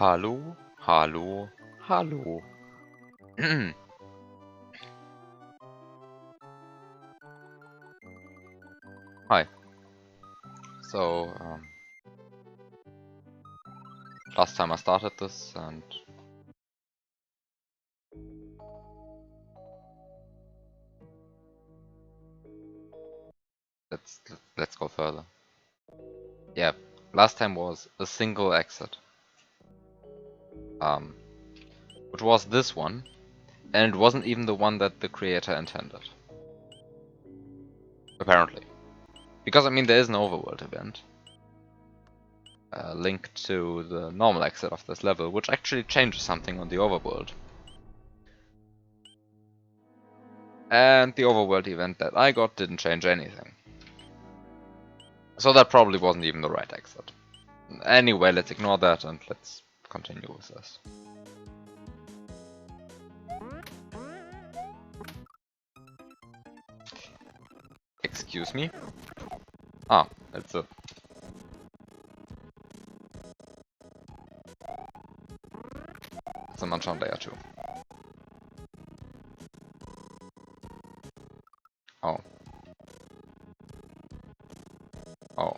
Hallo, hallo, hallo. Hi. So, last time I started this, and let's go further. Yeah, last time was a single exit, which was this one, and it wasn't even the one that the creator intended. Apparently, because I mean there is an overworld event linked to the normal exit of this level, which actually changes something on the overworld. And the overworld event that I got didn't change anything. So that probably wasn't even the right exit. Anyway, let's ignore that and let's continue with this. Excuse me? Ah, it's a... It's a Manchon layer too. Oh. Oh.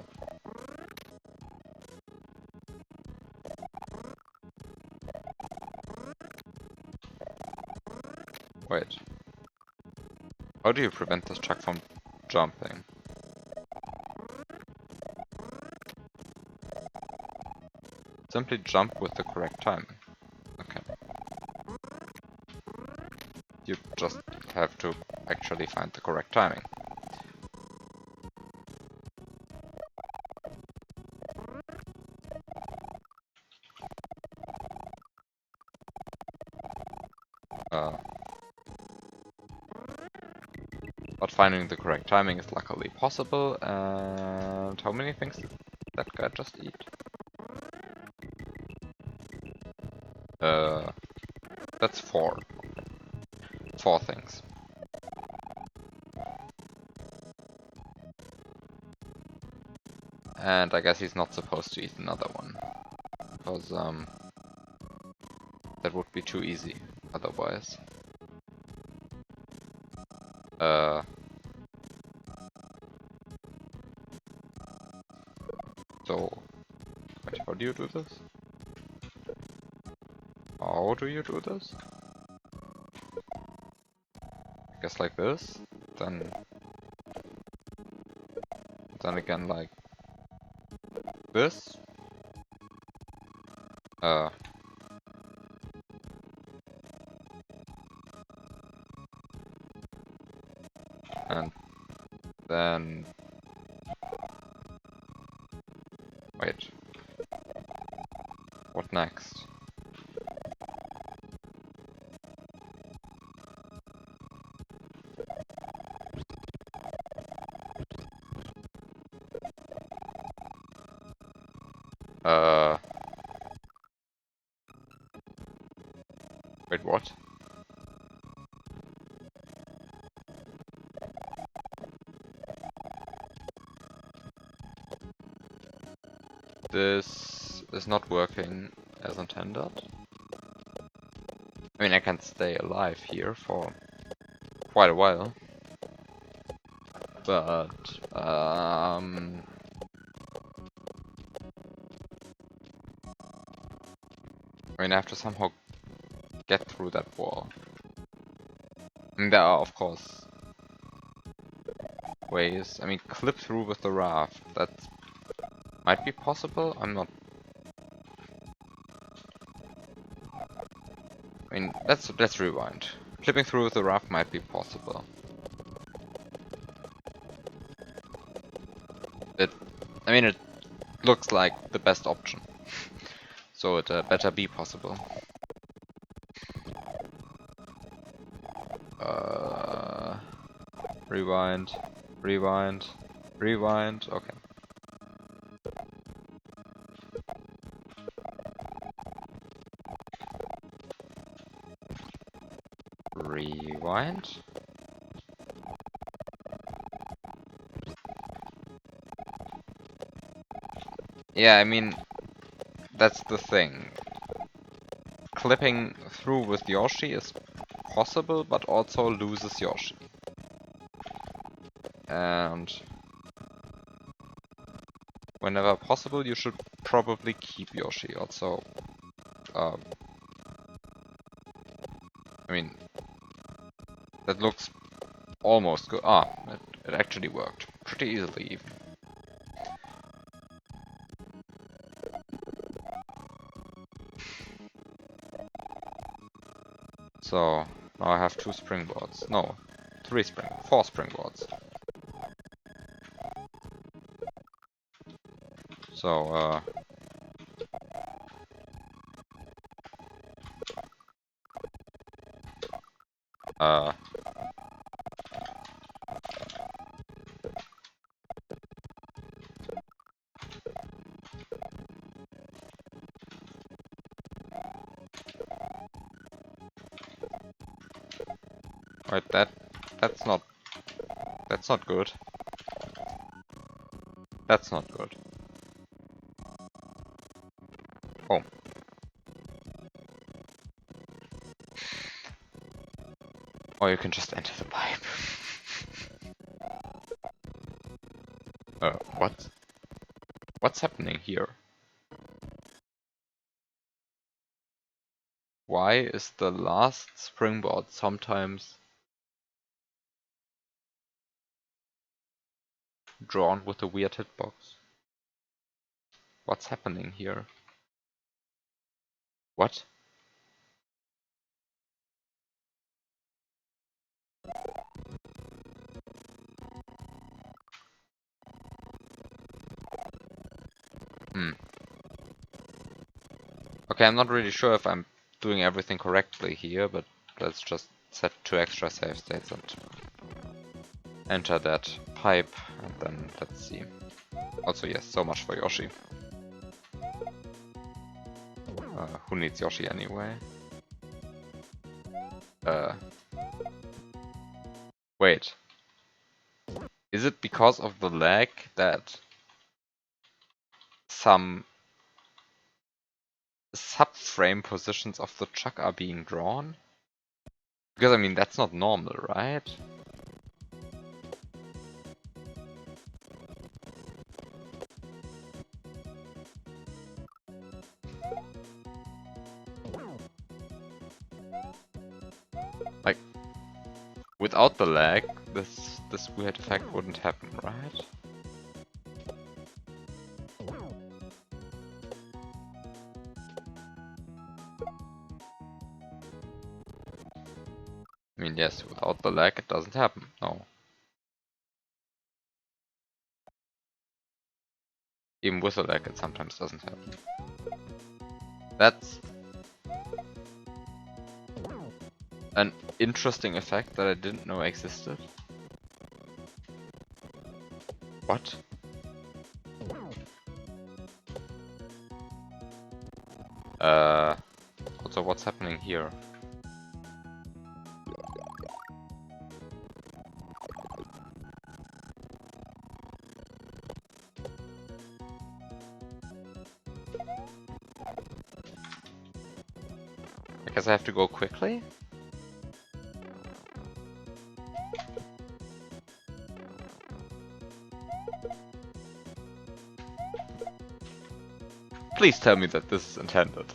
Wait. How do you prevent this truck from jumping? Simply jump with the correct timing. Okay. You just have to actually find the correct timing. But finding the correct timing is luckily possible, and how many things did that guy just eat? That's 4. 4 things. And I guess he's not supposed to eat another one. Because, that would be too easy otherwise. So, wait, how do you do this? How do you do this? I guess like this, then again like this. And then wait. What next? Wait, what? This is not working as intended. I mean, I can stay alive here for quite a while. But, I mean, I have to somehow get through that wall. I mean, there are, of course, ways. I mean, clip through with the raft. That might be possible. I'm not... I mean, let's rewind. Clipping through with the raft might be possible. I mean, it looks like the best option. So it better be possible. Rewind, rewind, rewind. Okay. Rewind. Yeah, I mean, that's the thing. clipping through with Yoshi is possible, but also loses Yoshi. And whenever possible, you should probably keep Yoshi. Also, I mean, that looks almost good. Ah, it actually worked pretty easily even. So now I have 2 springboards. No, 4 springboards. So wait, that's not good. That's not good. Oh. Or you can just enter the pipe. What? What's happening here? Why is the last springboard sometimes drawn with a weird hitbox? What's happening here? What? Okay, I'm not really sure if I'm doing everything correctly here, but let's just set 2 extra save states and enter that pipe, and then let's see. Also, yes, so much for Yoshi. Who needs Yoshi anyway? Wait. Is it because of the lag that some subframe positions of the chuck are being drawn? Because, I mean, that's not normal, right? Like, without the lag, this weird effect wouldn't happen, right? I mean, yes, without the lag it doesn't happen, no. Even with the lag it sometimes doesn't happen. That's an interesting effect that I didn't know existed. What? Also, what's happening here? I guess I have to go quickly? Please tell me that this is intended.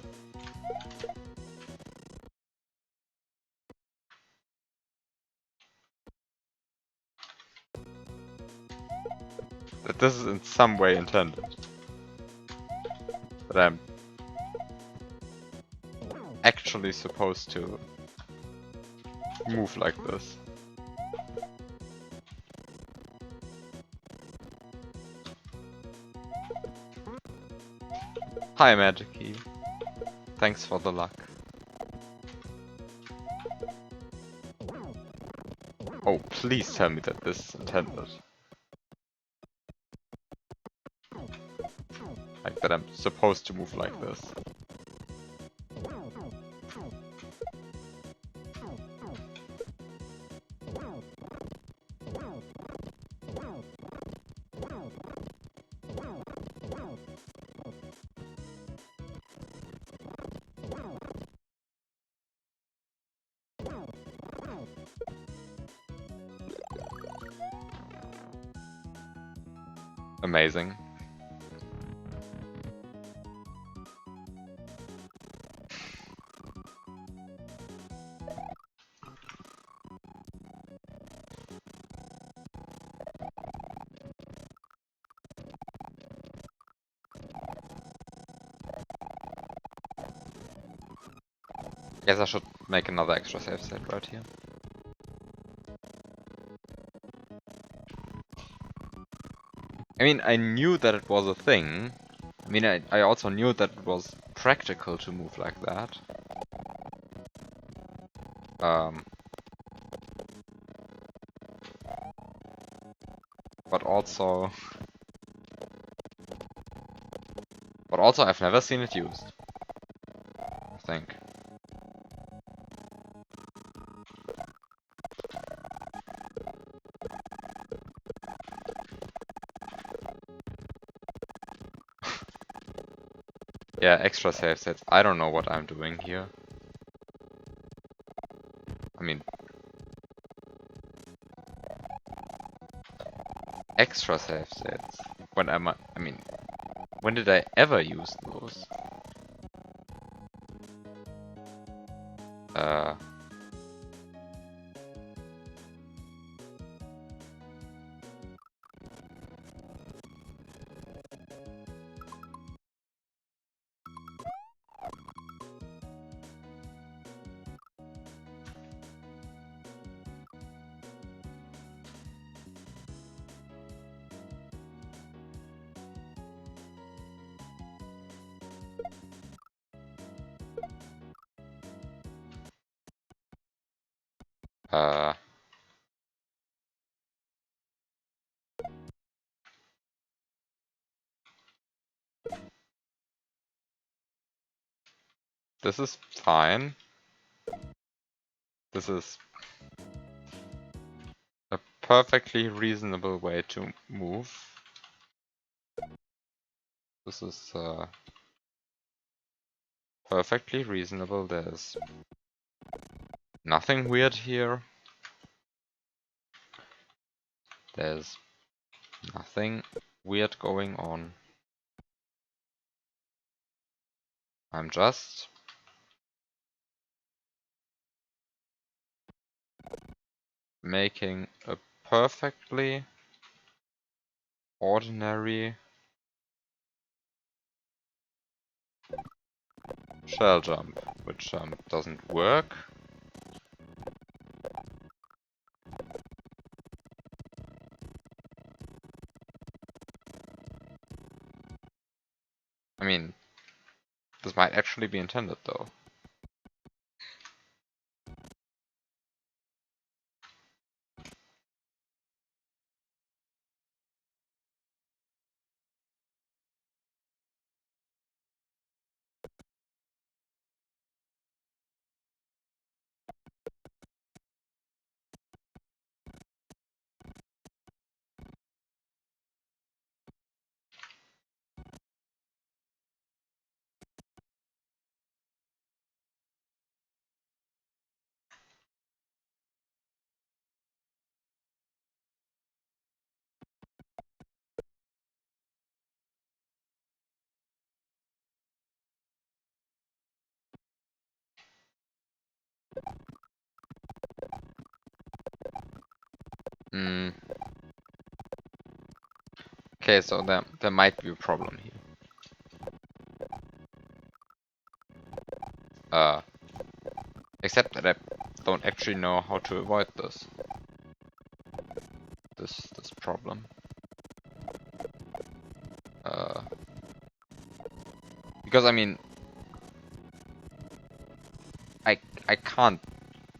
That this is in some way intended. That I'm actually supposed to move like this. Hi, Magic Key. Thanks for the luck. Oh, please tell me that this is intended. Like that I'm supposed to move like this. Amazing. I guess I should make another extra save state right here. I mean, I knew that it was a thing. I mean, I also knew that it was practical to move like that. Um, but also... But also, I've never seen it used. I think. Yeah, extra save sets. I don't know what I'm doing here. I mean... Extra save sets. When am I mean... When did I ever use those? Uh... Uh... This is fine. This is a perfectly reasonable way to move. This is perfectly reasonable. There's nothing weird here. There's nothing weird going on. I'm just making a perfectly ordinary shell jump, which doesn't work. I mean, this might actually be intended though. Hmm. Okay, so there might be a problem here. Except that I don't actually know how to avoid this problem. Because I mean, I can't.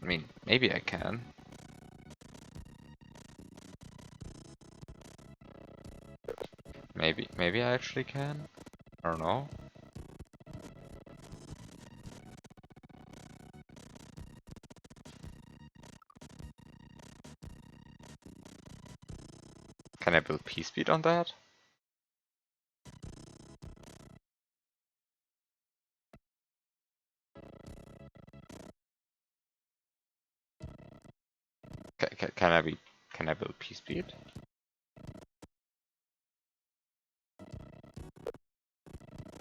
I mean, maybe I can. Maybe I actually can. I don't know. Can I build P-speed on that? Can I build P-speed?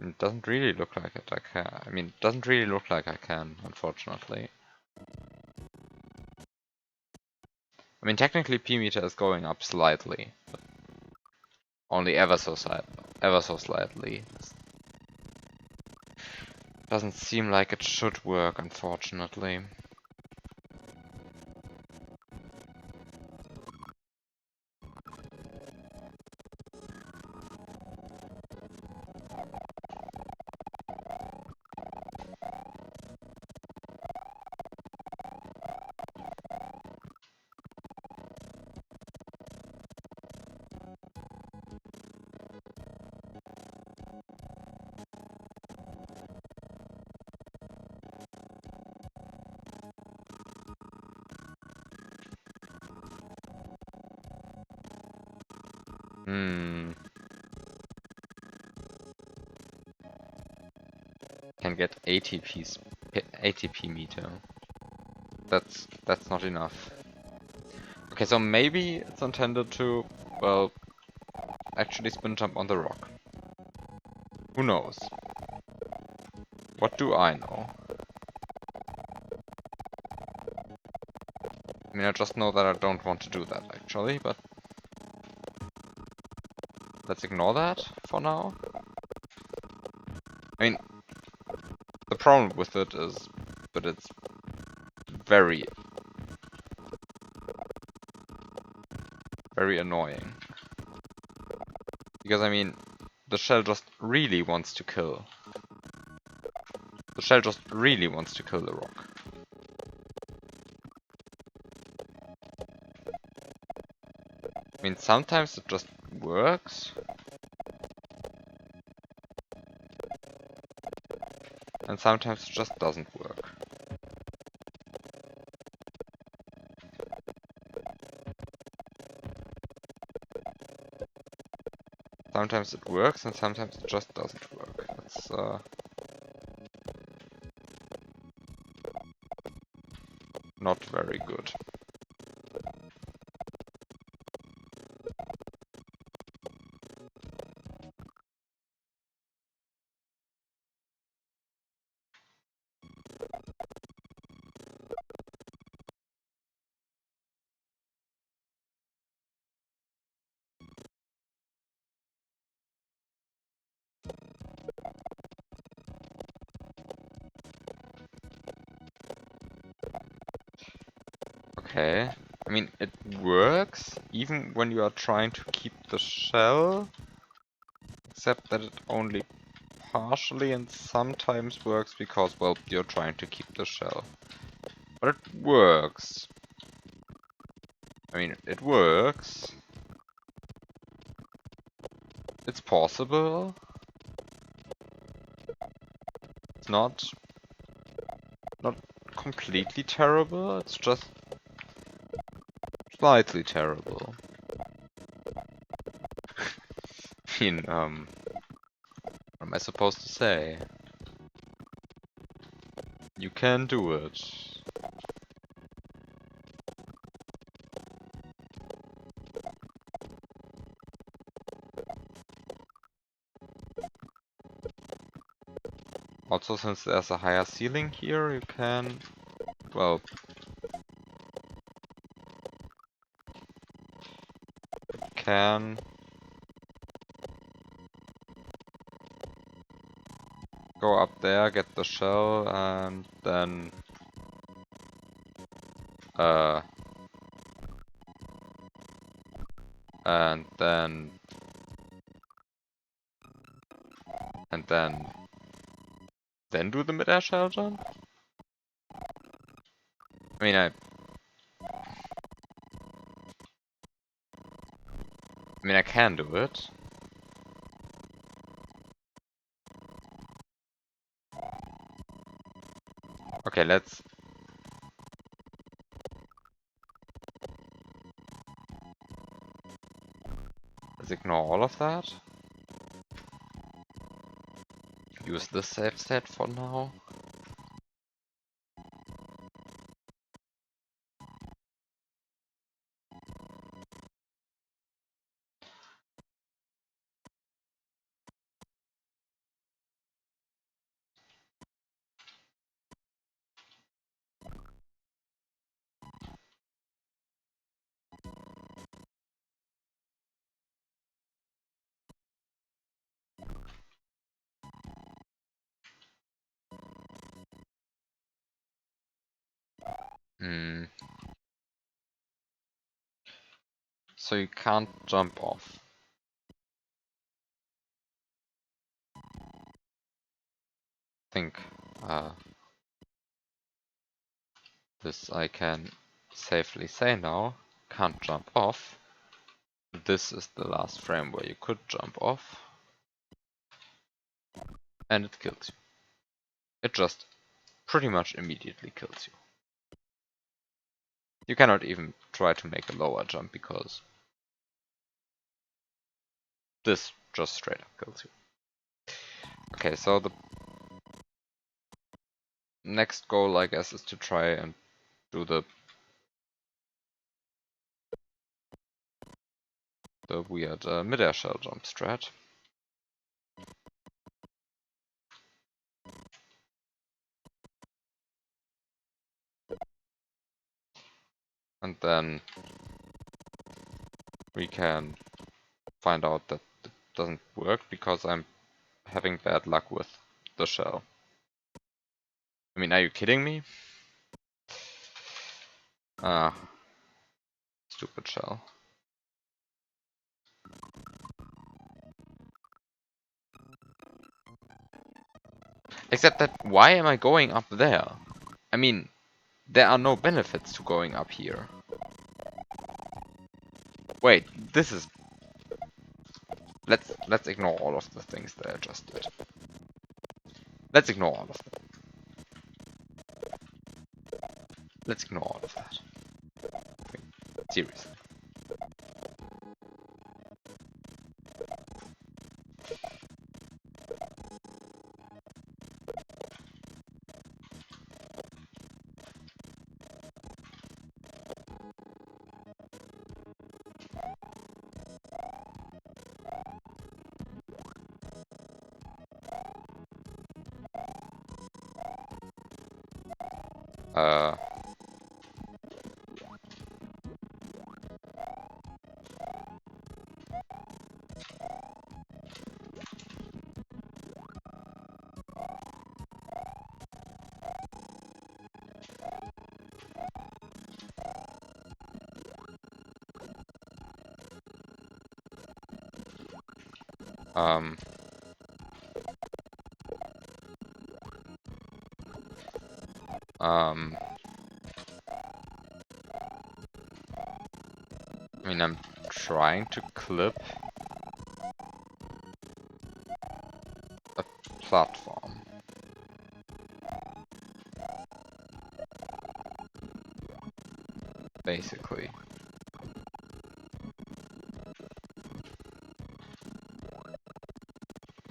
It doesn't really look like it. I mean, it doesn't really look like I can, unfortunately. I mean, technically P-meter is going up slightly. But only ever so slightly. Doesn't seem like it should work, unfortunately. Can get ATP meter. That's not enough. Okay, so maybe it's intended to, well, actually spin jump on the rock. Who knows? What do I know? I mean, I just know that I don't want to do that, actually, but let's ignore that for now. I mean, the problem with it is that it's very, very annoying. Because, I mean, the shell just really wants to kill. The shell just really wants to kill the rock. I mean, sometimes it just works. And sometimes it just doesn't work. Sometimes it works and sometimes it just doesn't work. That's not very good. Okay. I mean, it works even when you are trying to keep the shell, except that it only partially and sometimes works because, well, you're trying to keep the shell. But it works. I mean, it works. It's possible. It's not completely terrible, it's just slightly terrible. I mean, what am I supposed to say? You can do it. Also, since there's a higher ceiling here, you can, well, go up there, get the shell, and then uh and then and then do the mid-air shell jump? I mean, I can do it. Okay, let's ignore all of that. Use the safe state for now. Hmm. So you can't jump off. I think this I can safely say now. Can't jump off. This is the last frame where you could jump off. And it kills you. It just pretty much immediately kills you. You cannot even try to make a lower jump because this just straight up kills you. Okay, so the next goal, I guess, is to try and do the weird mid-air shell jump strat. And then we can find out that it doesn't work because I'm having bad luck with the shell. I mean, are you kidding me? Ah, stupid shell. Except that, why am I going up there? I mean, there are no benefits to going up here. Wait, this is... Let's ignore all of the things that I just did. Let's ignore all of them. Let's ignore all of that. Seriously. Uh... Um... Um... I mean, I'm trying to clip a platform. Basically.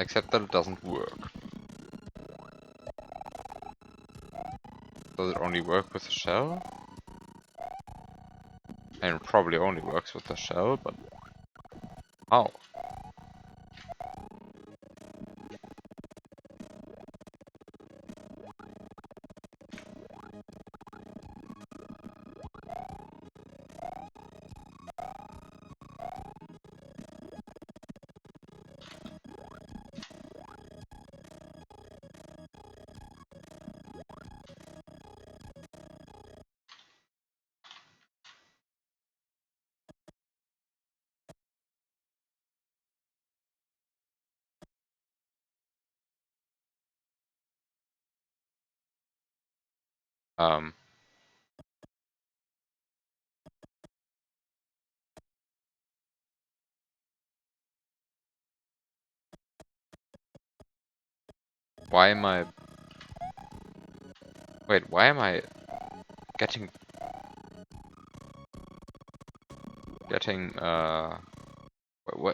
Except that it doesn't work. Does it only work with the shell? And it probably only works with the shell, but how? Um... Why am I... Wait, why am I getting...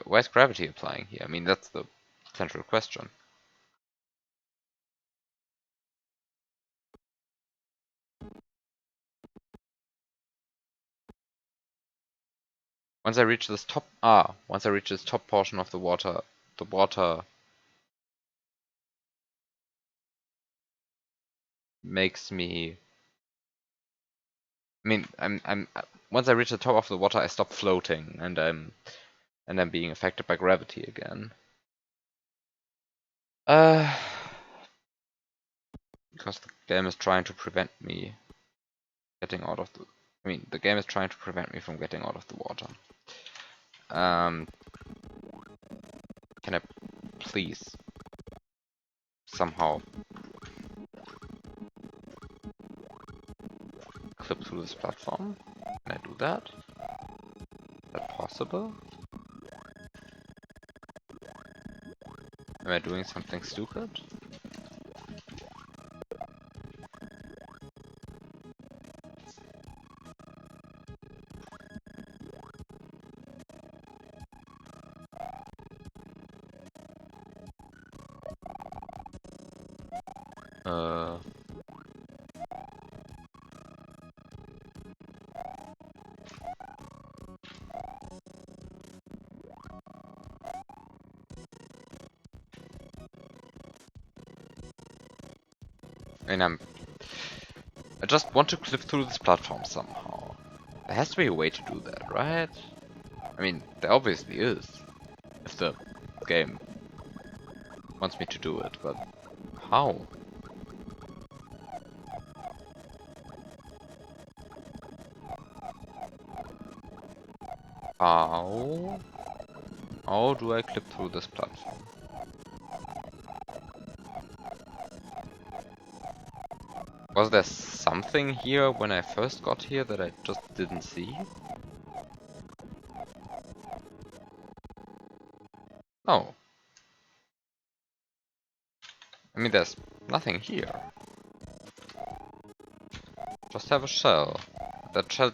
Where's gravity applying here? I mean, that's the central question. Once I reach this top... once I reach this top portion of the water makes me... I mean, once I reach the top of the water, I stop floating, and I'm being affected by gravity again. Because the game is trying to prevent me getting out of the... I mean, the game is trying to prevent me from getting out of the water. Can I please somehow clip through this platform? Can I do that? Is that possible? Am I doing something stupid? Uh... I mean, I just want to clip through this platform somehow. There has to be a way to do that, right? I mean, there obviously is. If the game wants me to do it, but how? How? How do I clip through this platform? Was there something here when I first got here that I just didn't see? No. I mean, there's nothing here. Just have a shell. That shell,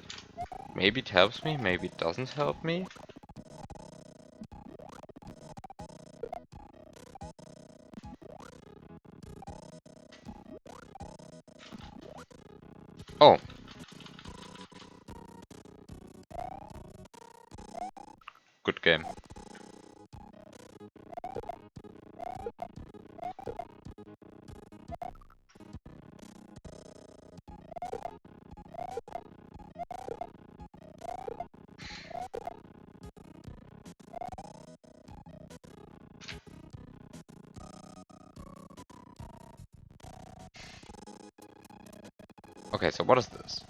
maybe it helps me, maybe it doesn't help me. Oh. Good game. Okay, so what is this?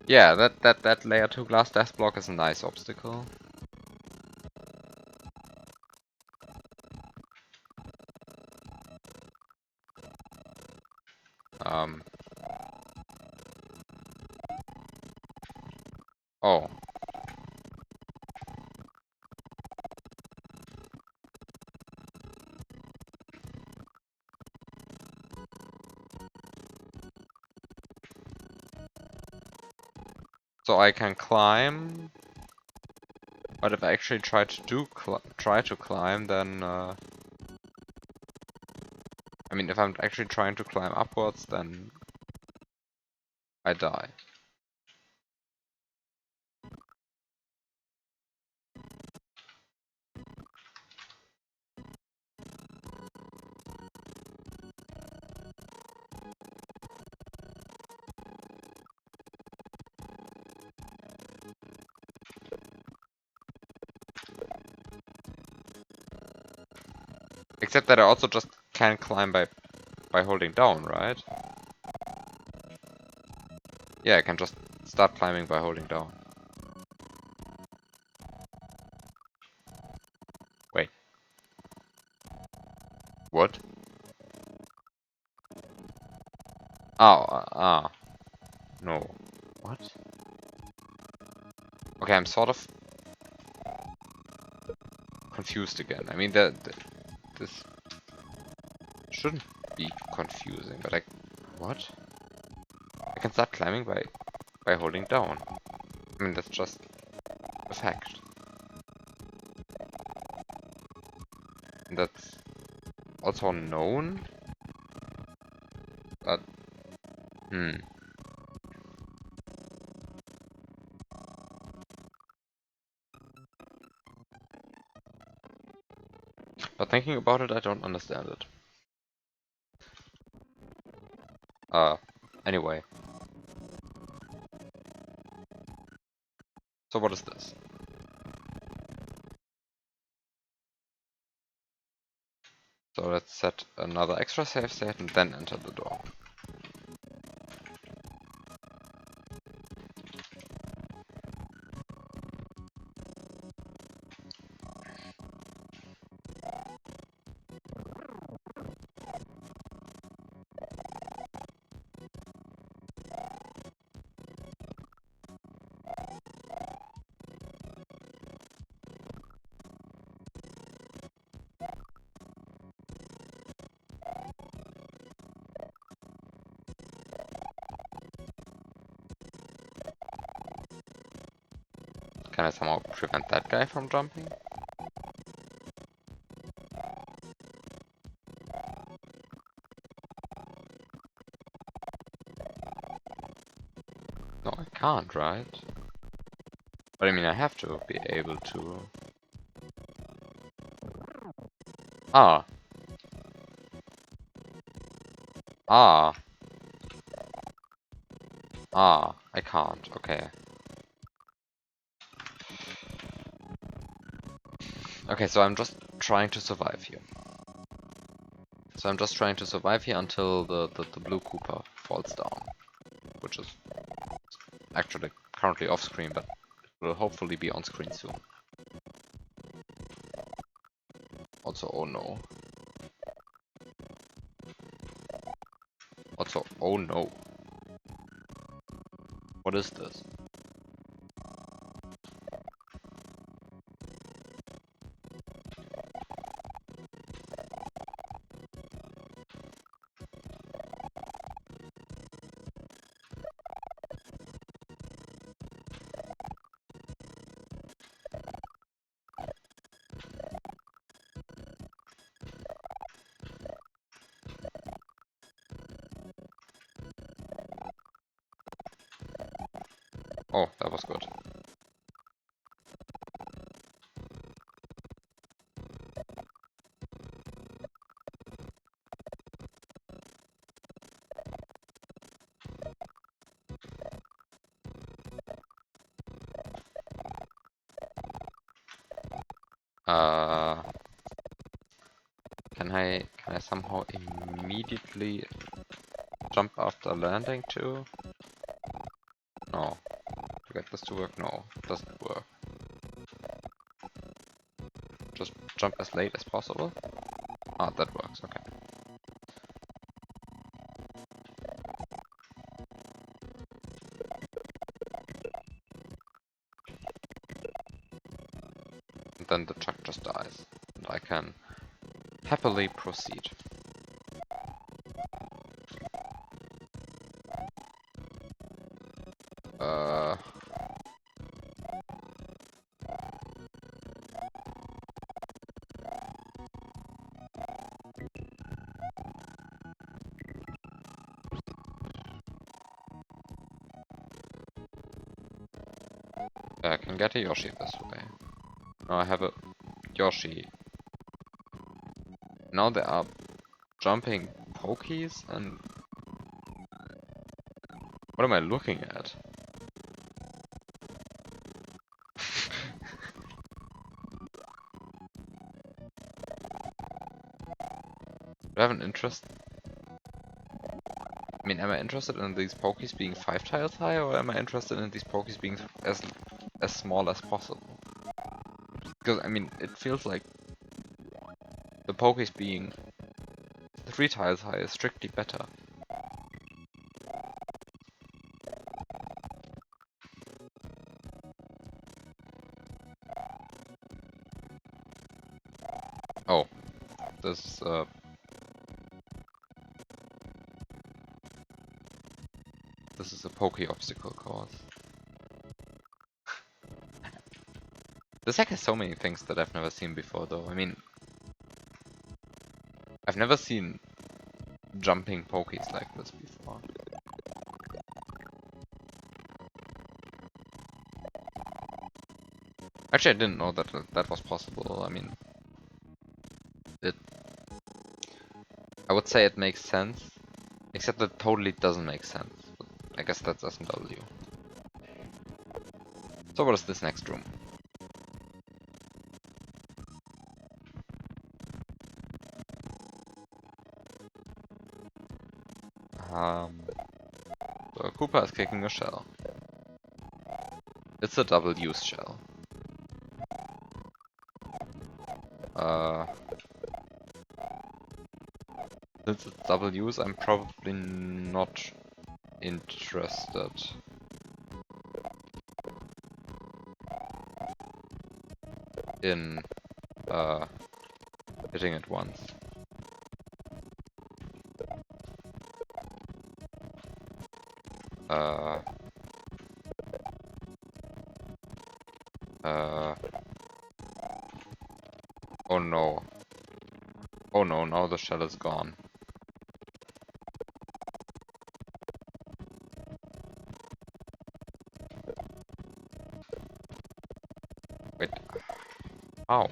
Yeah, that layer 2 glass death block is a nice obstacle. Oh. So I can climb, but if I actually try to climb, then I mean, if I'm actually trying to climb upwards, then I die. Except that I also just can climb by holding down, right? Yeah, I can just start climbing by holding down. Wait. What? Oh, no. What? Okay, I'm sort of confused again. I mean, this shouldn't be confusing, but what? I can start climbing by holding down. I mean, that's just a fact. And that's also known, but But thinking about it, I don't understand it. Anyway. So what is this? So let's set another extra save state and then enter the door. Can I somehow prevent that guy from jumping? No, I can't, right? But I mean, I have to be able to... Ah. Ah. Ah. I can't. Okay. Okay, so I'm just trying to survive here. So I'm just trying to survive here until the blue Cooper falls down. Which is actually currently off screen, but will hopefully be on screen soon. Also, oh no. Also, oh no. What is this? Oh, that was good. Uh, can I somehow immediately jump after landing too? No. To get this to work? No, it doesn't work. Just jump as late as possible? Ah, that works, okay. And then the truck just dies. And I can happily proceed. Uh... I can get a Yoshi this way. Now I have a Yoshi. Now there are jumping pokies and... What am I looking at? Do I have an interest? I mean, am I interested in these pokies being 5 tiles high, or am I interested in these pokies being as small as possible? Because, I mean, it feels like the pokies being 3 tiles high is strictly better. Oh, this this is a pokey obstacle course. This hack has so many things that I've never seen before, though. I mean, I've never seen jumping pokies like this before. Actually, I didn't know that that was possible. I mean, I would say it makes sense, except that it totally doesn't make sense. But I guess that's S&W. So what is this next room? So Koopa is kicking a shell. It's a double use shell. Since it's double use, I'm probably not interested in hitting it once. Oh no, now the shell is gone. Wait, how?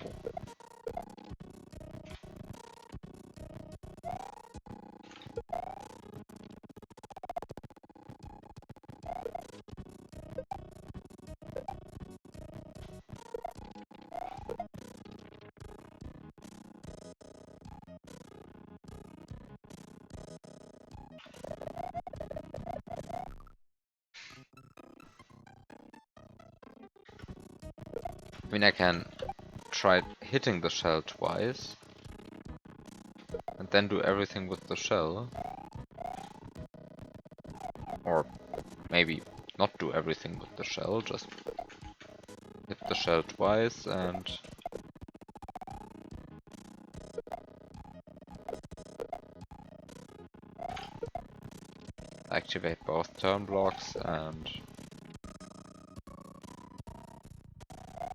I mean, I can try hitting the shell twice, and then do everything with the shell. Or maybe not do everything with the shell, just hit the shell twice and... activate both turn blocks and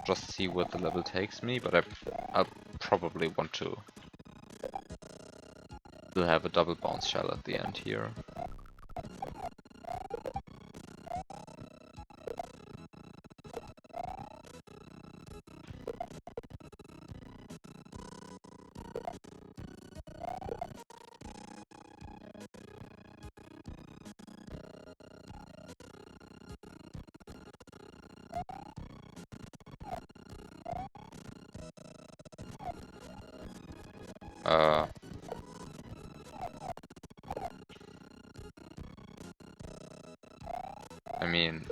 just see where the level takes me, but I'll probably want to have a double bounce shell at the end here. I mean,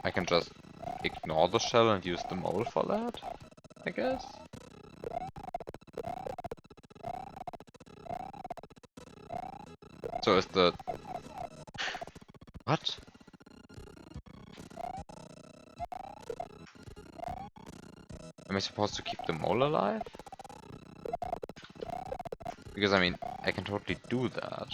I can just ignore the shell and use the mole for that, I guess? So is the... What? Am I supposed to keep the mole alive? Because I mean, I can totally do that.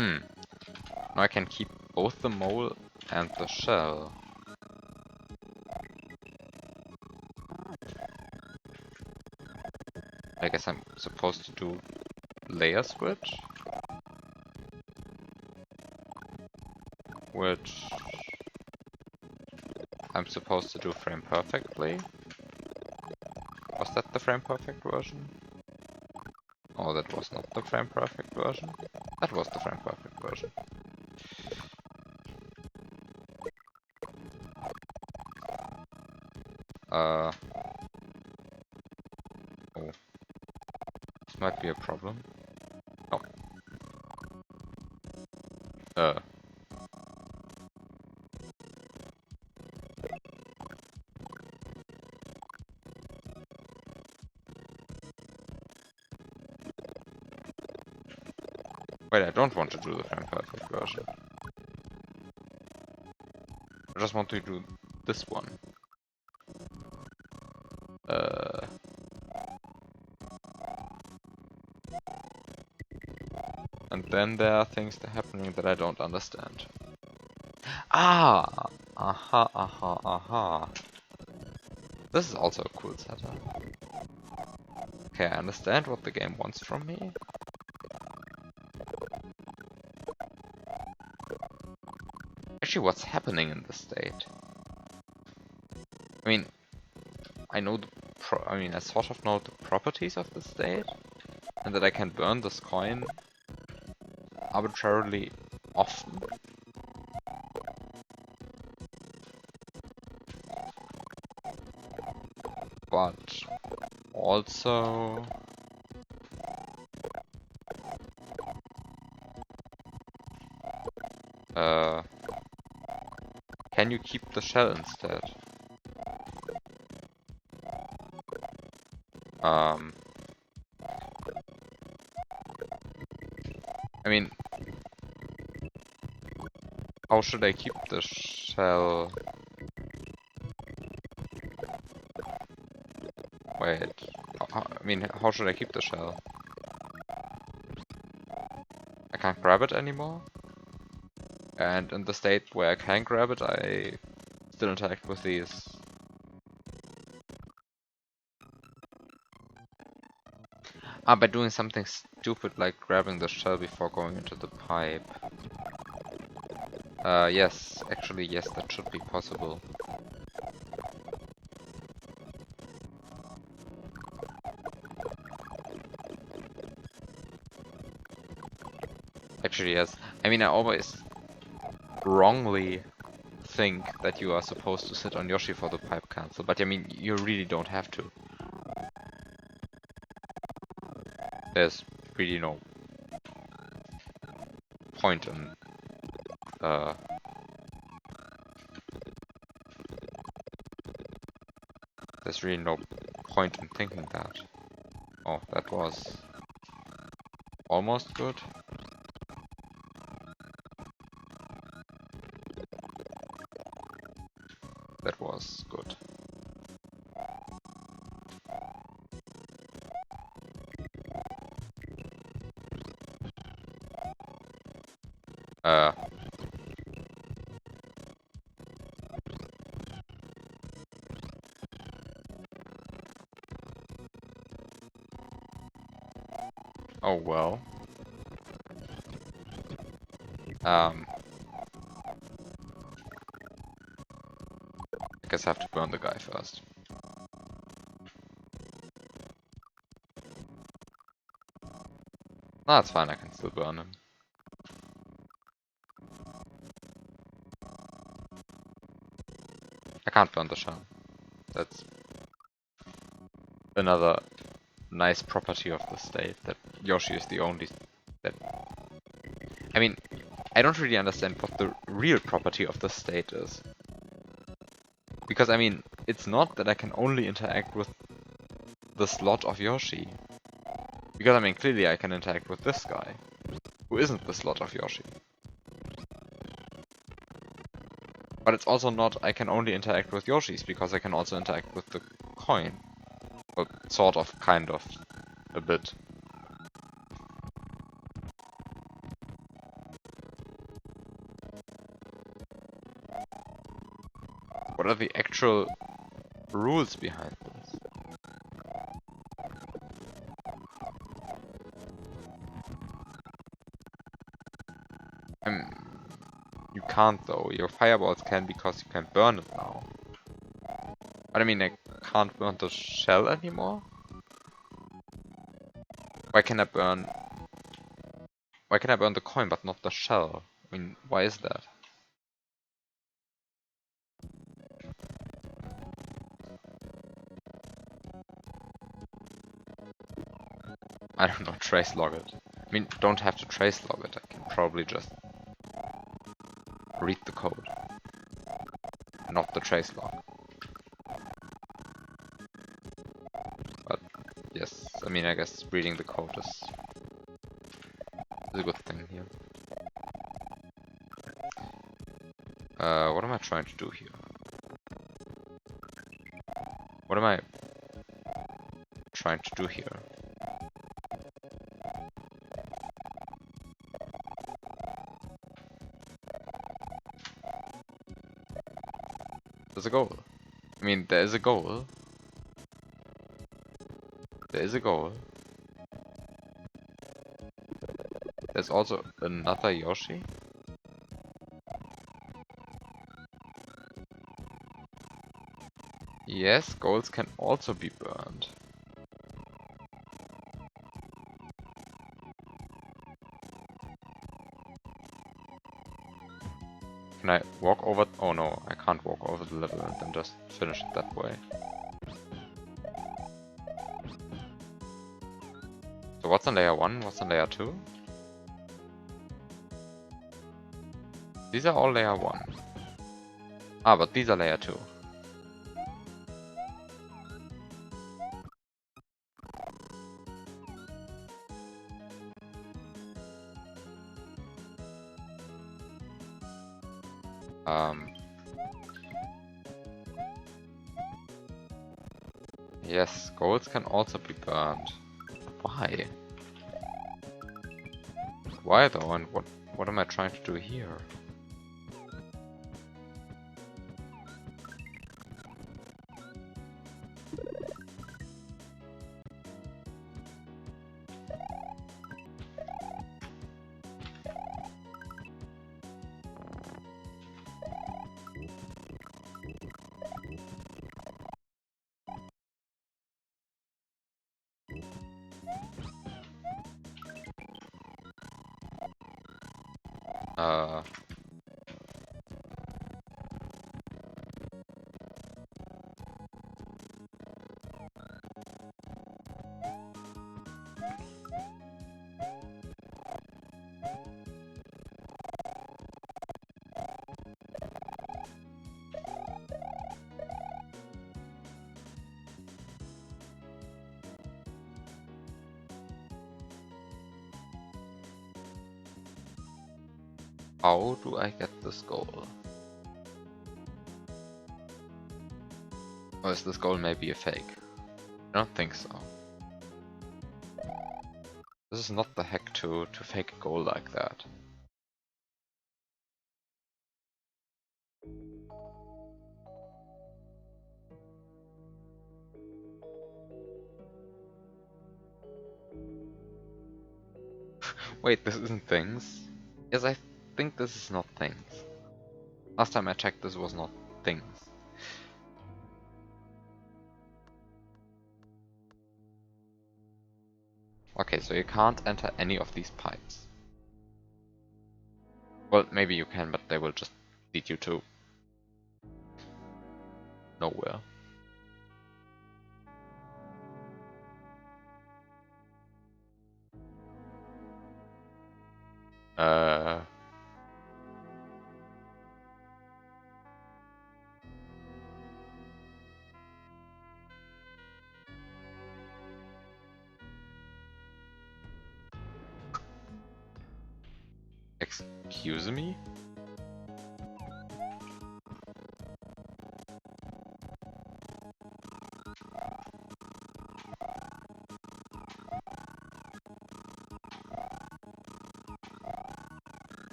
Hmm. Now I can keep both the mole and the shell. I guess I'm supposed to do layer switch, which I'm supposed to do frame perfectly. Was that the frame perfect version? Oh, that was not the frame perfect version. That was the frame perfect version. Oh, this might be a problem. Oh. Wait, I don't want to do the frame perfect version. I just want to do this one. And then there are things that are happening that I don't understand. Ah! Aha, aha, aha. This is also a cool setup. okay, I understand what the game wants from me. Actually, what's happening in the state? I mean, I know I sort of know the properties of the state, and that I can burn this coin arbitrarily often. But also, can you keep the shell instead? I mean, how should I keep the shell? Wait, I mean, how should I keep the shell? I can't grab it anymore? And in the state where I can grab it, I still interact with these. By doing something stupid like grabbing the shell before going into the pipe. Yes, actually, yes, that should be possible. Actually, yes. I mean, I always wrongly think that you are supposed to sit on Yoshi for the pipe cancel, but I mean, you really don't have to. There's really no point in there's really no point in thinking that. Oh, that was almost good. That was good. Oh well. I guess I have to burn the guy first. No, that's fine, I can still burn him. I can't burn the shell. That's another nice property of the state, that Yoshi is the only that... I mean, I don't really understand what the real property of the state is. Because, I mean, it's not that I can only interact with the slot of Yoshi. Because, I mean, clearly I can interact with this guy, who isn't the slot of Yoshi. But it's also not I can only interact with Yoshis, because I can also interact with the coin. Well, sort of, kind of, a bit. What are the actual rules behind this? You can't though. Your fireballs can because you can burn it now. But I mean, I can't burn the shell anymore? Why can I burn... Why can I burn the coin but not the shell? I mean, why is that? I don't know, trace log it. I mean, don't have to trace log it. I can probably just read the code. Not the trace log. But yes, I mean, I guess reading the code is a good thing here. What am I trying to do here? What am I trying to do here? There's a goal. I mean, there is a goal. There is a goal. There's also another Yoshi. Yes, goals can also be burned. Can I walk over? Oh no, I can't walk over the level and then just finish it that way. So what's on layer 1? What's on layer 2? These are all layer 1. Ah, but these are layer 2. Yes, goals can also be burned. Why? Why though, and what am I trying to do here? Uh... How do I get this goal? Or is this goal maybe a fake? I don't think so. This is not the hack to fake a goal like that. Wait, this isn't things? Yes, I think this is not things. Last time I checked, this was not things. Okay, so you can't enter any of these pipes. Well, maybe you can, but they will just lead you to nowhere. Excuse me?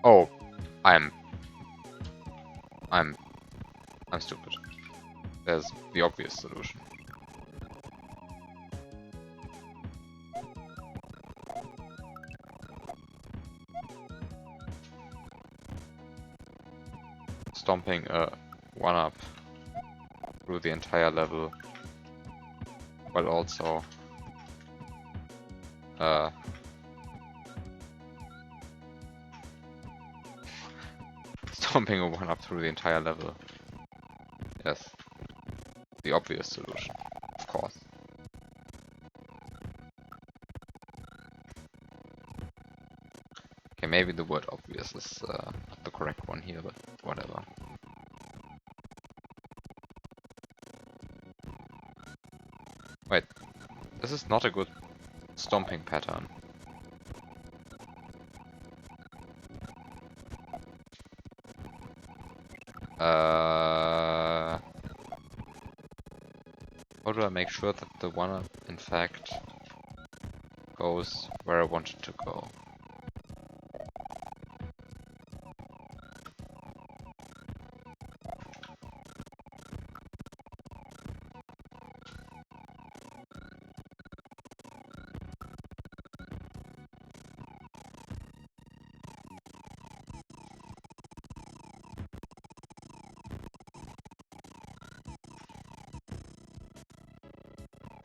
Oh, I'm stupid. There's the obvious solution. Stomping a 1-up through the entire level, while also stomping a 1-up through the entire level. Yes, the obvious solution, of course. Okay, maybe the word obvious is not the correct one here, but whatever. Wait, this is not a good stomping pattern. How do I make sure that the 1-up in fact goes where I want it to go?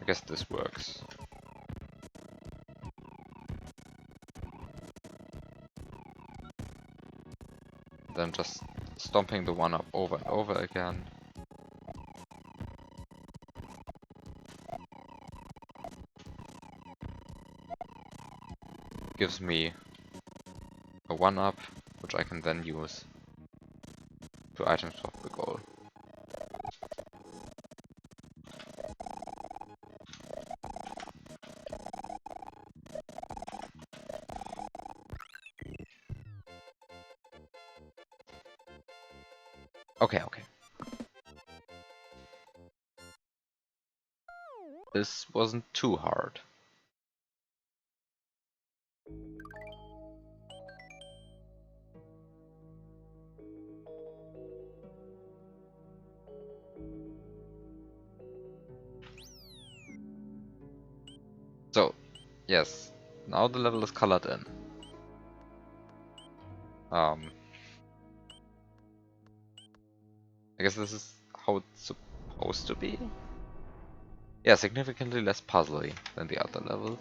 guess this works. Then just stomping the one up over and over again. Gives me a 1-up, which I can then use to item swap the goal. Okay, okay. This wasn't too hard. So, yes, now the level is colored in. I guess this is how it's supposed to be? Yeah, significantly less puzzly than the other levels.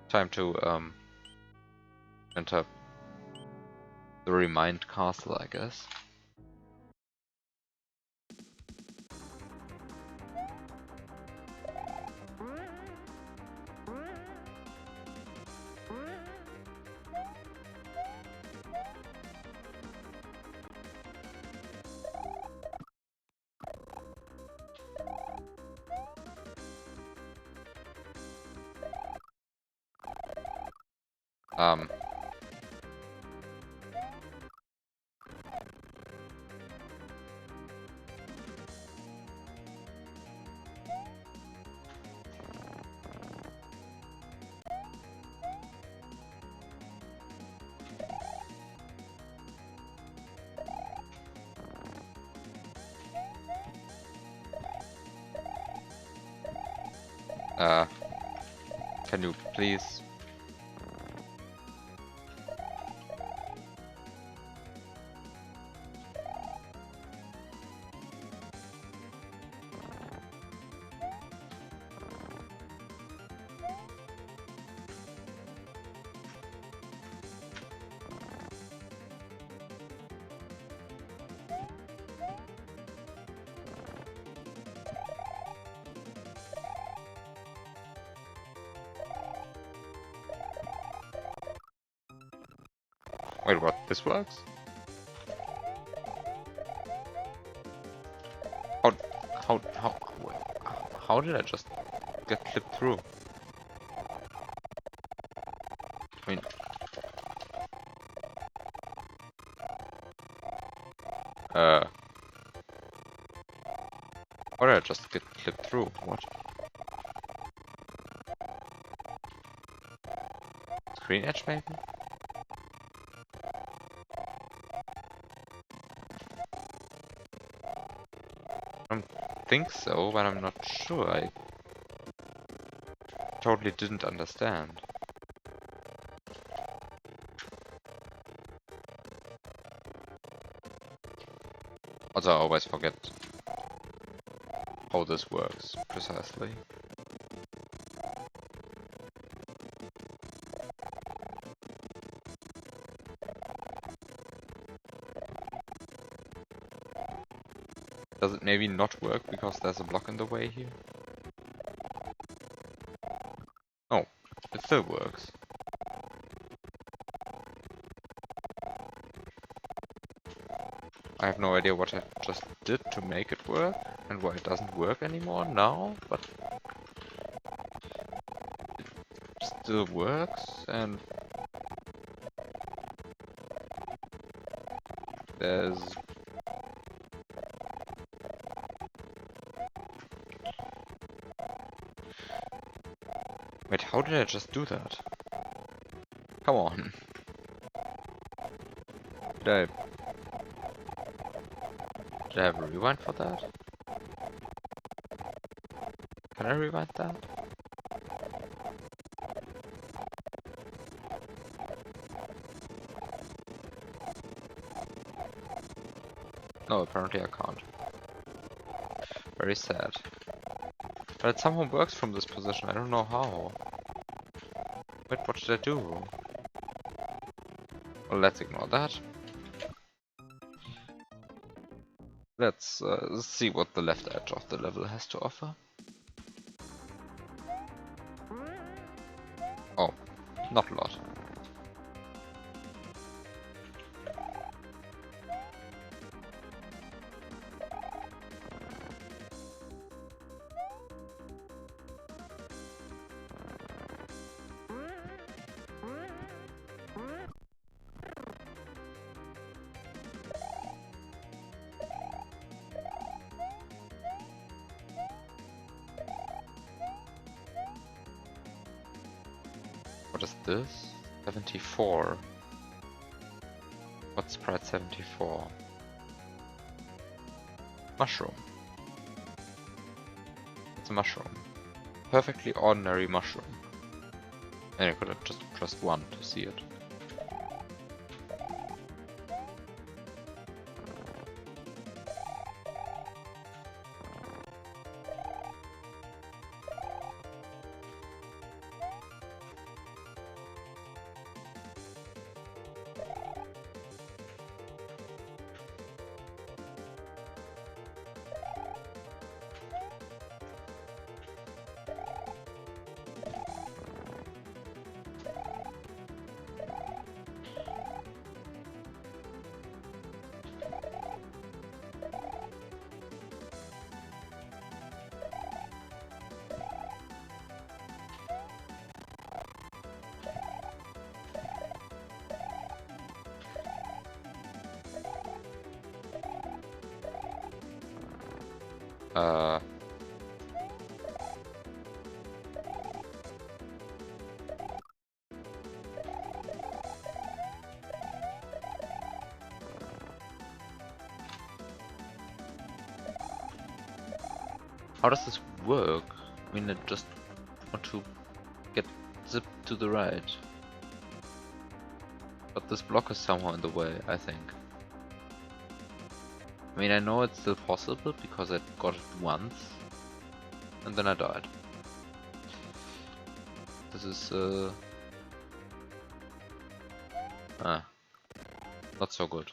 Time to enter the Remind Castle, I guess. Um, can you please? Wait, what? This works? How, wait, how did I just get clipped through? I mean, how did I just get clipped through? What? Screen edge, maybe? I don't think so, but I'm not sure. I totally didn't understand. Also, I always forget how this works precisely. Does it maybe not work because there's a block in the way here? Oh, it still works. I have no idea what I just did to make it work and why it doesn't work anymore now, but it still works and there's... Wait, how did I just do that? Come on. Did I have a rewind for that? Can I rewind that? No, apparently I can't. Very sad. But it somehow works from this position, I don't know how. Wait, what should I do? Well, let's ignore that. Let's see what the left edge of the level has to offer. Oh, not a lot. What is this? 74. What's sprite 74? Mushroom. It's a mushroom. Perfectly ordinary mushroom. And I could have just pressed 1 to see it. Uh, how does this work? I mean, I just want to get zipped to the right. But this block is somehow in the way, I think. I mean, I know it's still possible because I got it once and then I died. This is not so good.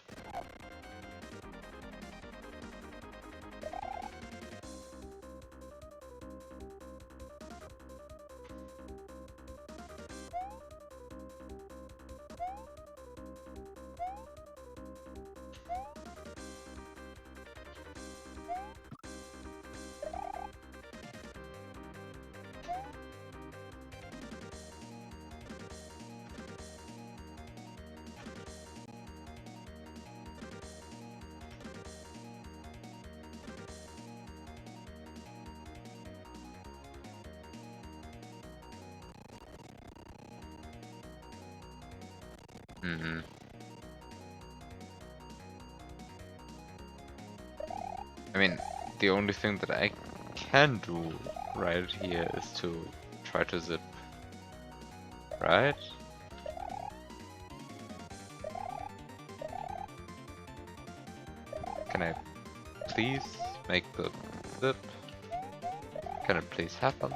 I mean, the only thing that I can do right here is to try to zip. Right? Can I please make the zip? Can it please happen?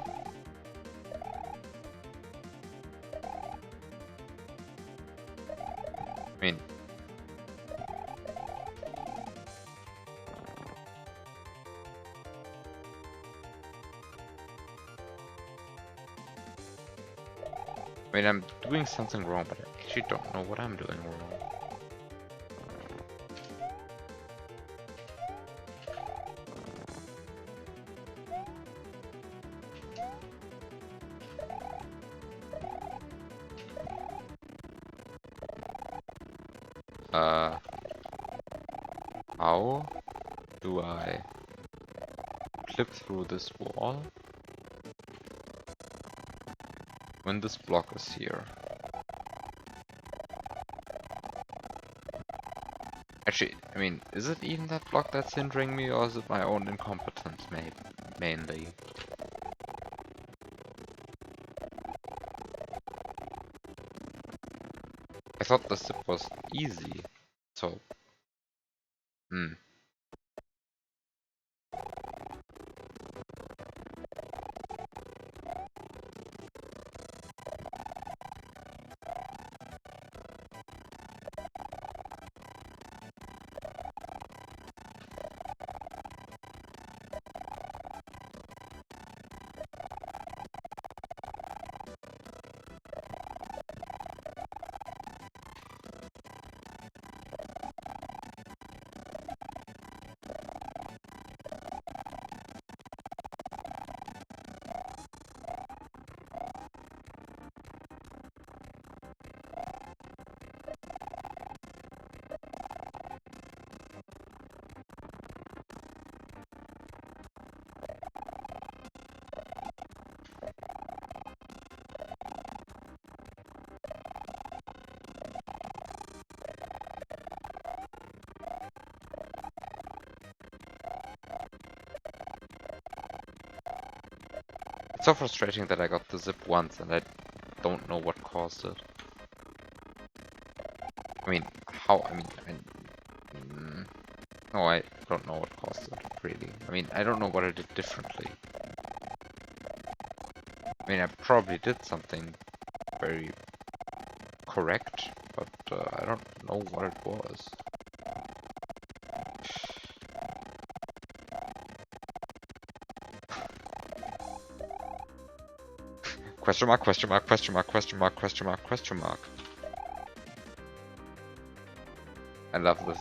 I mean, I'm doing something wrong, but I actually don't know what I'm doing wrong. How do I clip through this wall when this block is here? Actually, I mean, is it even that block that's hindering me, or is it my own incompetence, mainly? I thought the zip was easy, so... It's so frustrating that I got the zip once and I don't know what caused it. I mean, how? No, I don't know what caused it, really. I mean, I don't know what I did differently. I mean, I probably did something very correct, but I don't know what it was. Question mark, question mark, question mark, question mark, question mark, question mark. I love this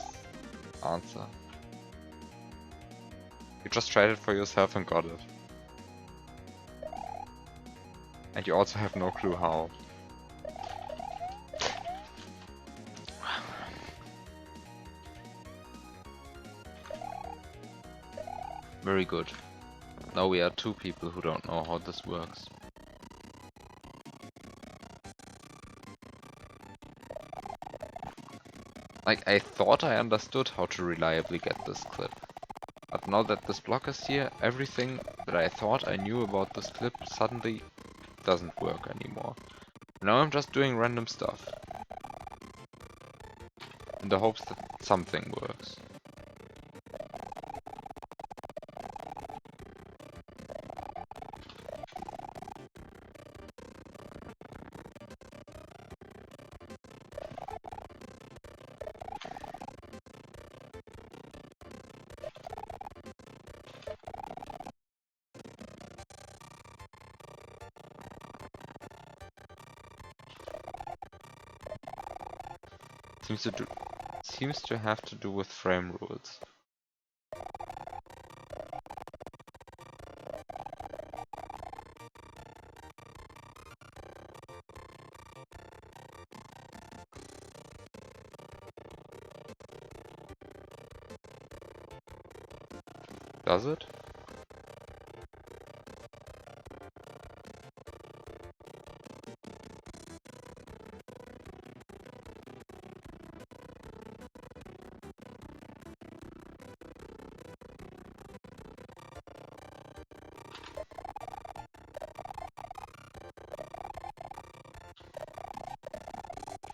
answer. You just tried it for yourself and got it. And you also have no clue how. Very good. Now we are two people who don't know how this works. Like, I thought I understood how to reliably get this clip. But now that this block is here, everything that I thought I knew about this clip suddenly doesn't work anymore. Now I'm just doing random stuff. In the hopes that something works. Seems to have to do with frame rules. Does it?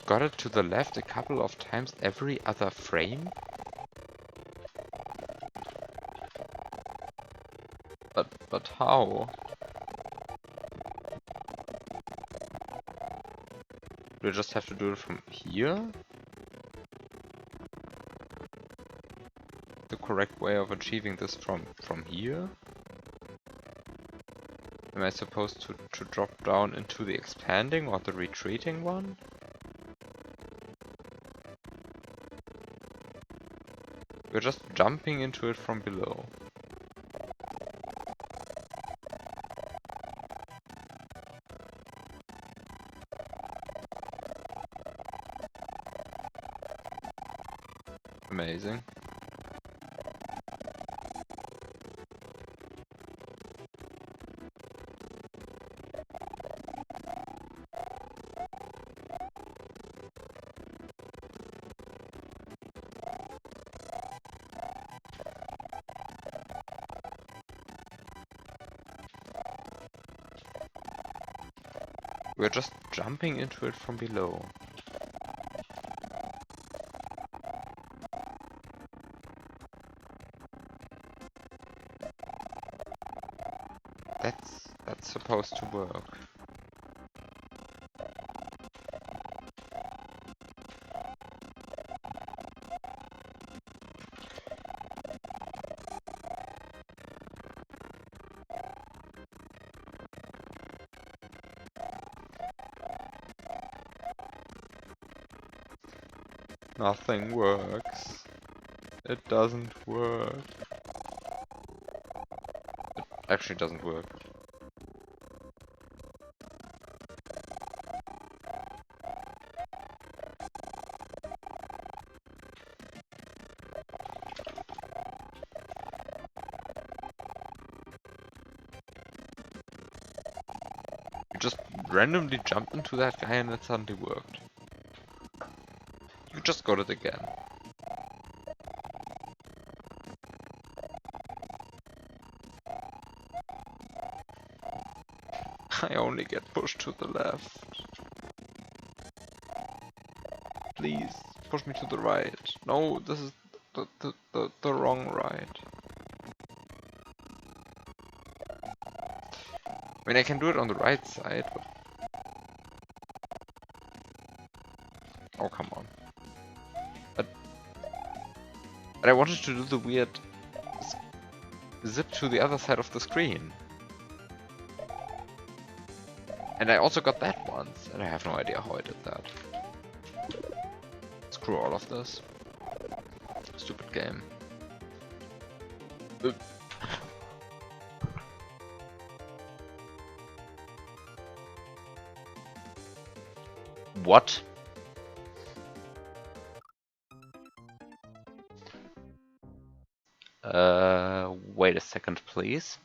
Got it to the left a couple of times every other frame? But how? Do I just have to do it from here? The correct way of achieving this from here? Am I supposed to drop down into the expanding or the retreating one? We're just jumping into it from below. Amazing. We're just jumping into it from below. That's supposed to work. Nothing works. It doesn't work. It actually doesn't work. You just randomly jumped into that guy and it suddenly worked. You just got it again. I only get pushed to the left. Please, push me to the right. No, this is the wrong right. I mean, I can do it on the right side, but... Oh, come on. But I wanted to do the weird zip to the other side of the screen. And I also got that once, and I have no idea how I did that. Screw all of this. Stupid game. What? Wait a second, please.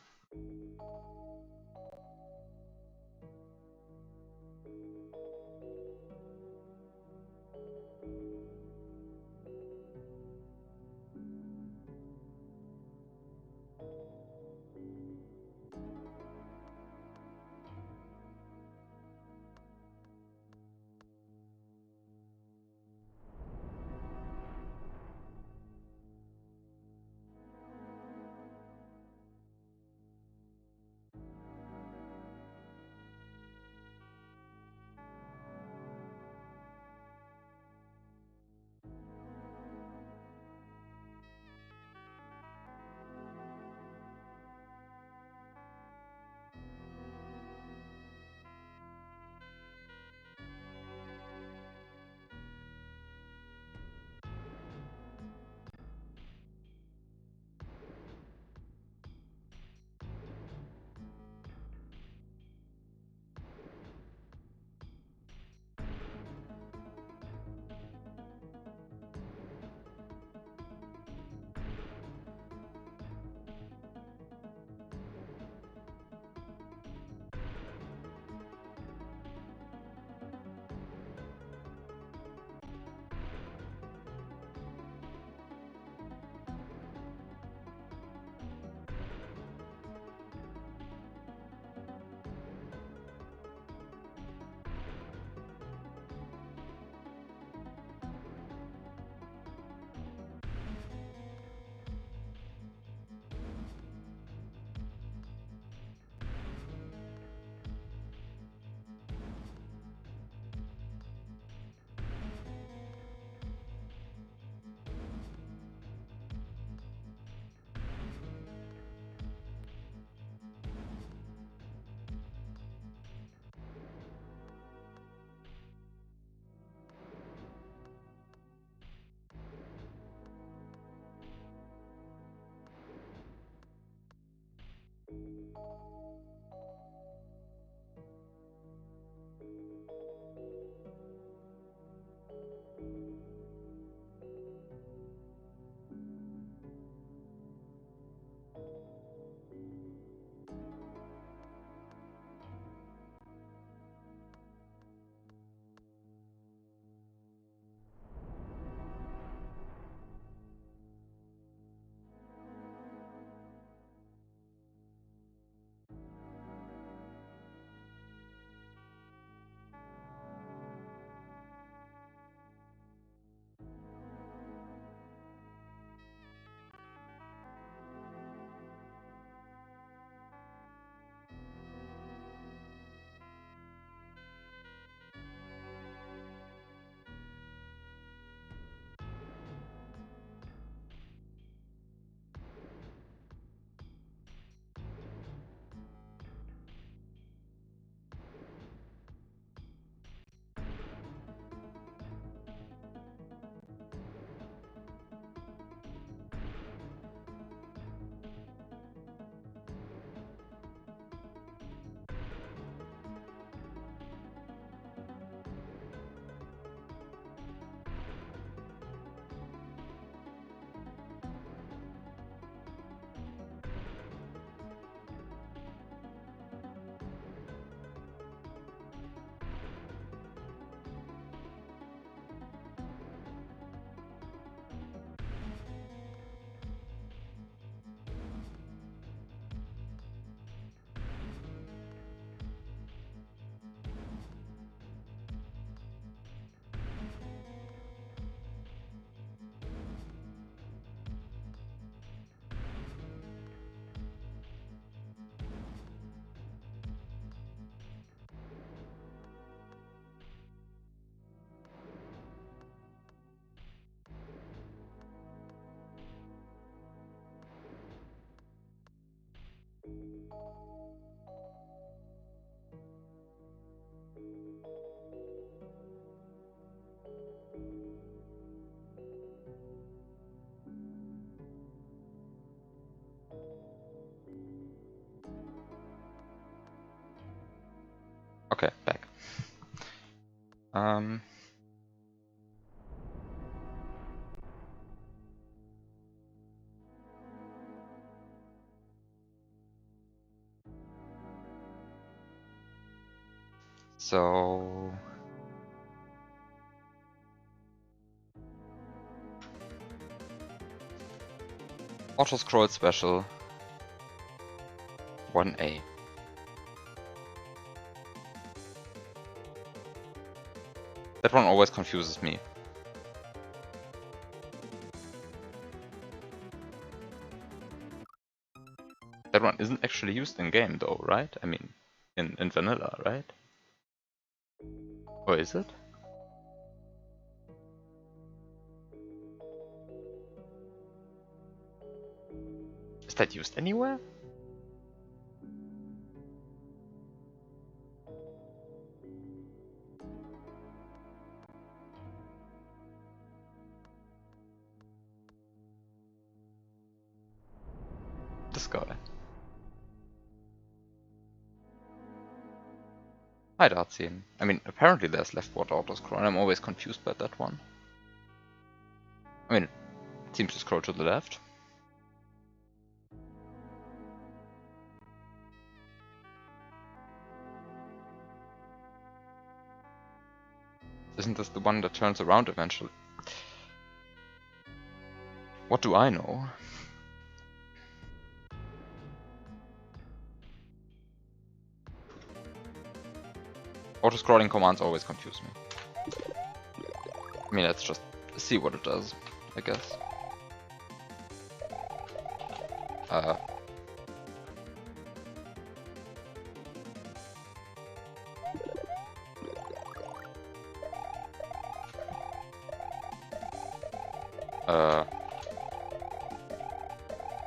Okay, back. So auto scroll special 1A. That one always confuses me. That one isn't actually used in game though, right? I mean, in vanilla, right? Or is it? Is that used anywhere? This guy. Hi Dartzian. I mean, apparently there's leftward autoscroll, and I'm always confused by that one. I mean, it seems to scroll to the left. Isn't this the one that turns around eventually? What do I know? Auto-scrolling commands always confuse me. I mean, let's just see what it does, I guess.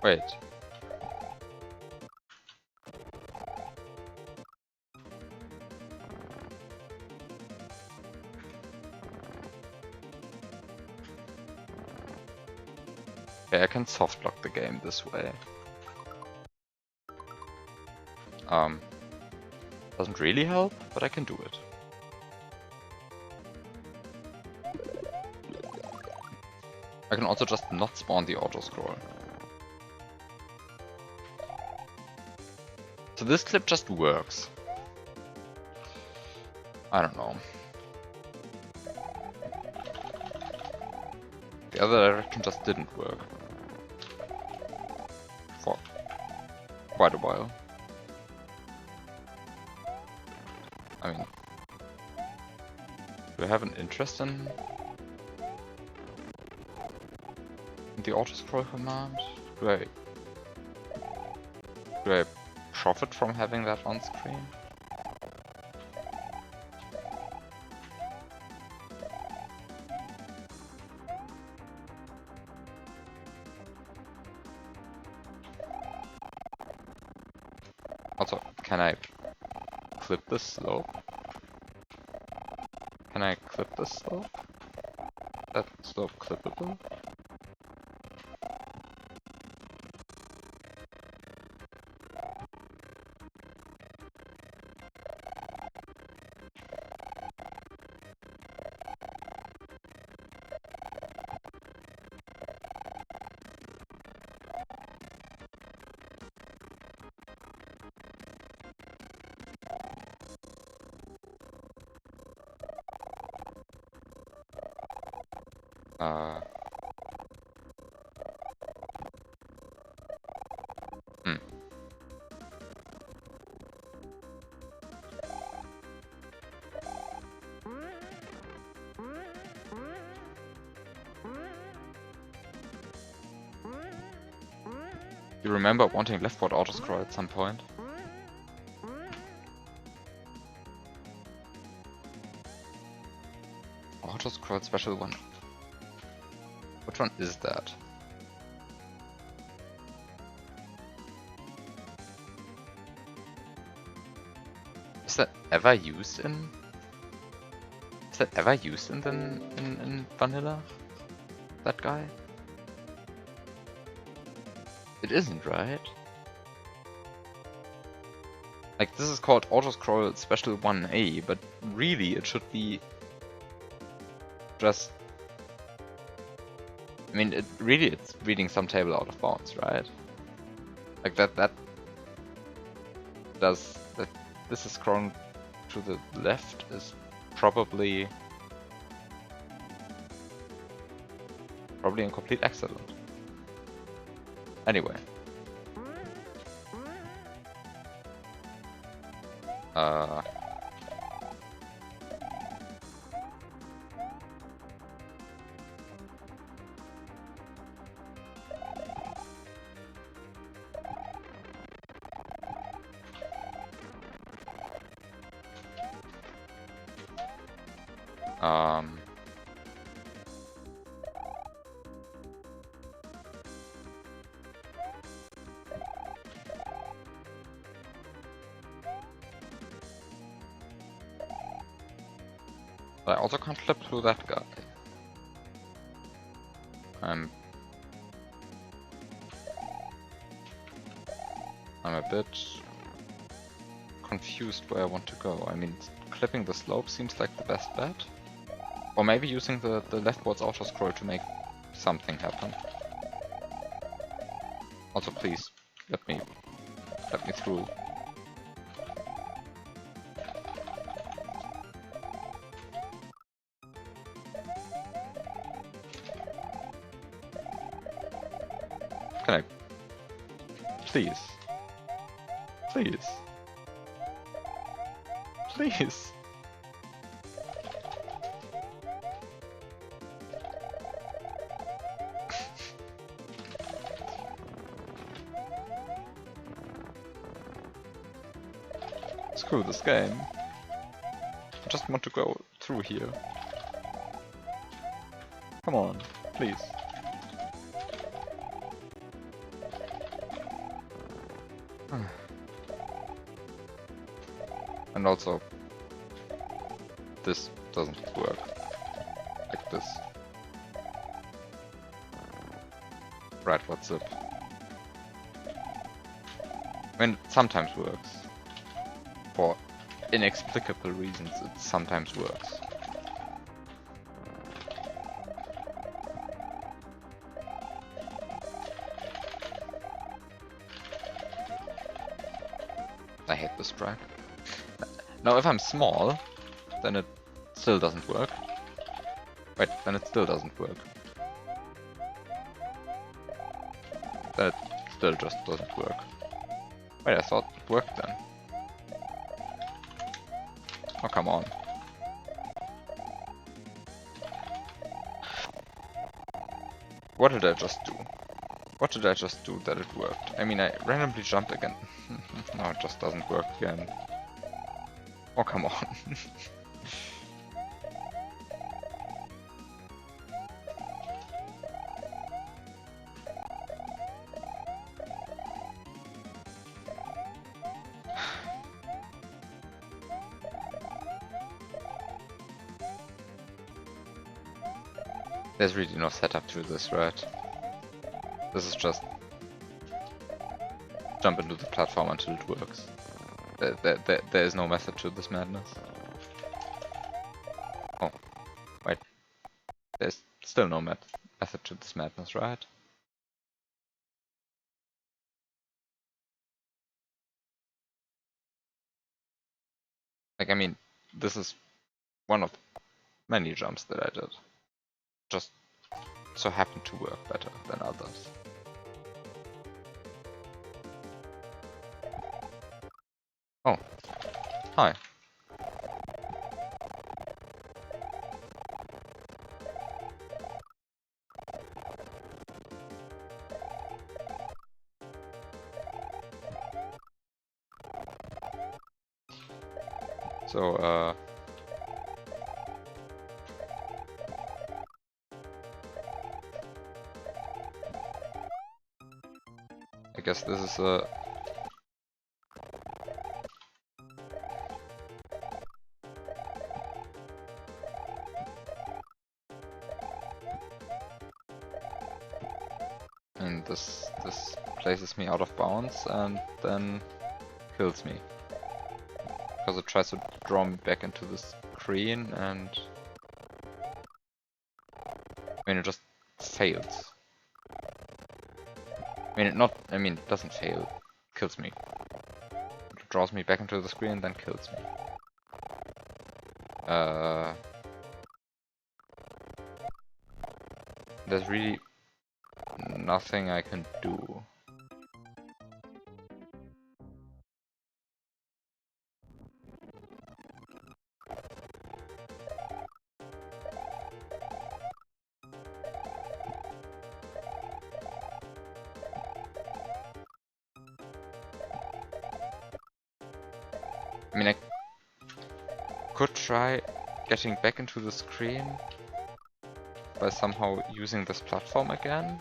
Wait. Okay, I can soft lock the game this way. Doesn't really help, but I can do it. I can also just not spawn the auto-scroll. So this clip just works. I don't know. The other direction just didn't work. For quite a while. I mean, do I have an interest in the auto-scroll command? Do I profit from having that on screen? Also, can I clip this slope? Can I clip this slope? That slope clippable? You remember wanting leftward autoscroll at some point? Autoscroll special one. Which one is that? Is that ever used in? Is that ever used in vanilla? That guy? It isn't, right? Like, this is called Autoscroll Special 1A, but really it should be just... I mean, it's reading some table out of bounds, right? Like that does... that this is scrolling to the left is probably a complete accident. Anyway. I also can't flip through that guy. I'm a bit confused where I want to go. I mean, clipping the slope seems like the best bet. Or maybe using the leftwards auto scroll to make something happen. Also, please, let me through. Can I? Please. Please. Please. Screw this game. I just want to go through here. Come on, please. And also, this doesn't work. Like this. Right, what's up? I mean, it sometimes works. For inexplicable reasons, it sometimes works. I hate this track. Now, if I'm small, then it still doesn't work. Wait, then it still doesn't work. Then it still just doesn't work. Wait, I thought it worked then. Oh, come on. What did I just do? What did I just do that it worked? I mean, I randomly jumped again. No, it just doesn't work again. Oh, come on. There's really no setup to this, right? This is just jump into the platform until it works. There is no method to this madness. Oh, wait. There's still no method to this madness, right? Like, I mean, this is one of many jumps that I did. Just so happened to work better than others. Oh, hi. So, I guess this is a... And this places me out of bounds and then kills me. Because it tries to draw me back into the screen and... I mean, it just fails. It doesn't fail. It kills me. It draws me back into the screen and then kills me. There's really nothing I can do. I mean, I could try getting back into the screen by somehow using this platform again.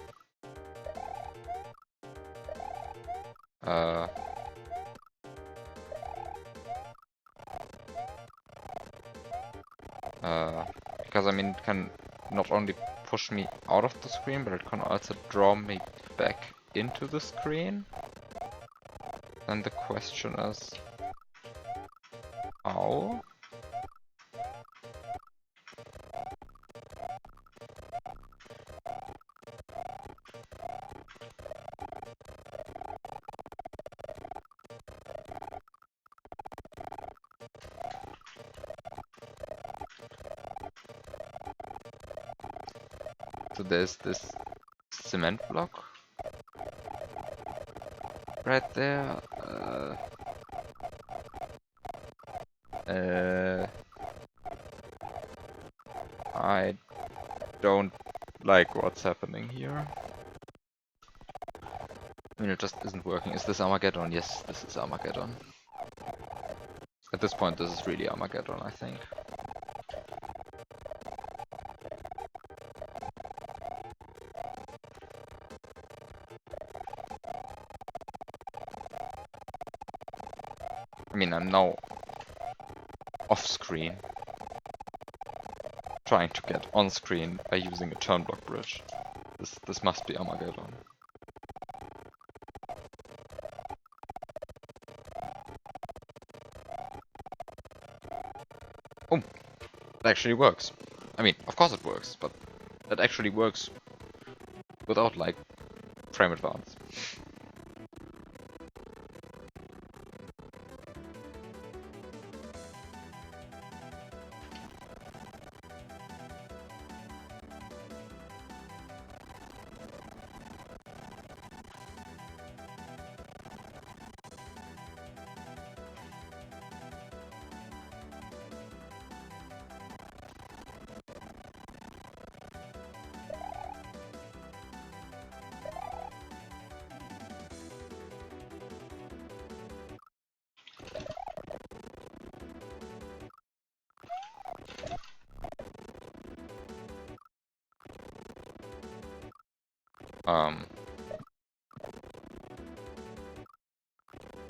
Because I mean, it can not only push me out of the screen, but it can also draw me back into the screen. Then the question is, how? So there's this cement block right there. I don't like what's happening here. I mean, it just isn't working. Is this Armageddon? Yes, this is Armageddon. At this point, this is really Armageddon, I think. I mean, I'm now off screen, trying to get on screen by using a turn block bridge. This must be Armageddon. Oh, it actually works. I mean, of course it works, but it actually works without, like, frame advance.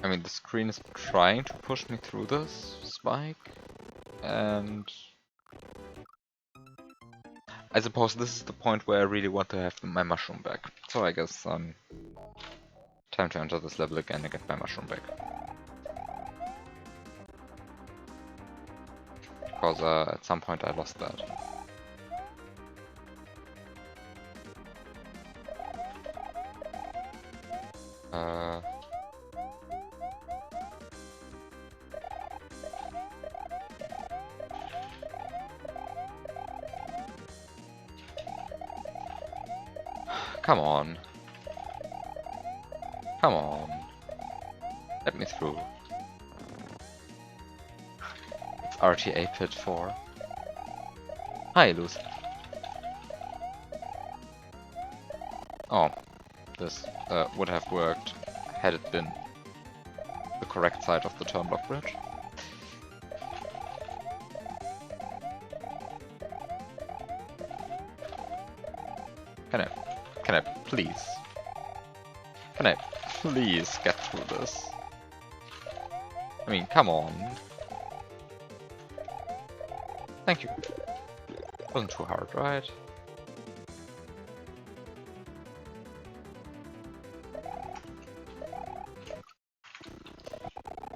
I mean, the screen is trying to push me through this spike, and I suppose this is the point where I really want to have my mushroom back. So I guess time to enter this level again and get my mushroom back. Because at some point I lost that. Come on. Come on. Let me through. It's RTA Pit 4. Hi, Lucid. Oh, this would have worked had it been the correct side of the turn block bridge. Can I please? Can I please get through this? I mean, come on. Thank you. Wasn't too hard, right?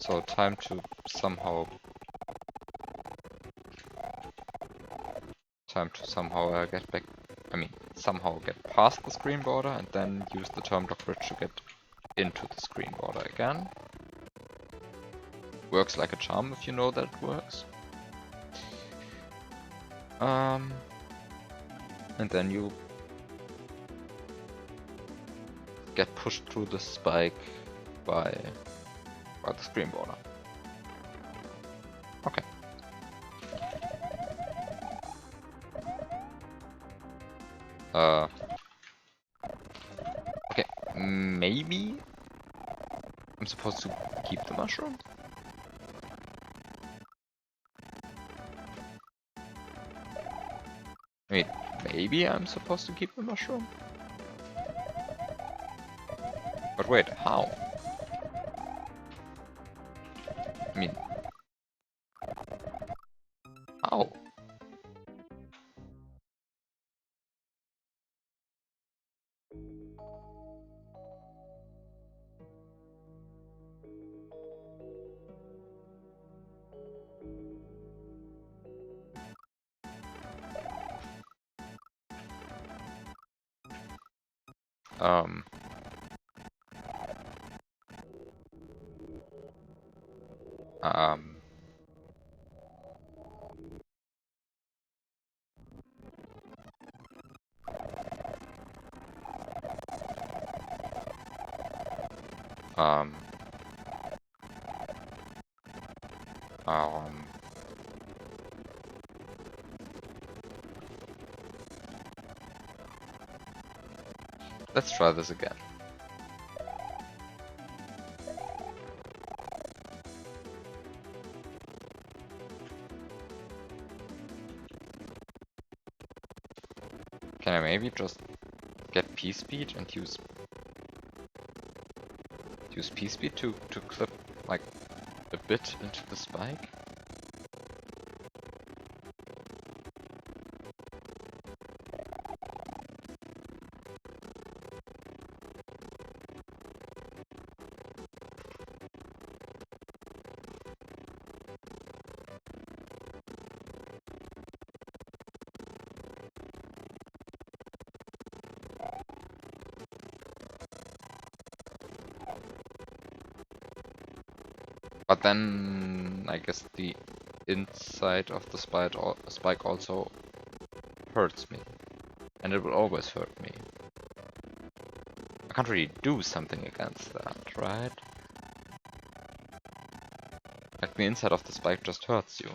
So time to somehow get back. I mean, somehow get past the screen border and then use the term dock bridge to get into the screen border again. Works like a charm if you know that it works. And then you get pushed through the spike by the screen border. Okay. Okay, maybe I'm supposed to keep the mushroom? I mean, maybe I'm supposed to keep the mushroom? But wait, how? I mean, how? Um, um, um, um, let's try this again. Can I maybe just get P-speed and use P-speed to clip like a bit into the spike? But then I guess the inside of the spike also hurts me. And it will always hurt me. I can't really do something against that, right? Like the inside of the spike just hurts you.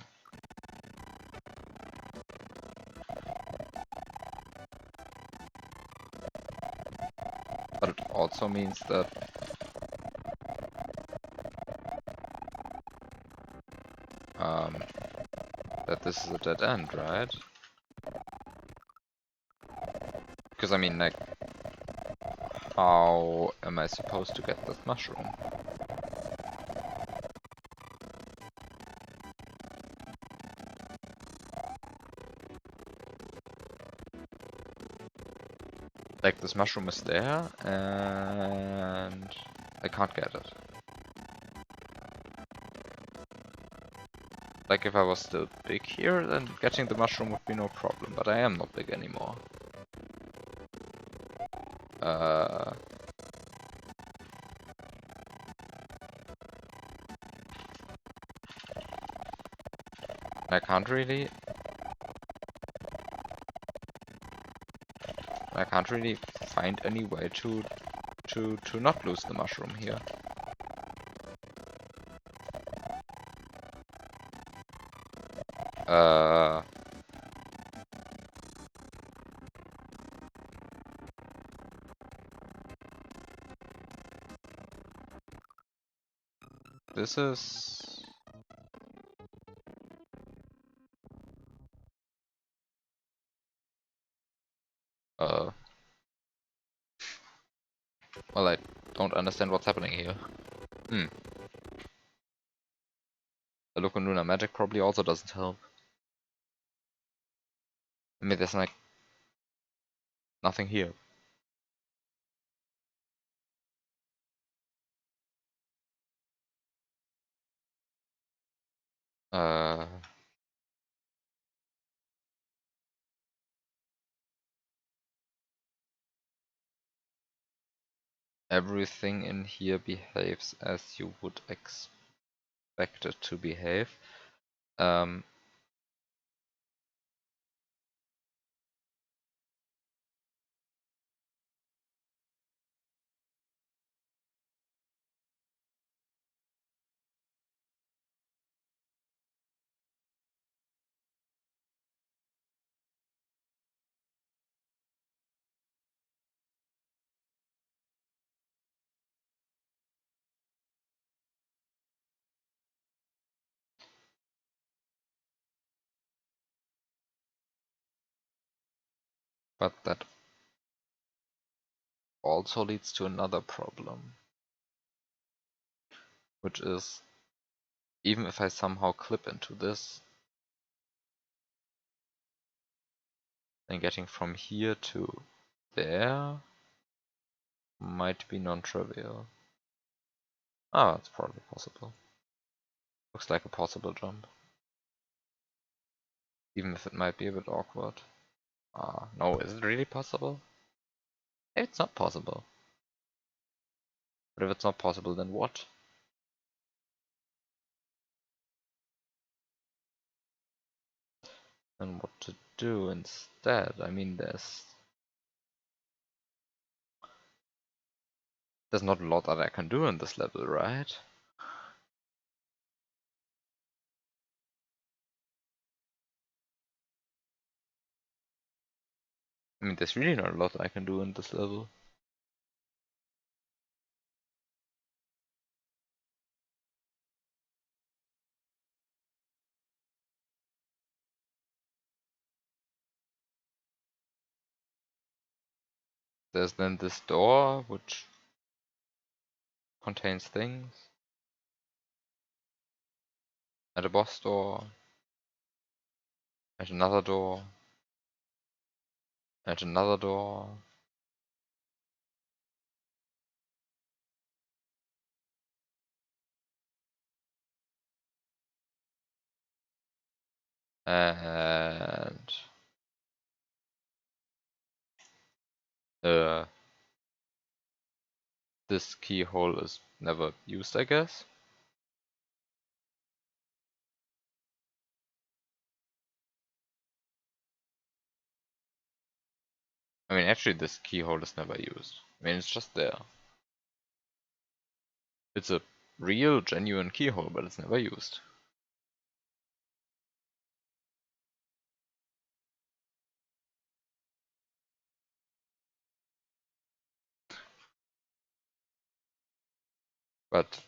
But it also means that this is a dead end, right? Because I mean, like, how am I supposed to get this mushroom? Like, this mushroom is there, and I can't get it. Like, if I was still big here, then getting the mushroom would be no problem, but I am not big anymore. I can't really find any way to not lose the mushroom here. This is... Well, I don't understand what's happening here. The look on Lunar Magic probably also doesn't help. I mean, there's like nothing here. Uh, Everything in here behaves as you would expect it to behave. Um, but that also leads to another problem, which is even if I somehow clip into this, then getting from here to there might be non-trivial. Ah, it's probably possible. Looks like a possible jump. Even if it might be a bit awkward. Ah, no, is it really possible? Maybe it's not possible. But if it's not possible, then what? Then what to do instead? I mean, there's not a lot that I can do in this level, right? I mean, there's really not a lot I can do in this level. There's then this door, which contains things. And a boss door. And another door. And another door. And uh, this keyhole is never used, I guess. I mean, actually, this keyhole is never used. I mean, it's just there. It's a real, genuine keyhole, but it's never used. But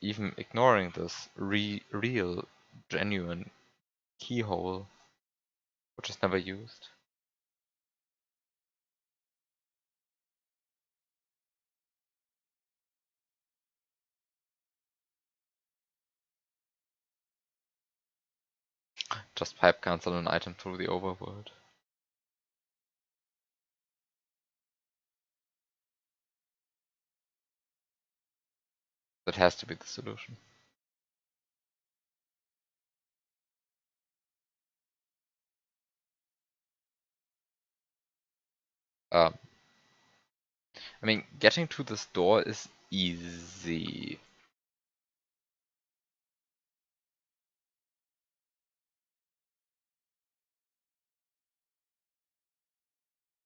even ignoring this real, genuine keyhole, which is never used. Just pipe cancel an item through the overworld. That has to be the solution. I mean, getting to this door is easy.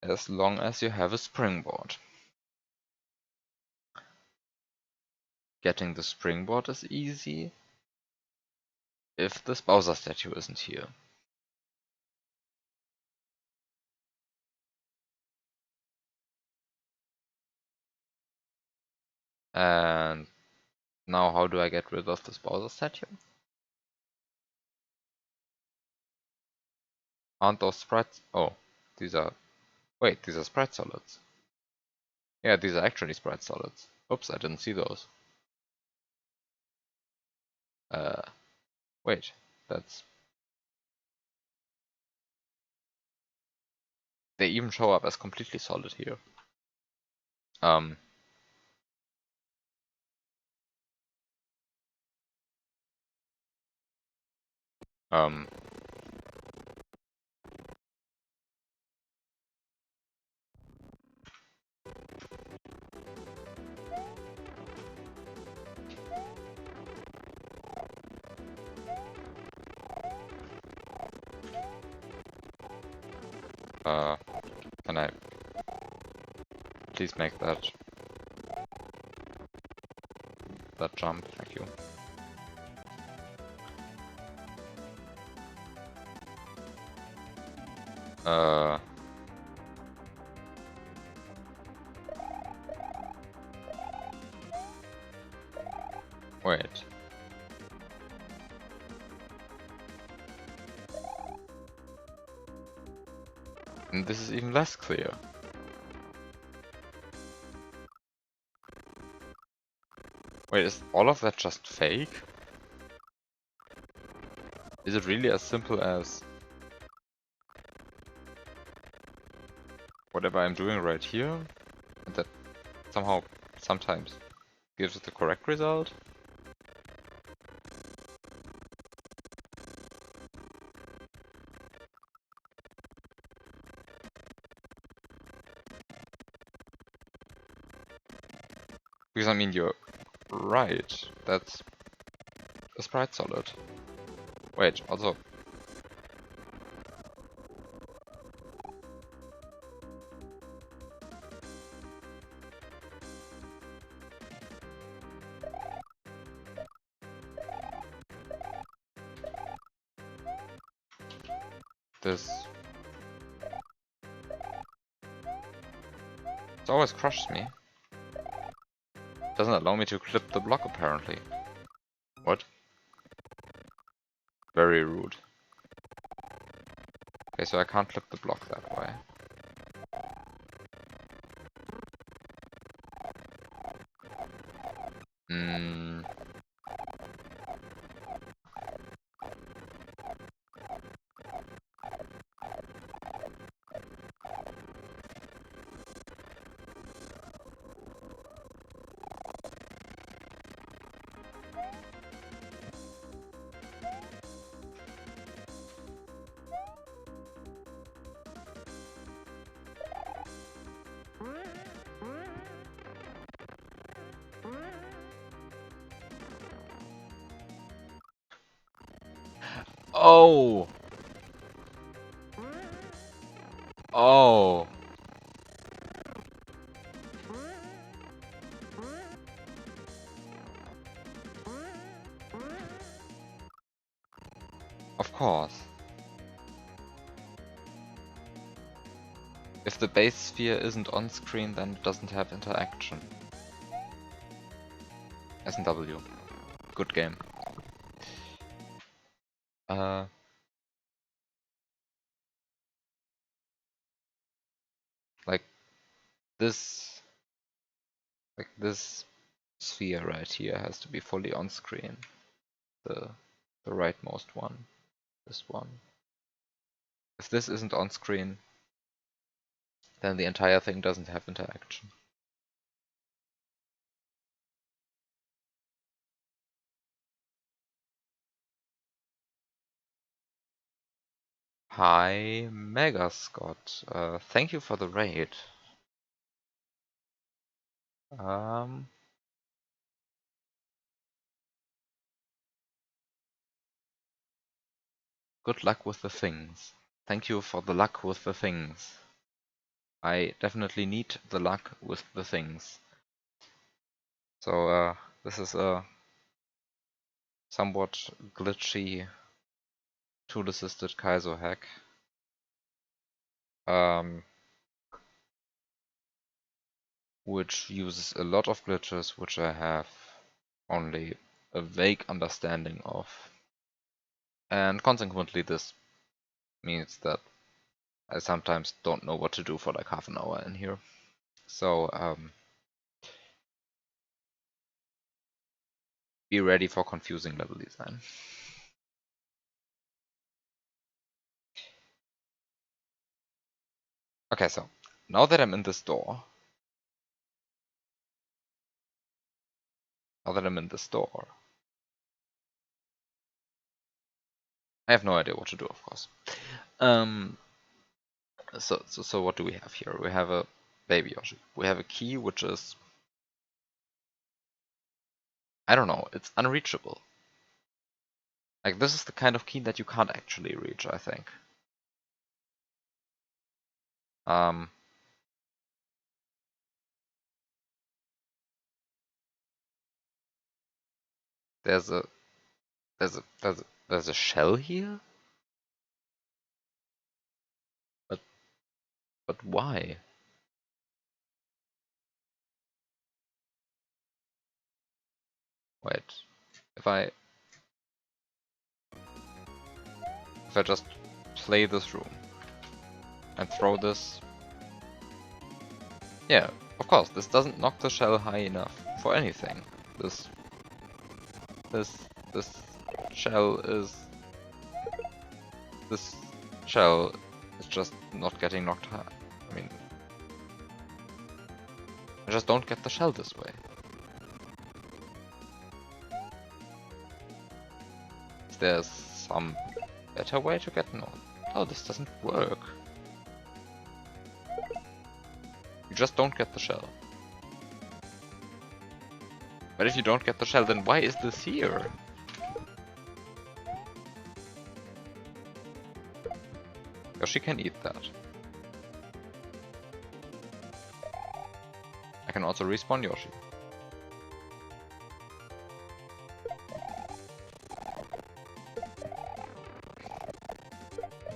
As long as you have a springboard. Getting the springboard is easy if this Bowser statue isn't here. And now how do I get rid of this Bowser statue? Aren't those sprites? Oh, these are... Wait, these are sprite solids. Yeah, these are actually sprite solids. Oops, I didn't see those. Wait, that's... They even show up as completely solid here. Um, uh, can I please make that jump? Thank you. Uh, wait. And this is even less clear. Wait, is all of that just fake? Is it really as simple as whatever I'm doing right here? And that somehow, sometimes, gives it the correct result? Because I mean, you're right. That's a sprite solid. Wait, also, this... It always crushes me. Doesn't allow me to clip the block, apparently. What? Very rude. Okay, so I can't clip the block that way. Hmm. Oh! Oh! Of course. If the base sphere isn't on screen, then it doesn't have interaction. S&W. Good game. Uh, like this, this sphere right here has to be fully on screen. The rightmost one, this one. If this isn't on screen, then the entire thing doesn't have interaction. Hi, Mega Scott. Thank you for the raid. Good luck with the things. Thank you for the luck with the things. I definitely need the luck with the things. So, this is a somewhat glitchy tool-assisted Kaizo hack. Which uses a lot of glitches which I have only a vague understanding of. And consequently this means that I sometimes don't know what to do for like half an hour in here. So be ready for confusing level design. Okay, so now that I'm in this door, I have no idea what to do, of course. So what do we have here? We have a baby Yoshi. We have a key which is, I don't know, it's unreachable. Like, this is the kind of key that you can't actually reach, I think. There's a there's a shell here? But why? Wait. If I just play this room and throw this. Yeah, of course, this doesn't knock the shell high enough for anything. This this shell is this shell is just not getting knocked high. I mean, I just don't get the shell this way. Is there some better way to get no? Oh, this doesn't work. You just don't get the shell. But if you don't get the shell, then why is this here? Yoshi can eat that. I can also respawn Yoshi.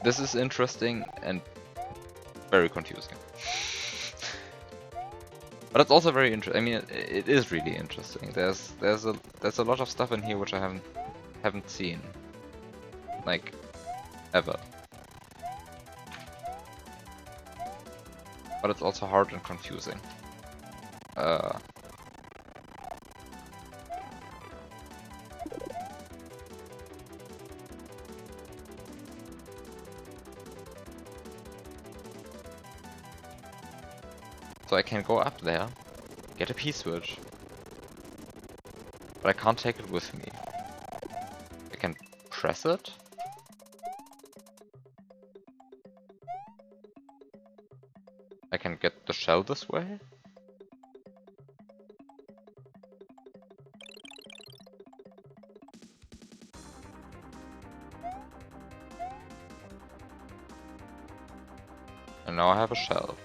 This is interesting and very confusing. But it's also very interesting. I mean, it is really interesting. There's a lot of stuff in here which I haven't seen, like, ever. But it's also hard and confusing. So I can go up there, get a P-switch, but I can't take it with me. I can press it. I can get the shell this way. And now I have a shell.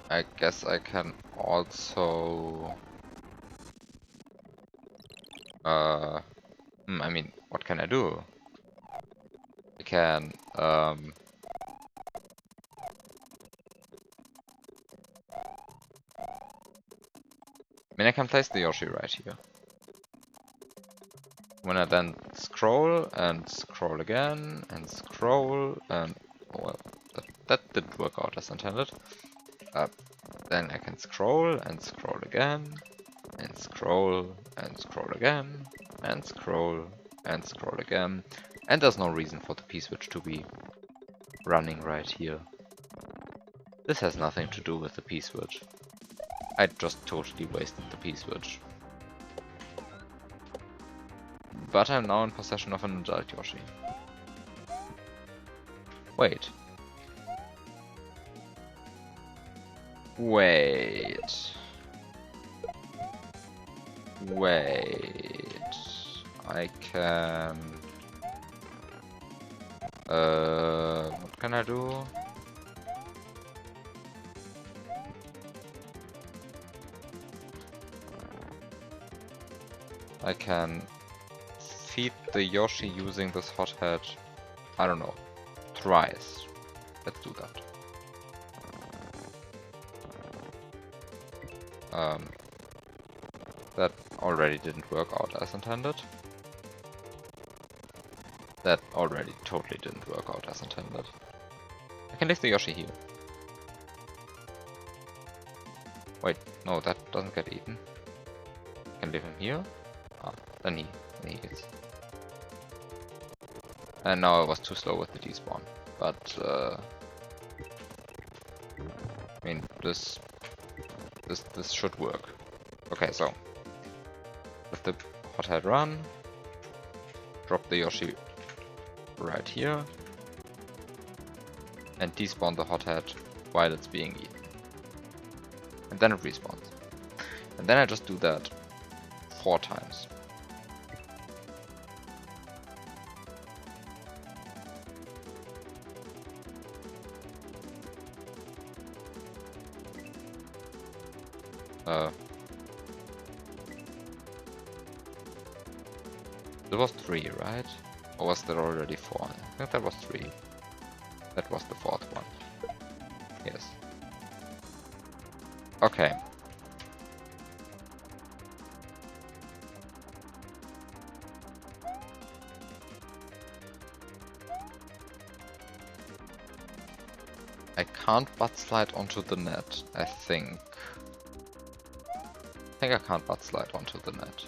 I guess I can also... I mean, what can I do? I can, I mean, I can place the Yoshi right here. When I then scroll and scroll again and scroll and... well, that didn't work out as intended. Then I can scroll and scroll again and scroll and scroll again and scroll and scroll again. And there's no reason for the P-switch to be running right here. This has nothing to do with the P-switch. I just totally wasted the P-switch. But I'm now in possession of an adult Yoshi. Wait. Wait. I can... what can I do? I can feed the Yoshi using this hothead, I don't know, thrice. Let's do that. That already didn't work out as intended. That already totally didn't work out as intended. I can leave the Yoshi here. Wait, no, that doesn't get eaten. I can leave him here. Ah, then he eats. And now I was too slow with the despawn. But I mean, this should work. Okay, so let the hothead run, drop the Yoshi right here, and despawn the hothead while it's being eaten. And then it respawns. And then I just do that 4 times. There was 3, right? Or was there already 4? I think that was 3. That was the 4th one. Yes. Okay. I can't butt slide onto the net, I think. I think I can't butt slide onto the net.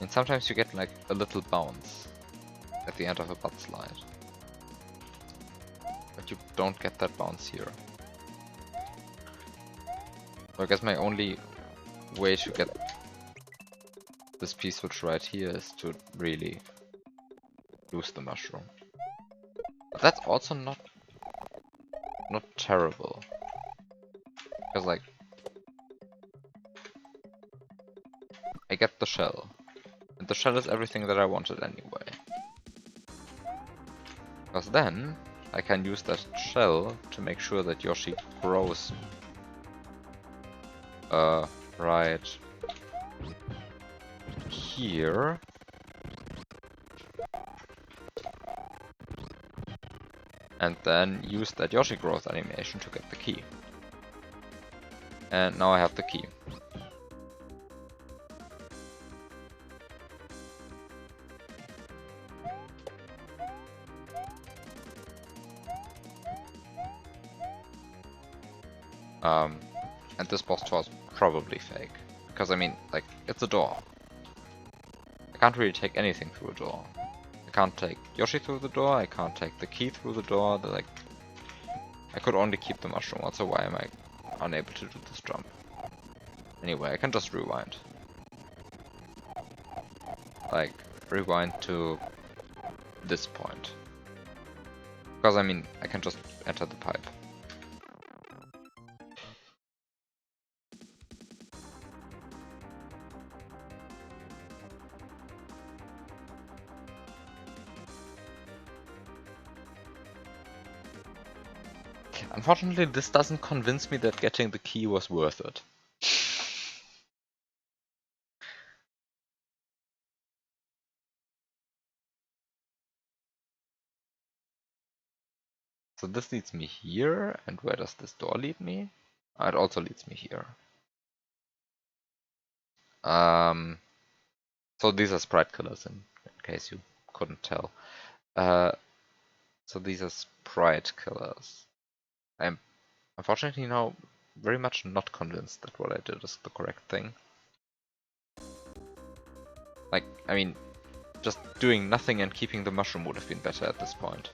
And sometimes you get like a little bounce at the end of a butt slide. But you don't get that bounce here. So I guess my only way to get this P-switch right here is to really lose the mushroom. But that's also not terrible. Because like I get the shell. And the shell is everything that I wanted anyway. Because then I can use that shell to make sure that Yoshi grows right here. And then use that Yoshi growth animation to get the key. And now I have the key. And this boss was probably fake. Because I mean, like, it's a door. I can't really take anything through a door. I can't take Yoshi through the door, I can't take the key through the door, like... I could only keep the mushroom, also why am I unable to do this jump? Anyway, I can just rewind. Like, rewind to this point. Because I mean, I can just enter the pipe. Unfortunately, this doesn't convince me that getting the key was worth it. So this leads me here, and where does this door lead me? It also leads me here. So these are sprite killers, in case you couldn't tell. So these are sprite killers. I'm unfortunately now very much not convinced that what I did is the correct thing. Like, I mean, just doing nothing and keeping the mushroom would have been better at this point.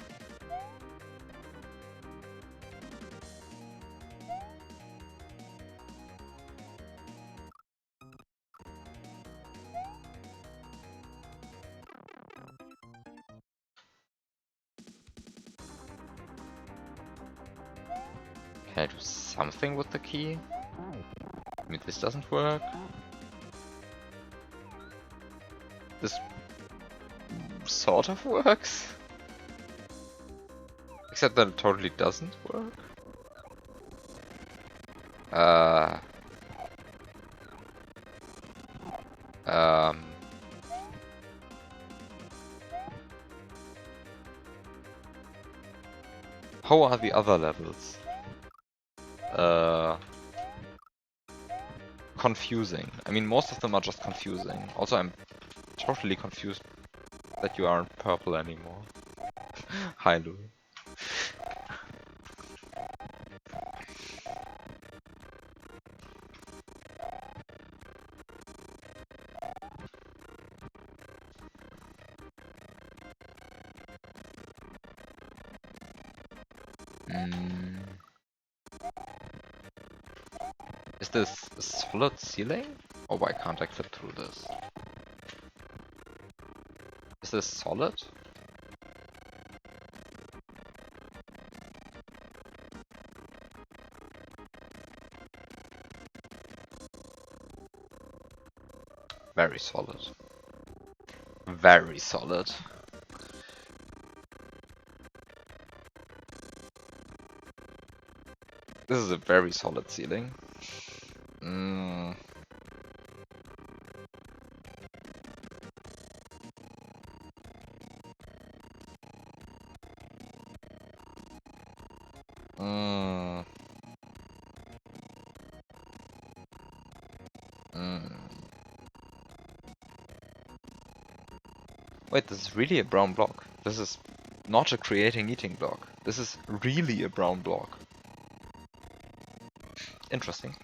Can I do something with the key? I mean, this doesn't work. This sort of works. Except that it totally doesn't work. How are the other levels? Confusing. I mean, most of them are just confusing. Also, I'm totally confused that you aren't purple anymore. Hi, Louis. Is this a solid ceiling? Or why can't I clip through this? Is this solid? Very solid. Very solid. This is a very solid ceiling. Mm. Mm. Mm. Wait, this is really a brown block. This is not a creating eating block. This is really a brown block. Interesting.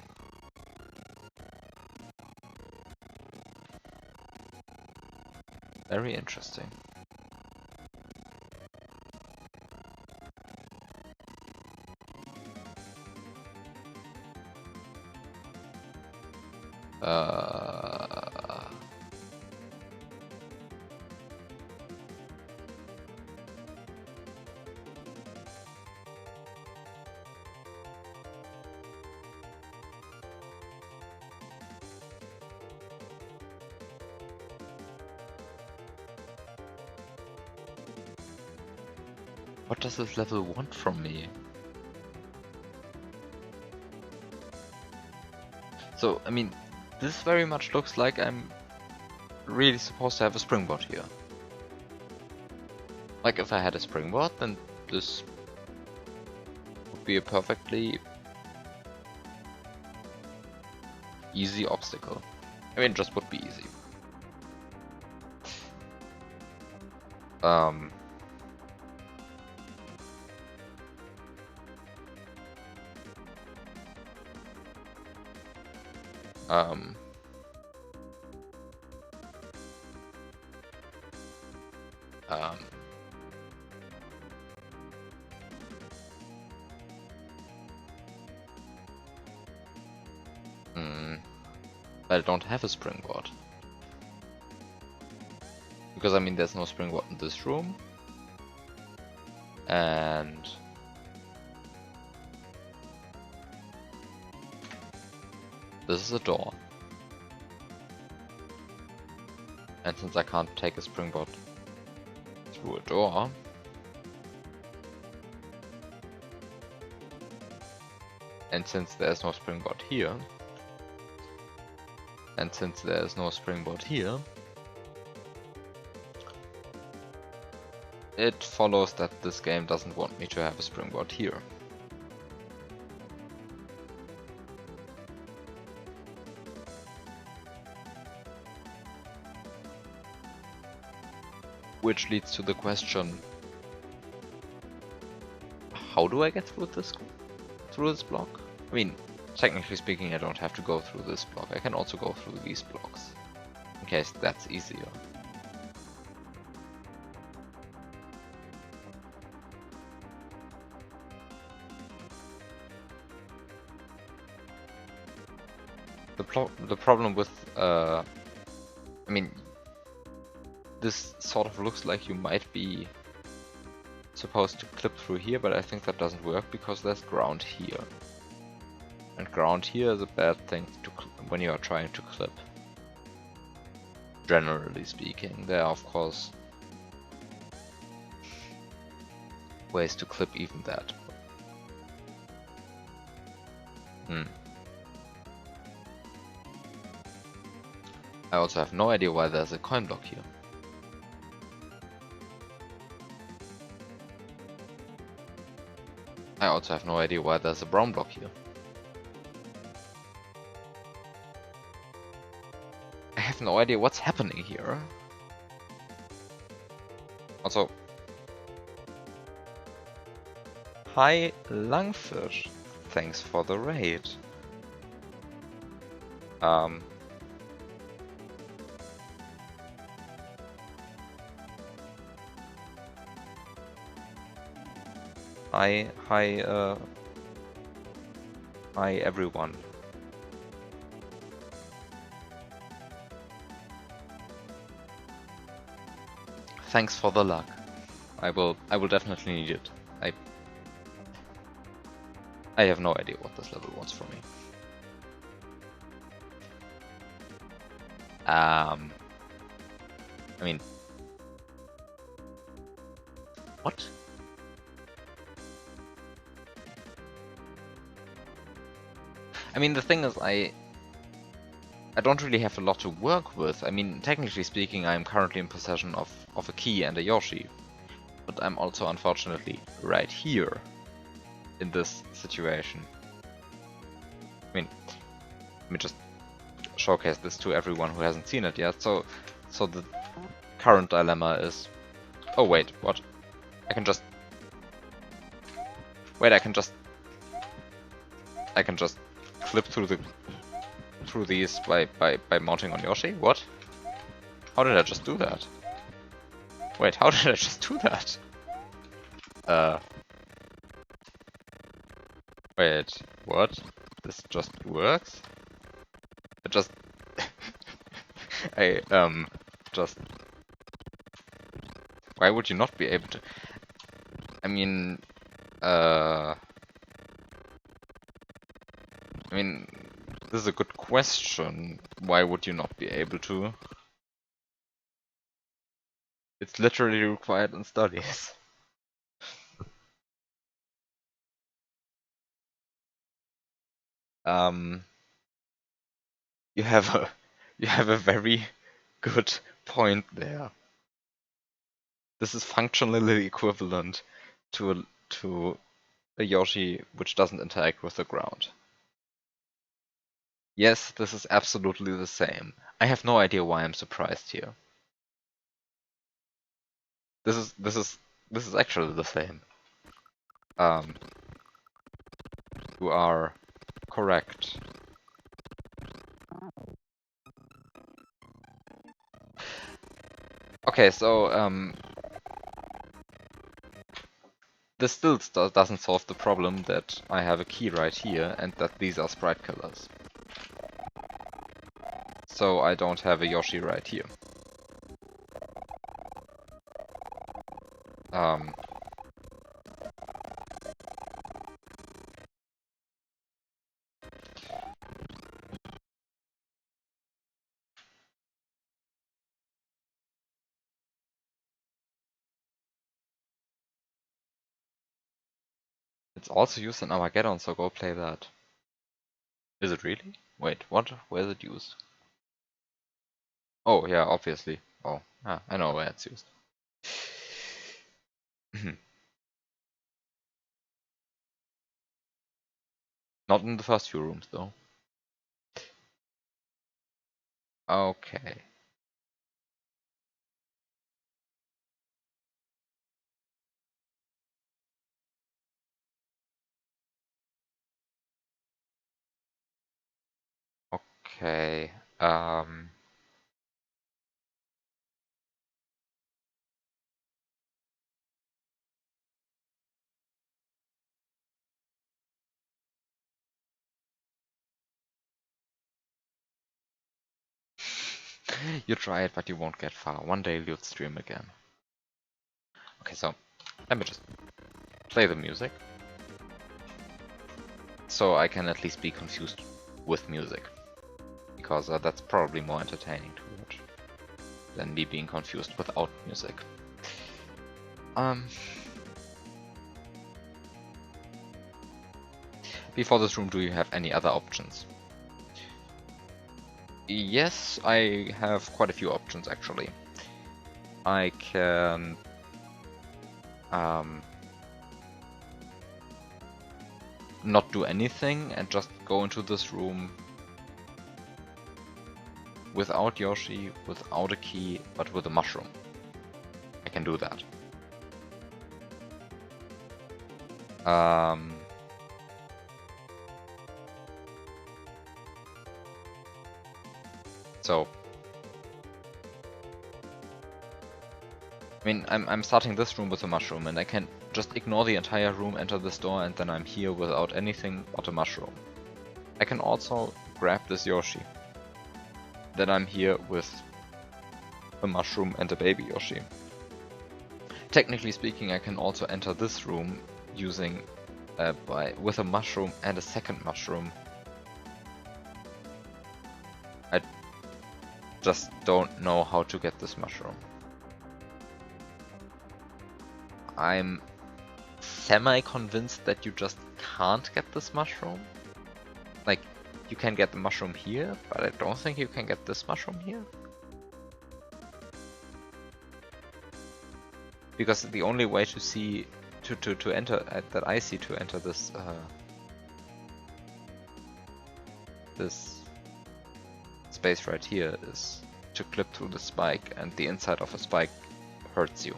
Very interesting. What does this level want from me? So, I mean, this very much looks like I'm really supposed to have a springboard here. Like, if I had a springboard, then this would be a perfectly easy obstacle. I mean, it just would be easy. Um... Um... Um... Mm, but I don't have a springboard. Because, I mean, there's no springboard in this room. And... this is a door. And since I can't take a springboard through a door, and since there's no springboard here, and since there's no springboard here, it follows that this game doesn't want me to have a springboard here. Which leads to the question, how do I get through this block? I mean, technically speaking, I don't have to go through this block. I can also go through these blocks, in case that's easier. The problem with, I mean, this sort of looks like you might be supposed to clip through here, but I think that doesn't work because there's ground here. And ground here is a bad thing to when you are trying to clip. Generally speaking, there are of course ways to clip even that. I also have no idea why there's a coin block here. I also have no idea why there's a brown block here. I have no idea what's happening here. Also, hi Langfish, thanks for the raid. Hi everyone. thanks for the luck. I will definitely need it. I have no idea what this level wants from me. I mean, what? I mean, the thing is, I don't really have a lot to work with. I mean, technically speaking, I'm currently in possession of a key and a Yoshi, but I'm also unfortunately right here in this situation. I mean, let me just showcase this to everyone who hasn't seen it yet. So the current dilemma is, oh wait, what? I can just flip through these by mounting on Yoshi? What? How did I just do that? Wait, how did I just do that? Wait, what? This just works? It just just why would you not be able to? I mean, this is a good question. Why would you not be able to? It's literally required in studies. You have a very good point there. This is functionally equivalent to a Yoshi which doesn't interact with the ground. Yes, this is absolutely the same. I have no idea why I'm surprised here. This is actually the same. You are correct. Okay, so this still doesn't solve the problem that I have a key right here and that these are sprite killers. So I don't have a Yoshi right here. It's also used in Armageddon, so go play that. Is it really? Wait, what? Where is it used? Oh, yeah, obviously. Oh, yeah, I know where it's used. Not in the first few rooms, though. Okay. Okay. You try it, but you won't get far. One day you'll stream again. Okay, so let me just play the music. So I can at least be confused with music. Because that's probably more entertaining to watch than me being confused without music. Before this room, do you have any other options? Yes, I have quite a few options actually. I can not do anything and just go into this room without Yoshi, without a key, but with a mushroom. I can do that. So I mean, I'm starting this room with a mushroom, and I can just ignore the entire room, enter this door, and then I'm here without anything but a mushroom. I can also grab this Yoshi. Then I'm here with a mushroom and a baby Yoshi. technically speaking, I can also enter this room using with a mushroom and a second mushroom. I just don't know how to get this mushroom. I'm semi-convinced that you just can't get this mushroom. Like, you can get the mushroom here, but I don't think you can get this mushroom here. Because the only way to see to enter that I see to enter this this space right here is to clip through the spike, and the inside of a spike hurts you.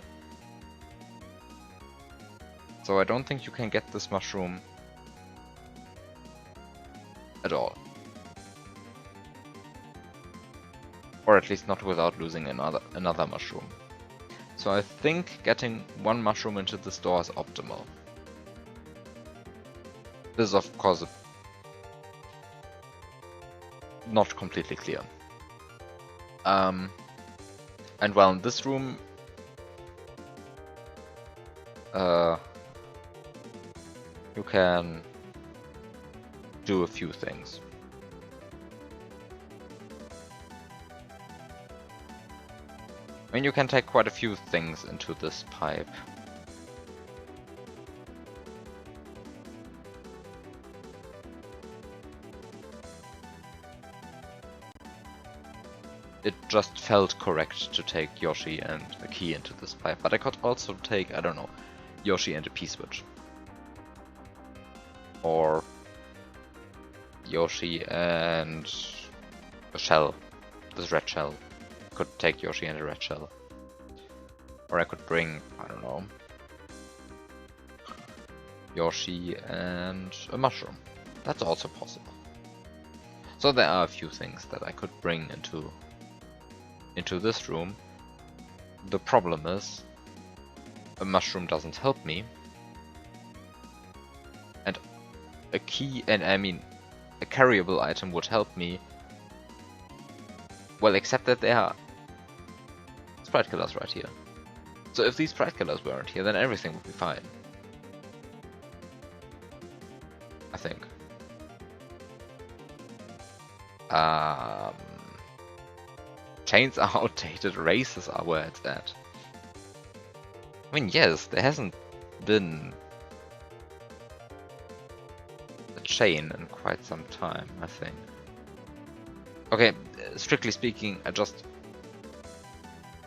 So I don't think you can get this mushroom at all. Or at least not without losing another mushroom. So I think getting one mushroom into this door is optimal. This is of course not completely clear. And well, in this room, you can do a few things. I mean, you can take quite a few things into this pipe. It just felt correct to take Yoshi and a key into this pipe, but I could also take, I don't know, Yoshi and a P-switch. Or Yoshi and a shell, this red shell. Could take Yoshi and a red shell. Or I could bring, I don't know, Yoshi and a mushroom. That's also possible. So there are a few things that I could bring into this room. The problem is, a mushroom doesn't help me. And a key, and I mean, a carryable item would help me. Well, except that there are sprite killers right here. So if these sprite killers weren't here, then everything would be fine. I think. Chains are outdated, races are where it's at. I mean, yes, there hasn't been a chain in quite some time, I think. Okay, strictly speaking, I just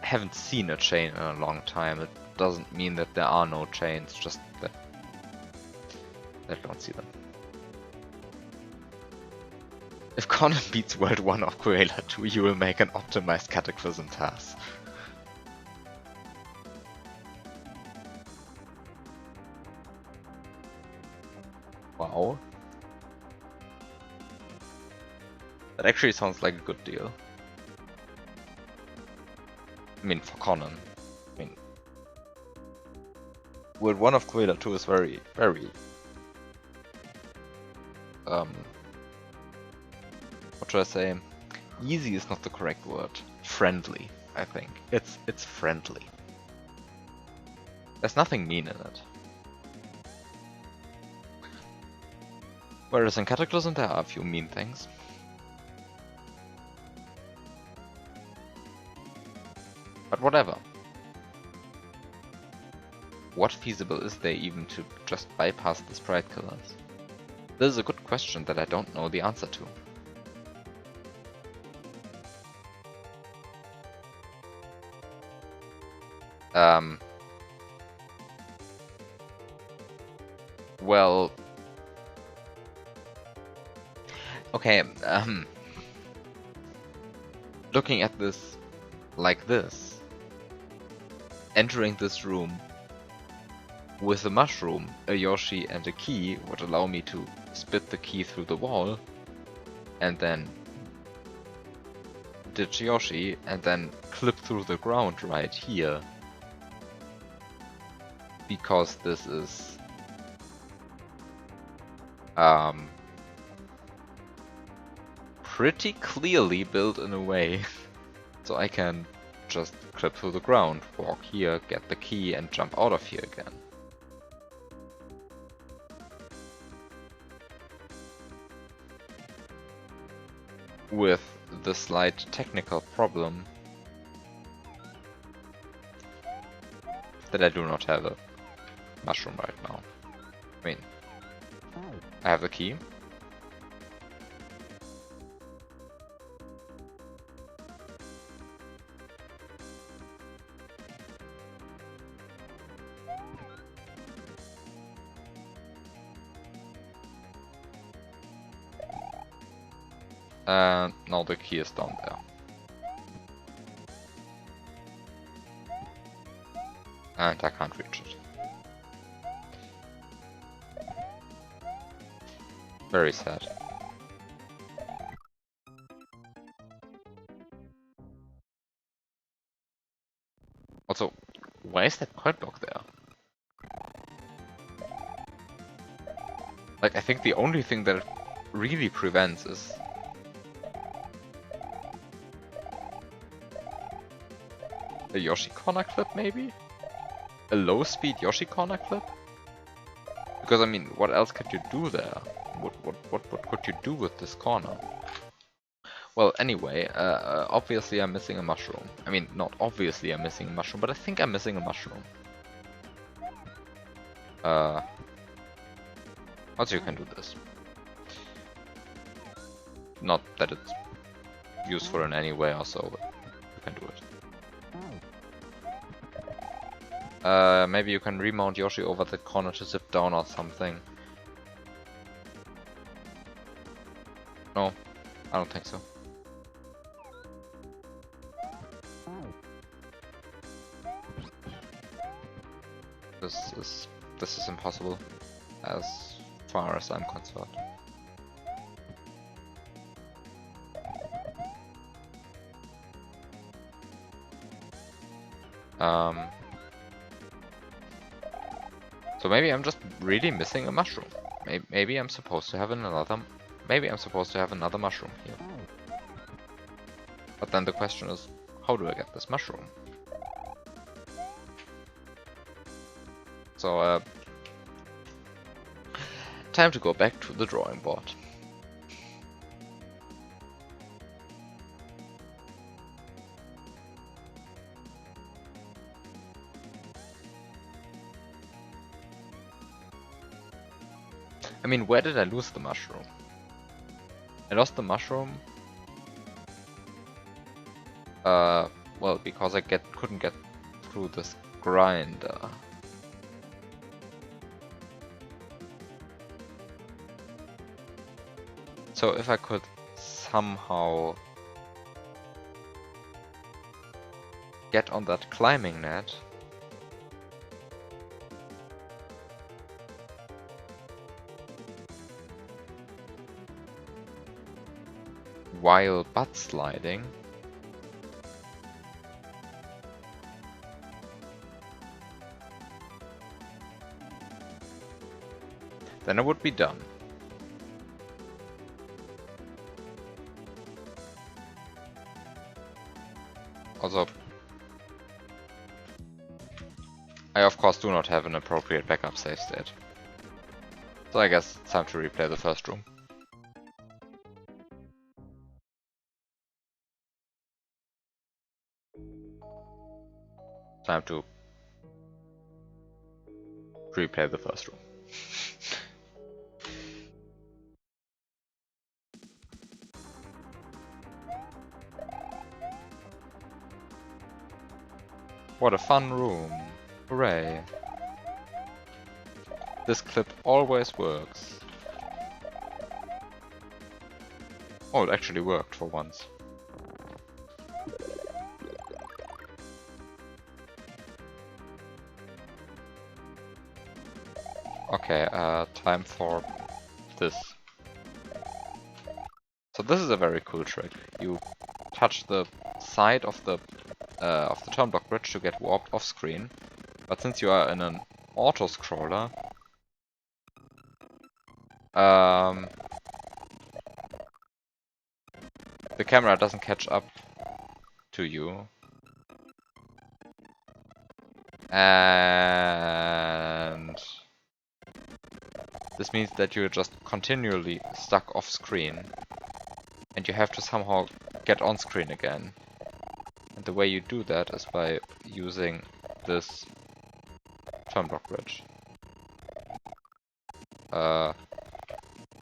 haven't seen a chain in a long time. It doesn't mean that there are no chains, just that I don't see them. If Conan beats World 1 of Cruella 2, you will make an optimized Cataclysm task. Wow. That actually sounds like a good deal. I mean, for Conan. I mean, World 1 of Cruella 2 is very, very... what should I say? Easy is not the correct word. Friendly, I think. It's friendly. There's nothing mean in it. Whereas in Cataclysm there are a few mean things. But whatever. What feasible is there even to just bypass the sprite killers? This is a good question that I don't know the answer to. Well... Okay, looking at this like this, entering this room with a mushroom, a Yoshi and a key would allow me to spit the key through the wall and then ditch Yoshi and then clip through the ground right here. Because this is pretty clearly built in a way so I can just clip through the ground, walk here, get the key, and jump out of here again. With the slight technical problem that I do not have a mushroom right now. I mean, I have the key. And now the key is down there. And I can't reach it. Very sad. Also, why is that point block there? Like, I think the only thing that it really prevents is a Yoshi corner clip, maybe? A low-speed Yoshi corner clip? Because, I mean, what else could you do there? What could you do with this corner? Well, anyway, obviously I'm missing a mushroom. I mean, not obviously I'm missing a mushroom, but I think I'm missing a mushroom. Also, you can do this. Not that it's useful in any way or so, but you can do it. Maybe you can remount Yoshi over the corner to zip down or something. No, I don't think so. This is impossible, as far as I'm concerned. So maybe I'm just really missing a mushroom. Maybe I'm supposed to have another. Maybe I'm supposed to have another mushroom here. But then the question is, how do I get this mushroom? So, time to go back to the drawing board. I mean, where did I lose the mushroom? I lost the mushroom. Well, because I couldn't get through this grinder. So if I could somehow get on that climbing net. While butt sliding. Then I would be done. Also, I of course do not have an appropriate backup save state. So I guess it's time to replay the first room. Time to replay the first room. What a fun room. Hooray. This clip always works. Oh, it actually worked for once. Okay, time for this. So this is a very cool trick. You touch the side of the turn-block bridge to get warped off screen, but since you are in an auto-scroller, the camera doesn't catch up to you And this means that you're just continually stuck off screen. And you have to somehow get on screen again. And the way you do that is by using this turn block bridge.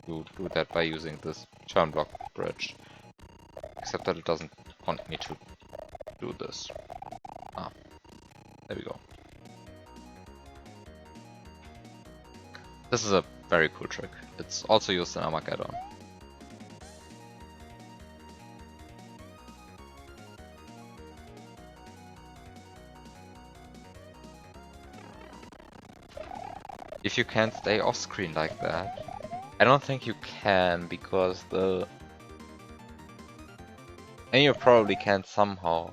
You do that by using this turn block bridge. Except that it doesn't want me to do this. Ah, there we go. This is a very cool trick. It's also used in Armageddon. If you can't stay off screen like that. I don't think you can, because and you probably can somehow.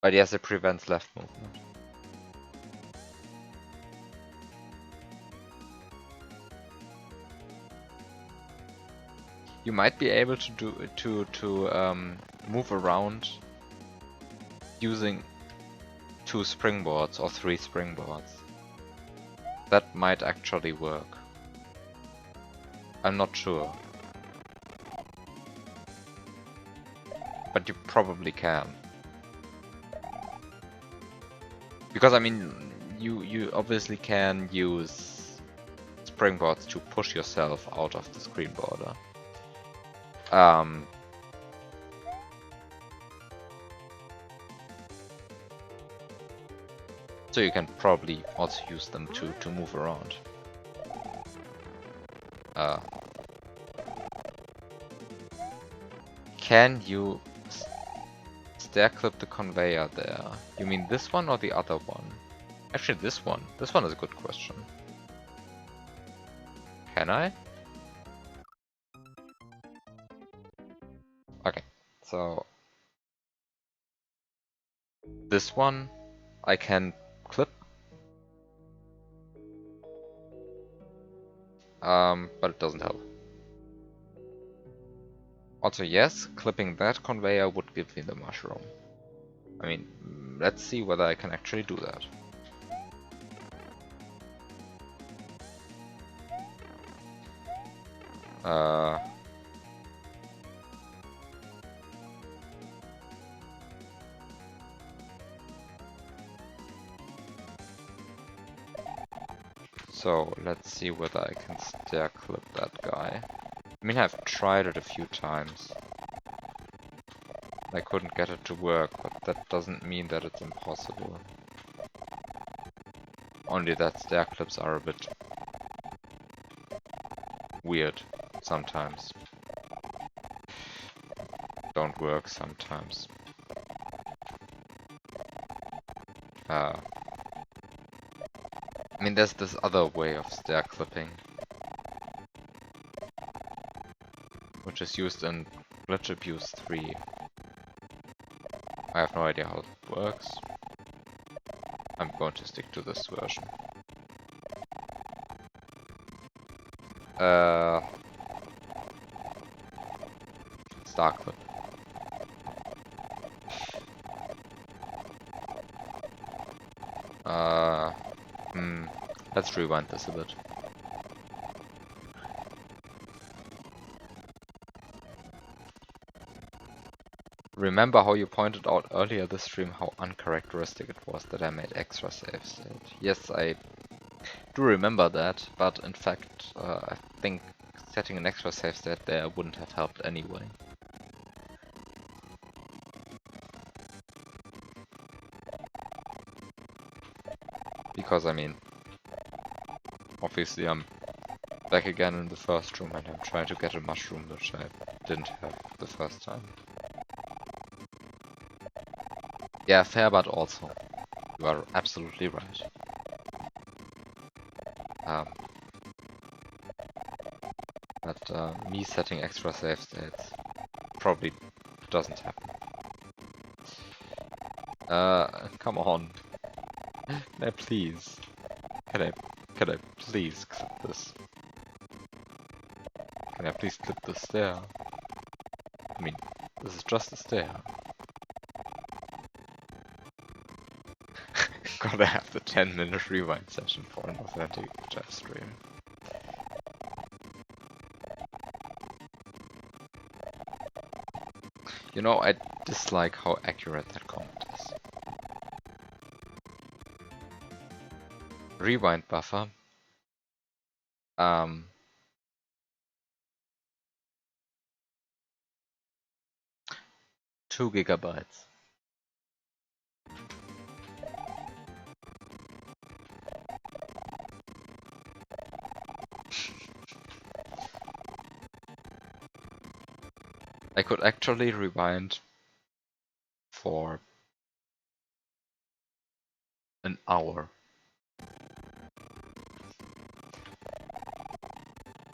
But yes, it prevents left movement. You might be able to move around using 2 springboards or 3 springboards. That might actually work. I'm not sure. But you probably can. Because I mean, you obviously can use springboards to push yourself out of the screen border. So you can probably also use them to move around. Can you stair clip the conveyor there? You mean this one or the other one? Actually, this one. This one is a good question. Can I? Okay, so this one I can clip. But it doesn't help. Also, yes, clipping that conveyor would give me the mushroom. I mean, let's see whether I can actually do that. So let's see whether I can stair clip that guy. I mean, I've tried it a few times. I couldn't get it to work, but that doesn't mean that it's impossible. Only that stair clips are a bit weird sometimes. Don't work sometimes. I mean, there's this other way of stair clipping, which is used in Glitch Abuse 3. I have no idea how it works. I'm going to stick to this version. Star clip. Let's rewind this a bit. Remember how you pointed out earlier this stream how uncharacteristic it was that I made extra save state. Yes, I do remember that, but in fact, I think setting an extra save state there wouldn't have helped anyway. Because, I mean, obviously I'm back again in the first room and I'm trying to get a mushroom which I didn't have the first time. Yeah, fair, but also, you are absolutely right. But me setting extra save states probably doesn't happen. Come on. Can I please? Can I please clip this? Can I please clip the stair? I mean, this is just a stair. Gotta have the 10-minute rewind session for an authentic chess stream. You know, I dislike how accurate that comment is. Rewind buffer. 2 gigabytes. I could actually rewind for an hour.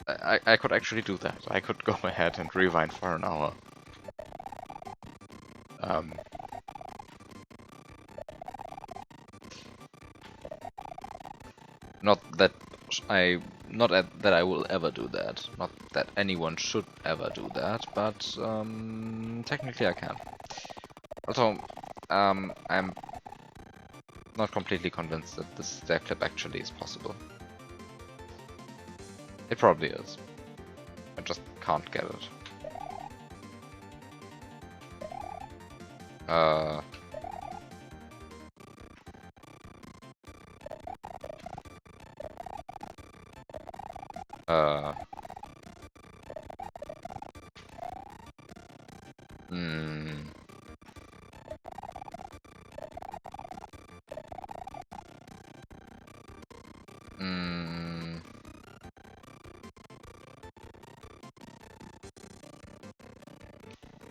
I could actually do that. I could go ahead and rewind for an hour. Not that that I will ever do that. Not that anyone should ever do that, but technically I can. Also, I'm not completely convinced that this stair clip actually is possible. It probably is. I just can't get it.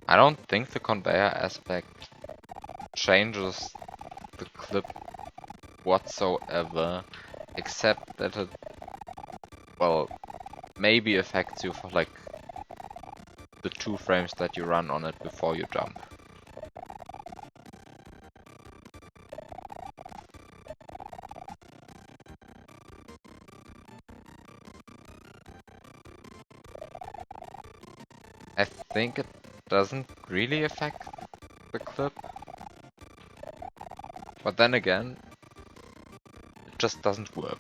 I don't think the conveyor aspect changes the clip whatsoever, except that it, well, maybe affects you for like the 2 frames that you run on it before you jump. I think it doesn't really affect the clip, but then again, it just doesn't work.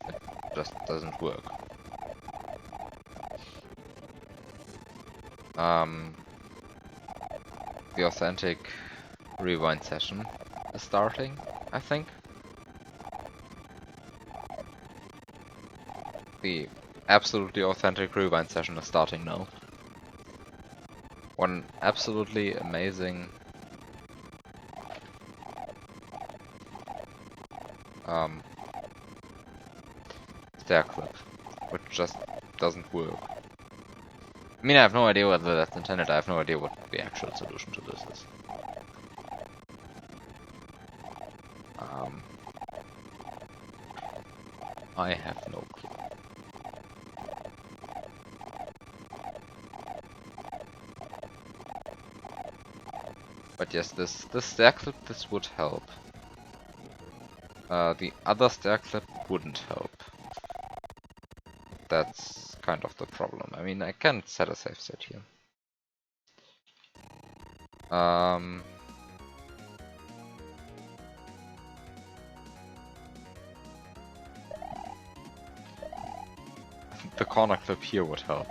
It just doesn't work. The authentic rewind session is starting, I think. The absolutely authentic rewind session is starting now. One absolutely amazing stair clip, which just doesn't work. I mean, I have no idea whether that's intended. I have no idea what the actual solution to this is. I have no clue. But yes, this stair clip, this would help. The other stair clip wouldn't help. That's kind of the problem. I mean, I can set a safe set here. The corner clip here would help.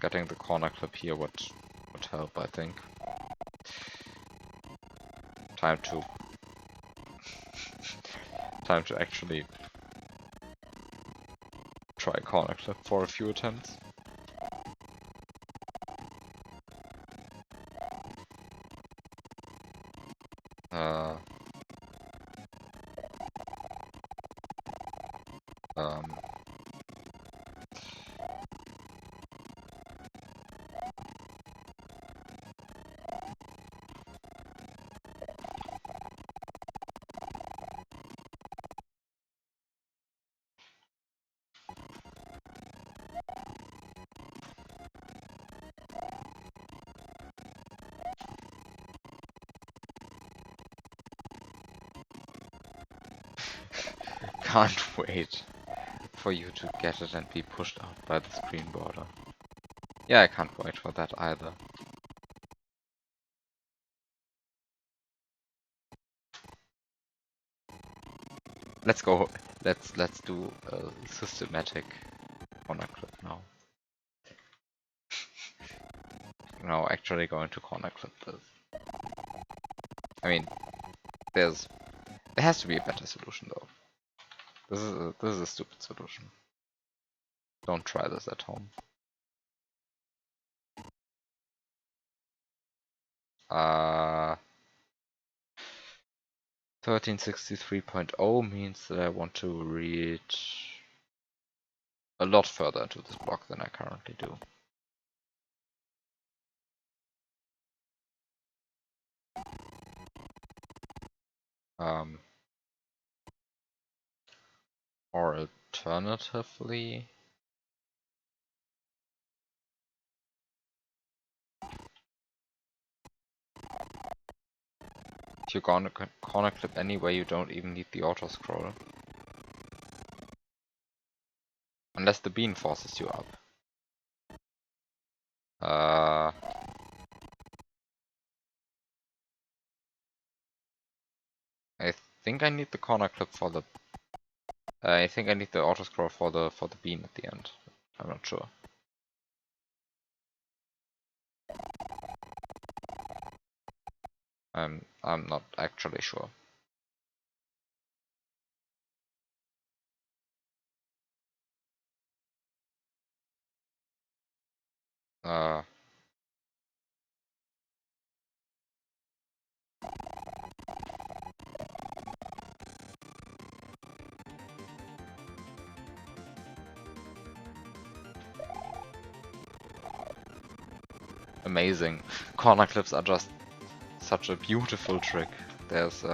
Getting the corner clip here would help, I think. Time to actually try corner clip for a few attempts. can't wait for you to get it and be pushed out by the screen border. Yeah, I can't wait for that either. Let's go. Let's do a systematic corner clip now. No, actually going to corner clip this. I mean, there has to be a better solution though. This is a stupid solution. Don't try this at home. 1363.0 means that I want to reach a lot further into this block than I currently do. Or alternatively, if you're gonna corner clip anyway, you don't even need the auto scroll. Unless the bean forces you up. I think I need the corner clip for the. I think I need the auto scroll for the bean at the end. I'm not sure. I'm not actually sure. Amazing. Corner clips are just such a beautiful trick. There's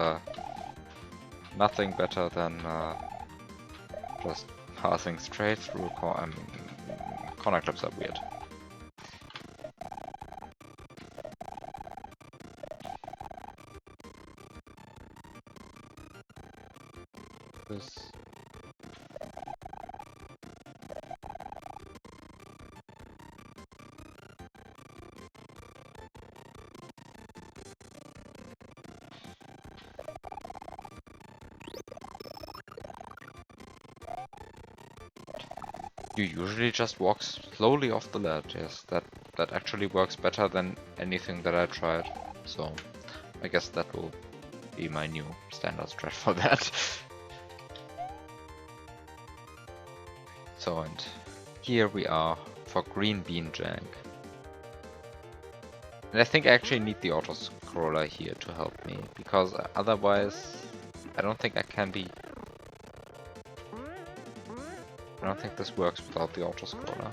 nothing better than just passing straight through a corner. I mean, corner clips are weird. This. You usually just walk slowly off the ledge. Yes, that actually works better than anything that I tried. So I guess that will be my new standard strat for that. So, and here we are for green bean jank. And I think I actually need the auto scroller here to help me, because otherwise I don't think I can be. I don't think this works without the auto scroller.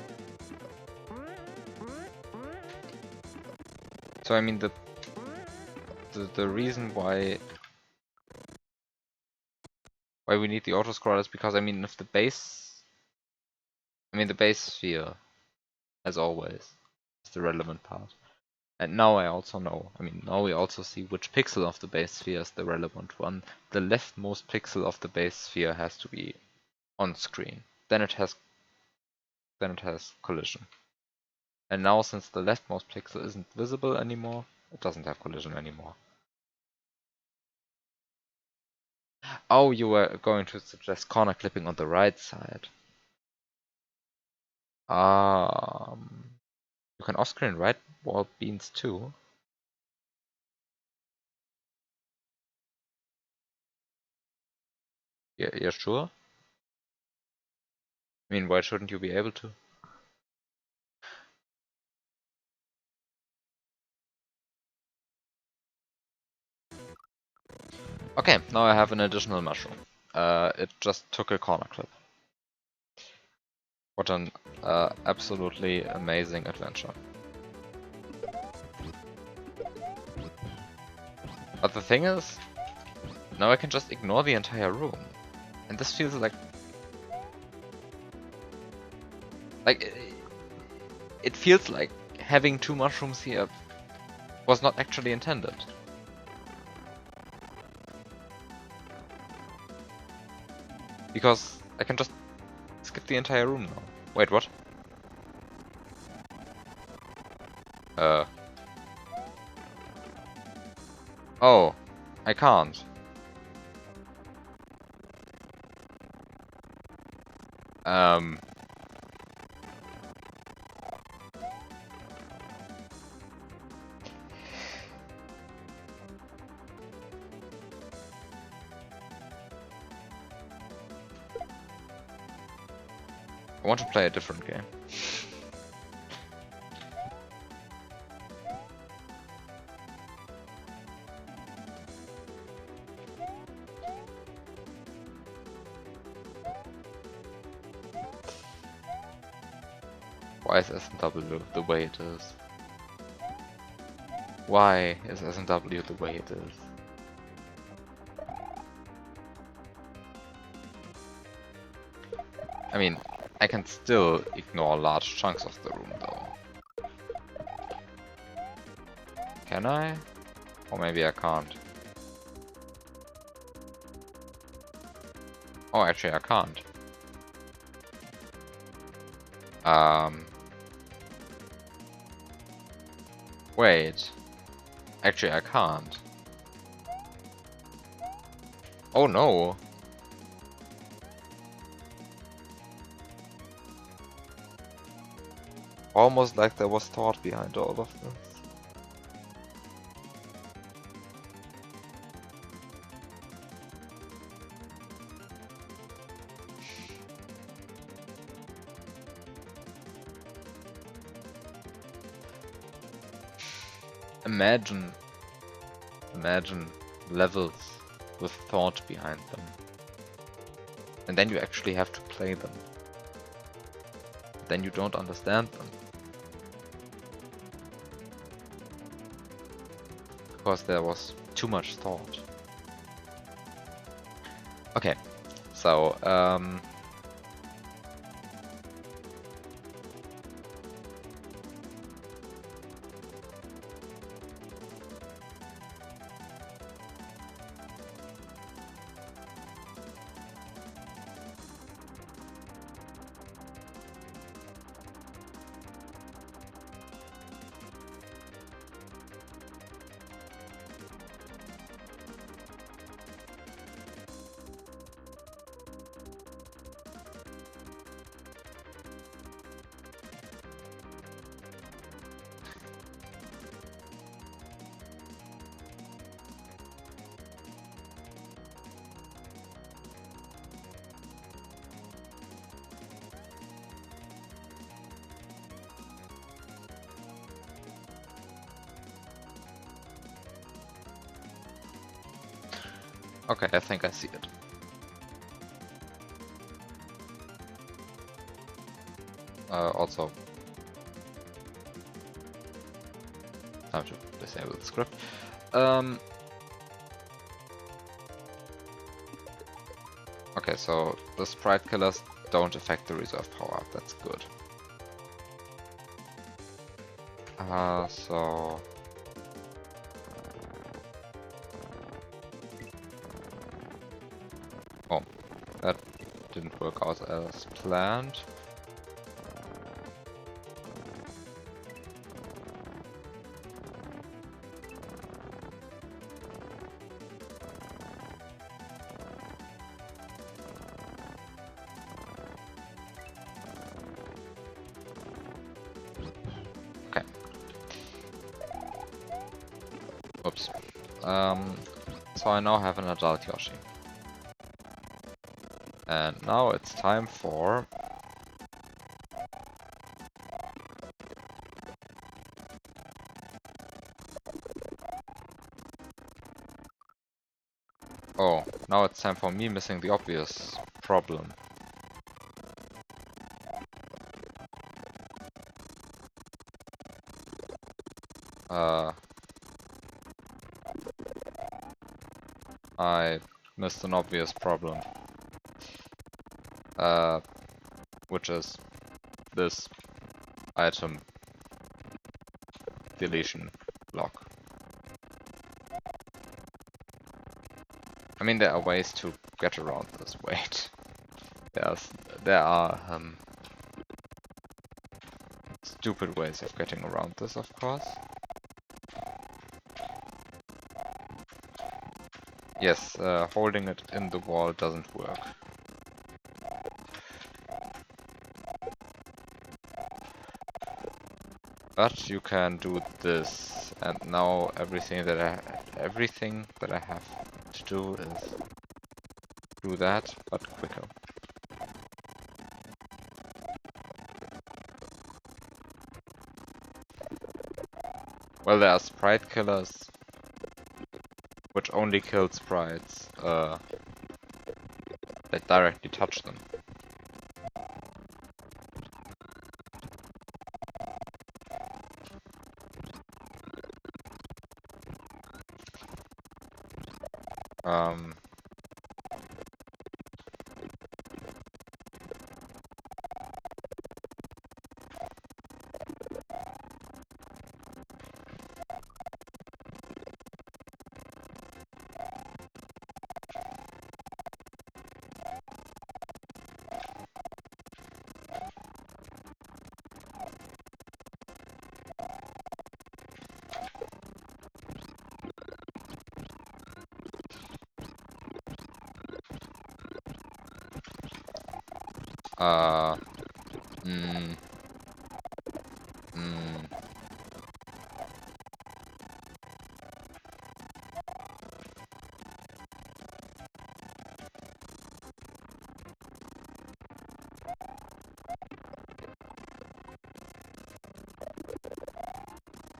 So I mean the reason why we need the auto scroller is because I mean if the base sphere, as always, is the relevant part. And now I also know, I mean now we also see which pixel of the base sphere is the relevant one. The leftmost pixel of the base sphere has to be on screen. Then it has collision. And now since the leftmost pixel isn't visible anymore, it doesn't have collision anymore. Oh, you were going to suggest corner clipping on the right side. You can off-screen right wall beans too. Yeah, you're sure? I mean, why shouldn't you be able to? Okay, now I have an additional mushroom. It just took a corner clip. What an absolutely amazing adventure. But the thing is, now I can just ignore the entire room. And this feels like it feels like having two mushrooms here was not actually intended. Because I can just skip the entire room now. Wait, what? Oh, I can't. Um... I want to play a different game. Why is S&W the way it is? Why is S&W the way it is? I mean, I can still ignore large chunks of the room though. Can I? Or maybe I can't. Oh, actually I can't. Wait. Actually I can't. Oh no! Almost like there was thought behind all of this. Imagine levels with thought behind them. And then you actually have to play them. Then you don't understand them. Because there was too much thought. Okay, so, okay, I think I see it. Also, time to disable the script. Okay, so the sprite killers don't affect the reserve power up, that's good. So... Oh, that didn't work out as planned. Okay. Oops. So I now have an adult Yoshi. And now it's time for... Oh, now it's time for me missing the obvious problem. I missed an obvious problem. Which is this item deletion block. I mean, there are ways to get around this. Wait. Yes, there are stupid ways of getting around this, of course. Yes, holding it in the wall doesn't work. But you can do this, and now everything that I have to do is do that, but quicker. Well, there are sprite killers, which only kill sprites that directly touch them. Um, uh, mm, mm.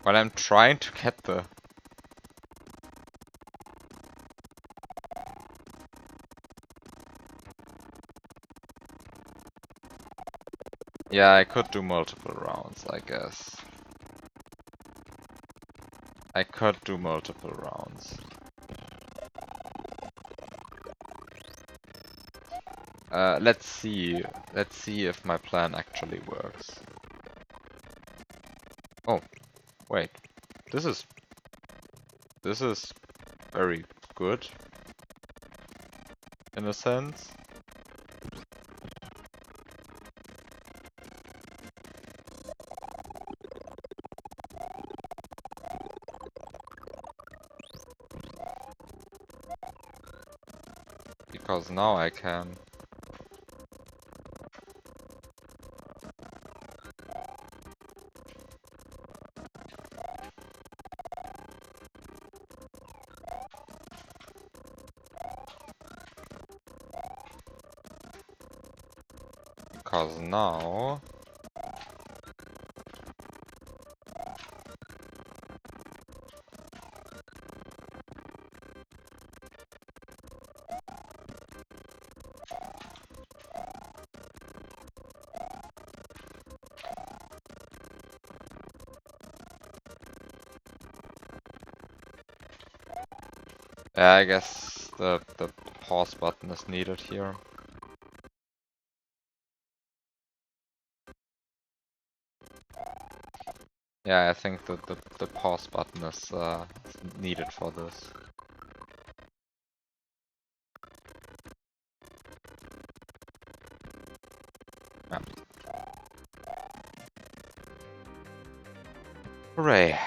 Well, I'm trying to get the... Yeah, I could do multiple rounds, I guess. I could do multiple rounds. Let's see. Let's see if my plan actually works. Oh, wait. This is very good in a sense. Because now I can. Because now... Yeah, I guess the pause button is needed here. Yeah, I think that the pause button is needed for this. Yeah. Hooray!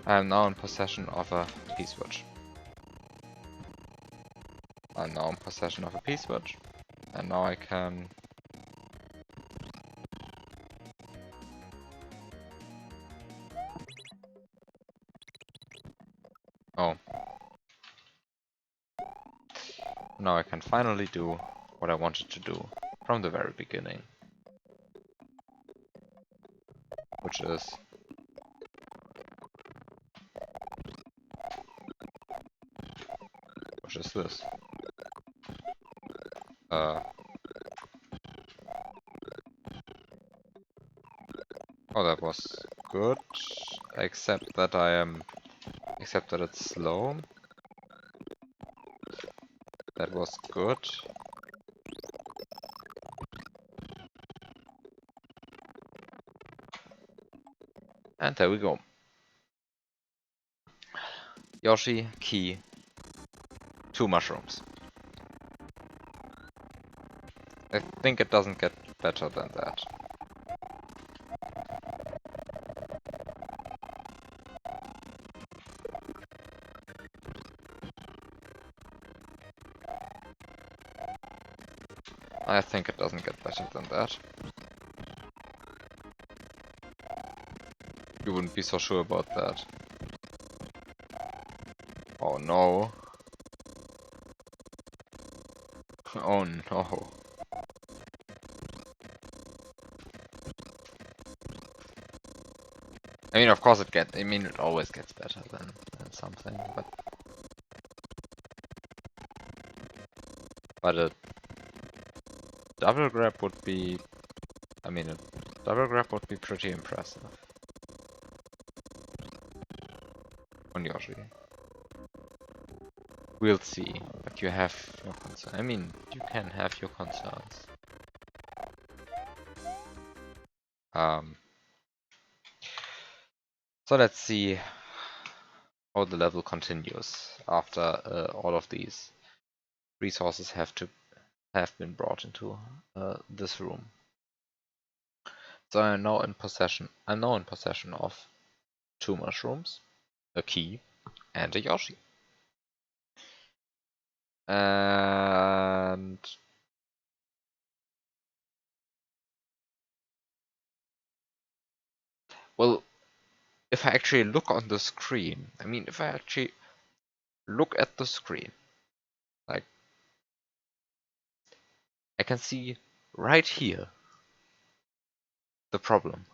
I am now in possession of a P-switch. I'm now in possession of a P-switch. And now I can... Oh. Now I can finally do what I wanted to do from the very beginning. Which is... Which is this. Oh, that was good. Except that Except that it's slow. That was good. And there we go. Yoshi, key, 2 mushrooms. I think it doesn't get better than that. I think it doesn't get better than that. You wouldn't be so sure about that. Oh no. Oh no. I mean, of course it always gets better than something, but a double grab would be, a double grab would be pretty impressive on Yoshi. We'll see, but you have your concerns. I mean, you can have your concerns. So let's see how the level continues after all of these resources have been brought into this room. So I'm now in possession of 2 mushrooms, a key, and a Yoshi. And well, if I actually look on the screen, if I actually look at the screen, like, I can see right here the problem.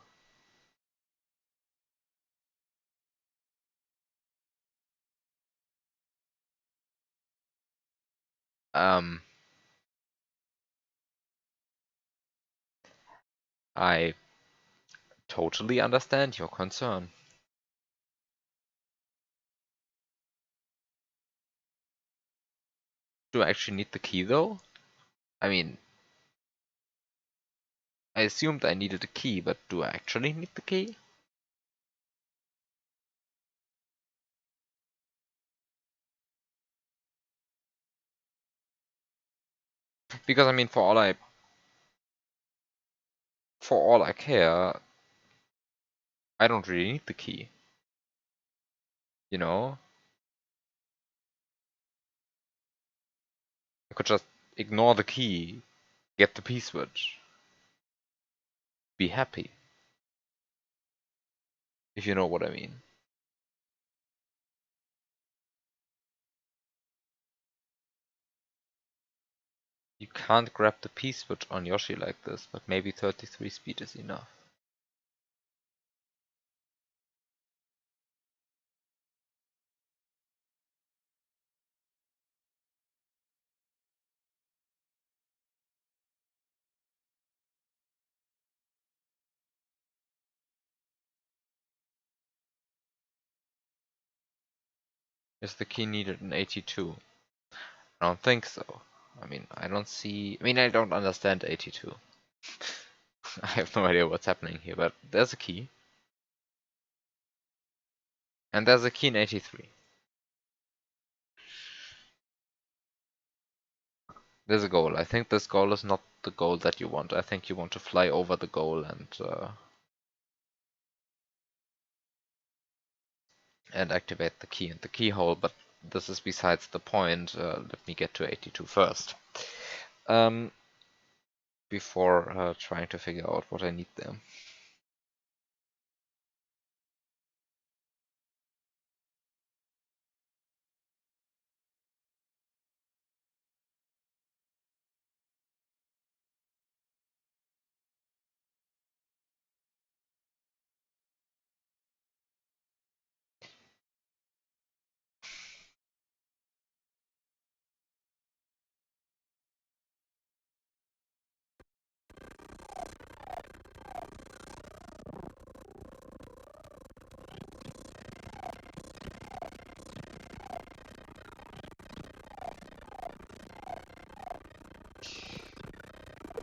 I totally understand your concern. Do I actually need the key though? I mean, I assumed I needed a key, but do I actually need the key? Because I mean, for all I care, I don't really need the key. You know? I could just ignore the key, get the P-switch, be happy. If you know what I mean. You can't grab the P-switch on Yoshi like this, but maybe 33 speed is enough. Is the key needed in 82? I don't think so. I don't see... I don't understand 82. I have no idea what's happening here, but there's a key. And there's a key in 83. There's a goal. I think this goal is not the goal that you want. I think you want to fly over the goal and activate the key and the keyhole, but this is besides the point. Let me get to 82 first. Before trying to figure out what I need there.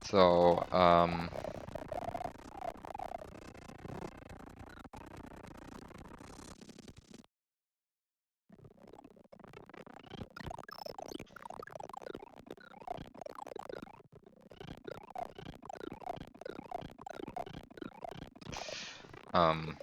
So, Um,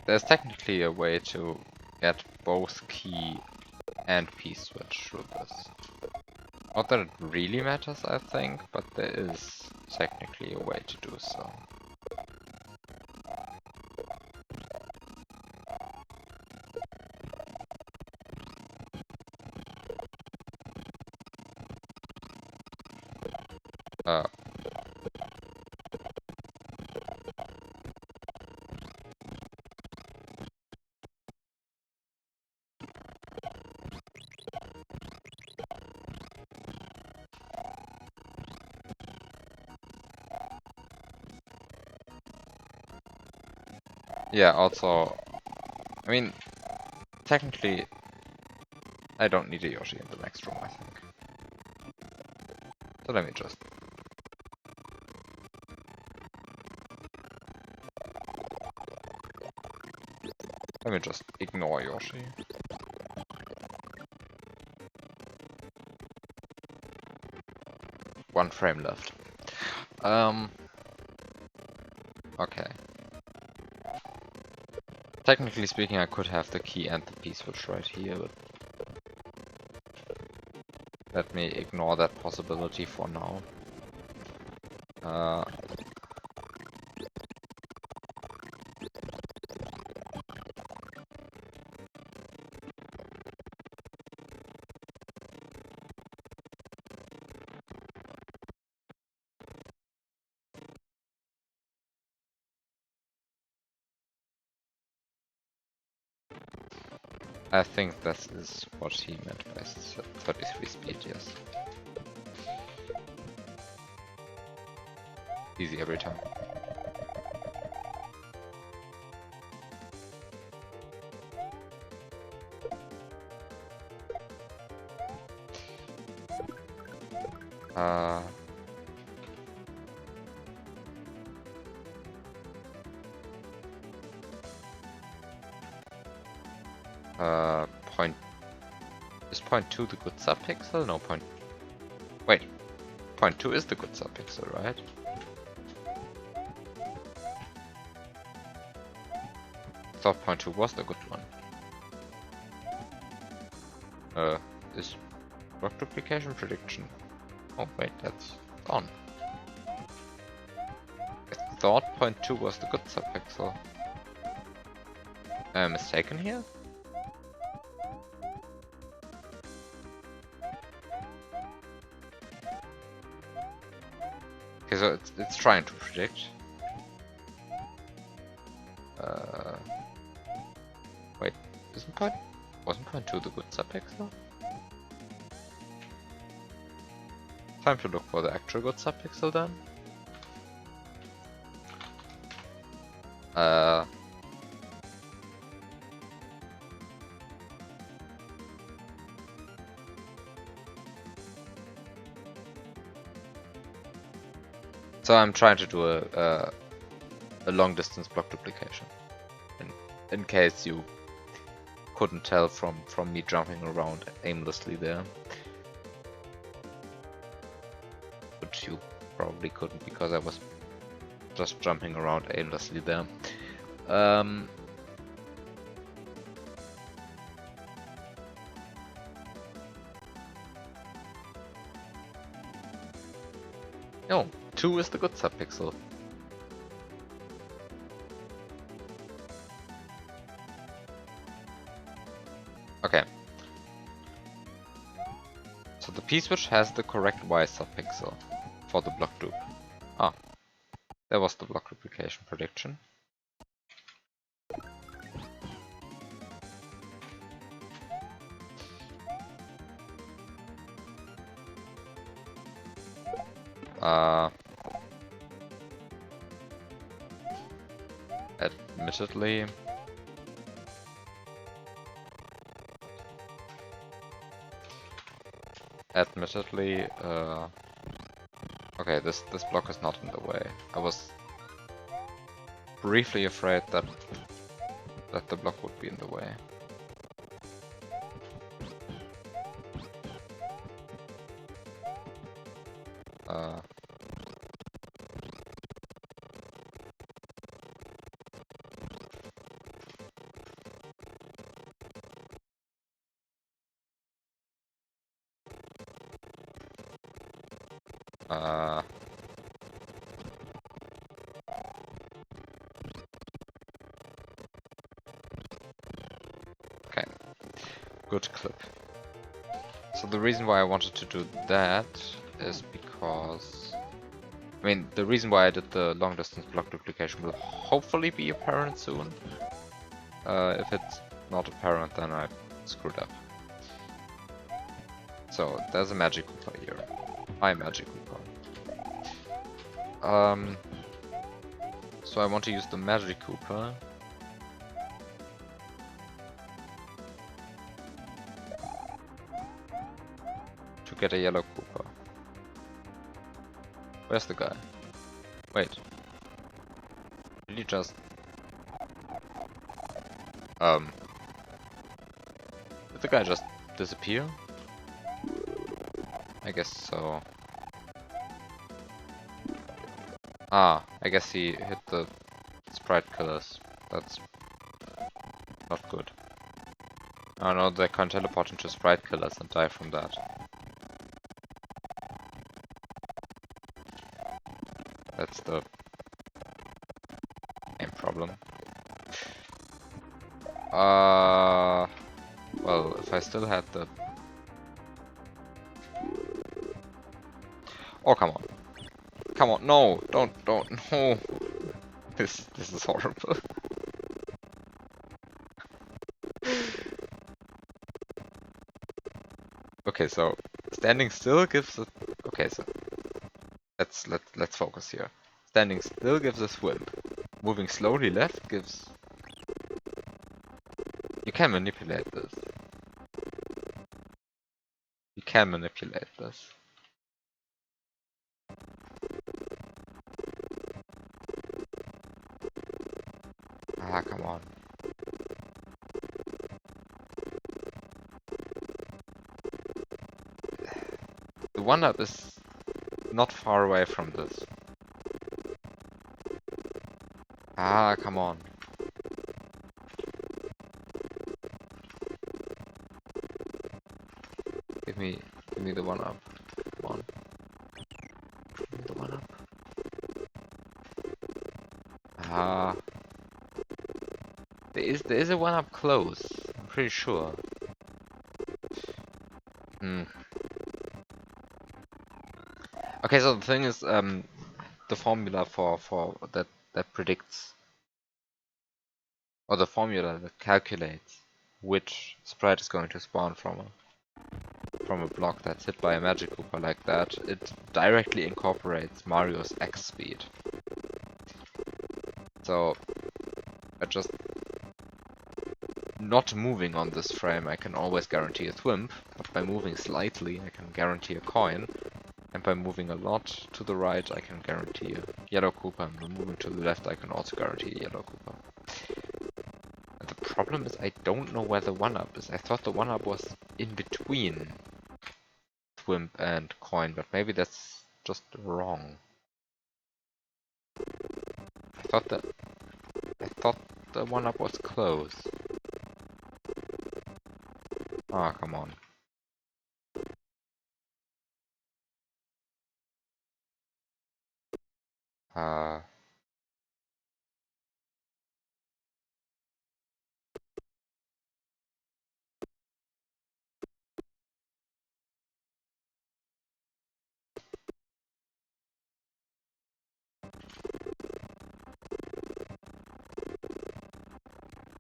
there's technically a way to get both key and P-switch through this. Not that it really matters, I think, but there is technically a way to do so. Uh, yeah, also, I mean, technically, I don't need a Yoshi in the next room, I think. So let me just ignore Yoshi. One frame left. Okay. Technically speaking, I could have the key and the P-switch right here, but let me ignore that possibility for now. I think this is what he meant by 33 speed, yes. Easy every time. Point... Is point 2 the good subpixel? No, point... Wait. Point 2 is the good subpixel, right? I thought point 2 was the good one. Is block duplication prediction? Oh wait, that's gone. I thought point 2 was the good subpixel. Mistaken here? Okay, so it's trying to predict. Wait, wasn't point 2 the good subpixel? Time to look for the actual good subpixel then. So I'm trying to do a long distance block duplication. In case you couldn't tell from me jumping around aimlessly there. Which you probably couldn't because I was just jumping around aimlessly there. No, 2 is the good subpixel. Okay. So the P-switch has the correct Y subpixel for the block dupe. Ah, there was the block duplication prediction. Admittedly, okay, this block is not in the way. I was briefly afraid that the block would be in the way. Uh, uh, okay, good clip. So the reason why I wanted to do that is because, I mean, the reason why I did the long distance block duplication will hopefully be apparent soon. If it's not apparent, then I screwed up. So there's a Magic Koopa here. My Magic Koopa. So I want to use the Magic Koopa to get a yellow Koopa. Where's the guy? Wait. Did he just... Did the guy just disappear? I guess so. Ah, I guess he hit the sprite killers. That's not good. Oh no, they can teleport into sprite killers and die from that. That's the main problem. Well, if I still had the... Oh, come on. Come on, no! Don't, no! This is horrible. Okay, so standing still gives a... Okay, so let's focus here. Standing still gives a swim. Moving slowly left gives... You can manipulate this. You can manipulate this. Ah, come on. The 1-up is not far away from this. Ah, come on. Give me the 1-up. Come on. Give me the 1-up. Ah. There is a 1-up close. I'm pretty sure. Okay, so the thing is, the formula for that predicts, or the formula that calculates which sprite is going to spawn from a block that's hit by a Magic Koopa like that, it directly incorporates Mario's X speed. So, by just not moving on this frame, I can always guarantee a thwimp, but by moving slightly, I can guarantee a coin. And by moving a lot to the right, I can guarantee a yellow Koopa, and by moving to the left, I can also guarantee a yellow Koopa. And the problem is, I don't know where the 1-up is. I thought the 1-up was in between Thwimp and Coin, but maybe that's just wrong. I thought the 1-up was close. Ah, come on.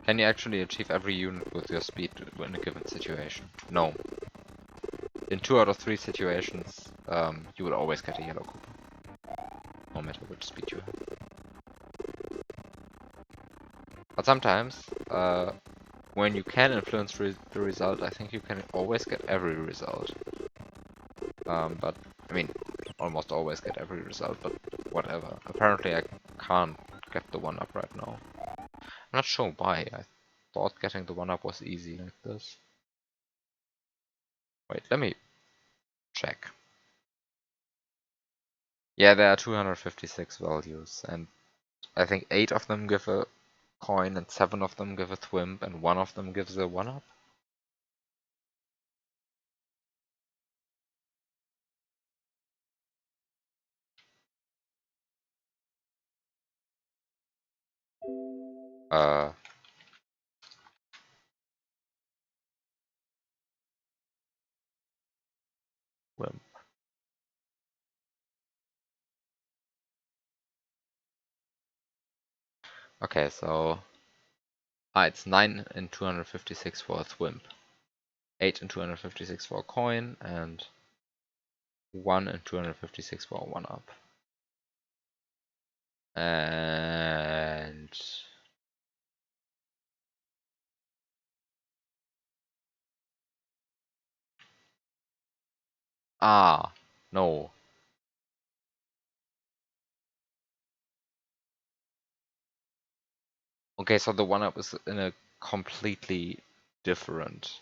Can you actually achieve every unit with your speed in a given situation? No. In 2 out of 3 situations, you will always get a yellow Koopa, no matter which speed you have. But sometimes, when you can influence the result, I think you can always get every result. But, I mean, almost always get every result, but whatever. Apparently I can't get the 1-up right now. I'm not sure why. I thought getting the 1-up was easy like this. Wait, let me check. Yeah, there are 256 values, and I think 8 of them give a coin, and 7 of them give a thwimp, and 1 of them gives a 1-up. Thwimp. Okay, so it's 9 and 256 for a thwimp, 8 and 256 for a coin, and 1 and 256 for a 1-up. And no. Okay, so the 1-up is in a completely different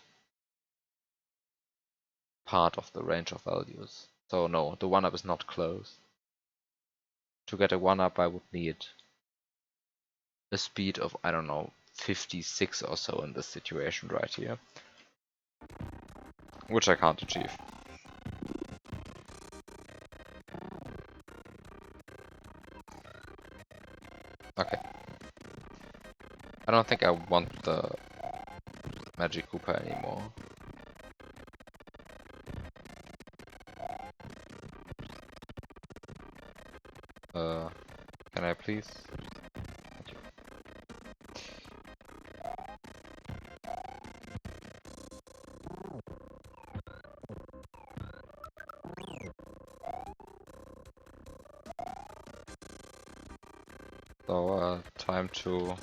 part of the range of values. So no, the 1-up is not close. To get a 1-up, I would need a speed of, I don't know, 56 or so in this situation right here. Which I can't achieve. Okay. I don't think I want the Magic Koopa anymore. Can I please? Thank you. So, time to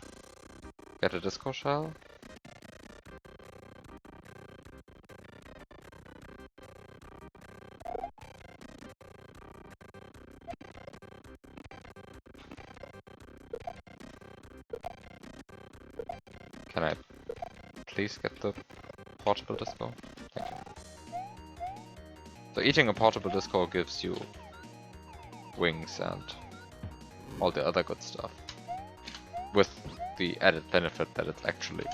get a disco shell. Can I please get the portable disco? Thank you. So eating a portable disco gives you wings and all the other good stuff. With the added benefit that it's actually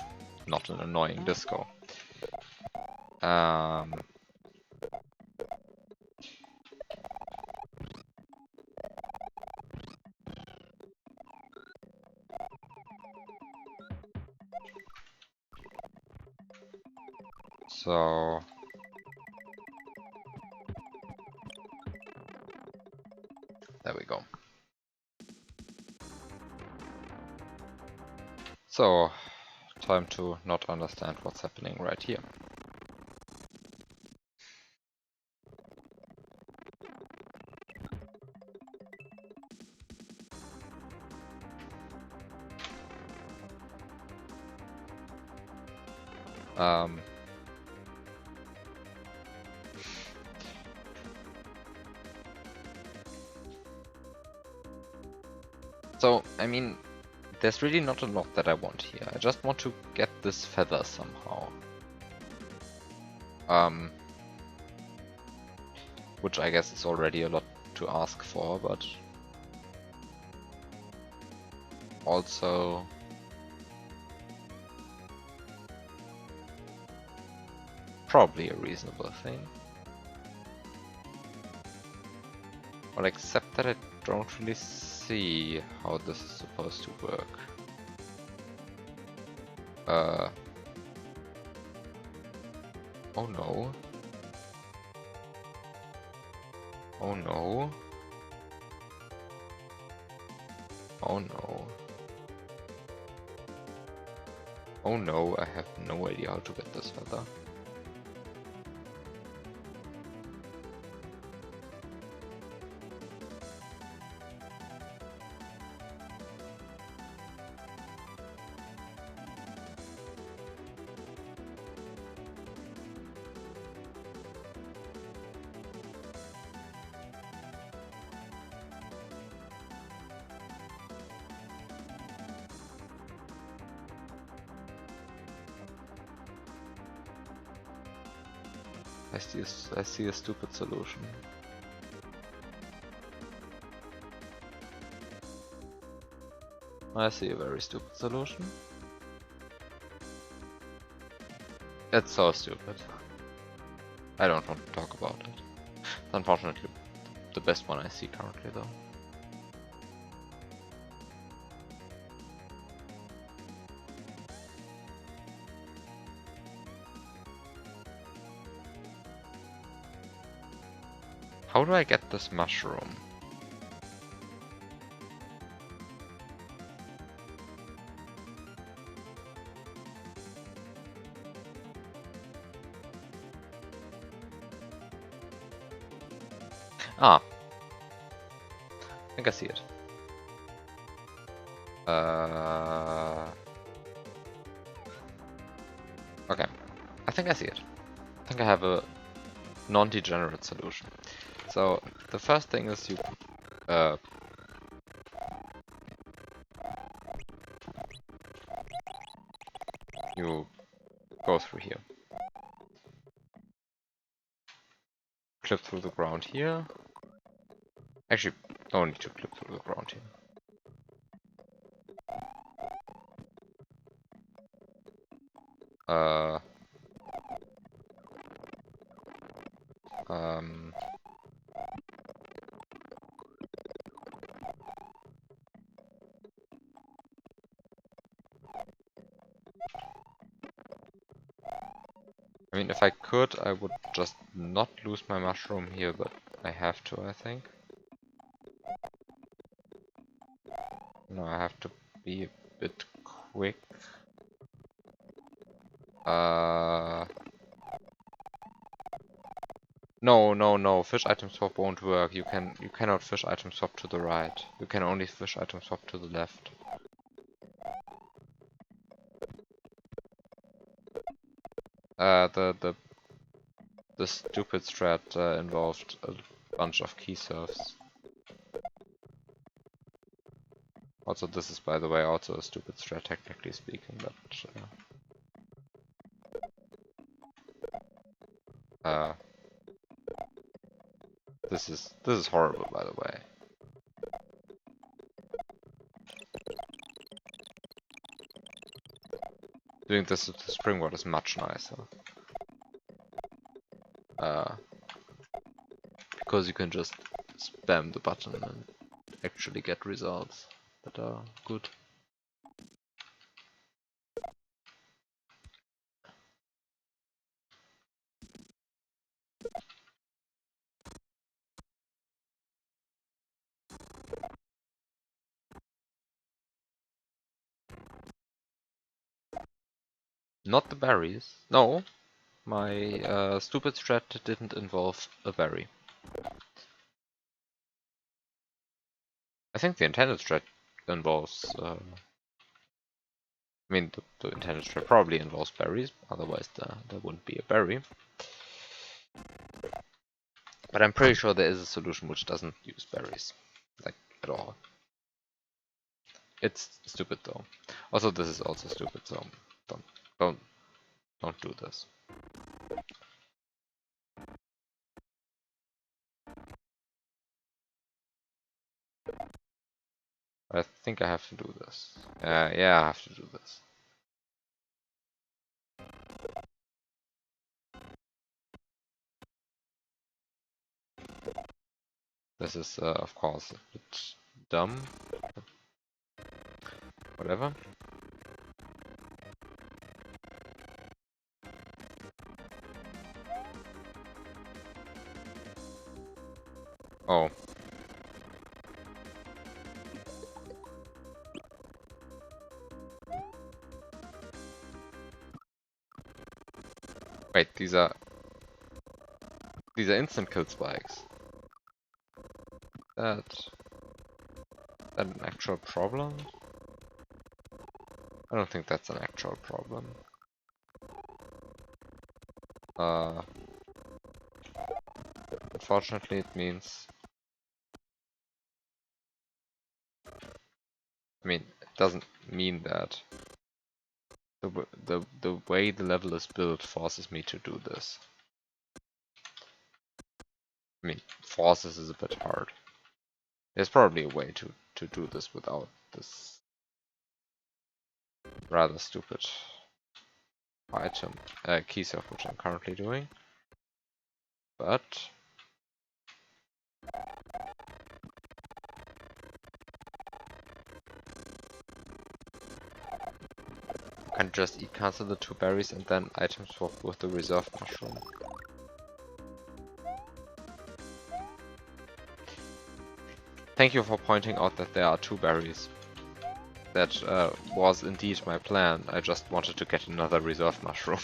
not an annoying disco. So there we go. So time to not understand what's happening right here. So, I mean, there's really not a lot that I want here. I just want to get this feather somehow. Which I guess is already a lot to ask for, but also probably a reasonable thing. Well, except that I don't really see how this is supposed to work. Oh no. Oh no. Oh no. Oh no, I have no idea how to get this feather. I see a stupid solution. I see a very stupid solution. It's so stupid. I don't want to talk about it. It's unfortunately the best one I see currently though. How do I get this mushroom? Ah, I think I see it. Okay, I think I see it. I think I have a non-degenerate solution. So the first thing is you go through here, clip through the ground here. Actually, no need to clip through the ground here. I mean, if I could, I would just not lose my mushroom here, but I have to, I think. No, I have to be a bit quick. No, fish item swap won't work. You cannot fish item swap to the right. You can only fish item swap to the left. The stupid strat involved a bunch of key serves. Also, this is by the way also a stupid strat technically speaking, but this is horrible by the way. Doing this with the springboard is much nicer. Because you can just spam the button and actually get results that are good. Not the berries. No, my stupid strat didn't involve a berry. I think the intended strat involves. I mean, the intended strat probably involves berries. Otherwise, there wouldn't be a berry. But I'm pretty sure there is a solution which doesn't use berries, like at all. It's stupid though. Also, this is also stupid. So don't do this. I think I have to do this. Yeah, I have to do this. This is, of course, a bit dumb. Whatever. Oh. Wait, these are instant kill spikes. That an actual problem? I don't think that's an actual problem. Unfortunately, it means. I mean, it doesn't mean that. The way the level is built forces me to do this. I mean, forces is a bit hard. There's probably a way to do this without this rather stupid item key surf, which I'm currently doing. But you can just eat cancel the 2 berries and then item swap with the reserve mushroom. Thank you for pointing out that there are 2 berries. That was indeed my plan. I just wanted to get another reserve mushroom.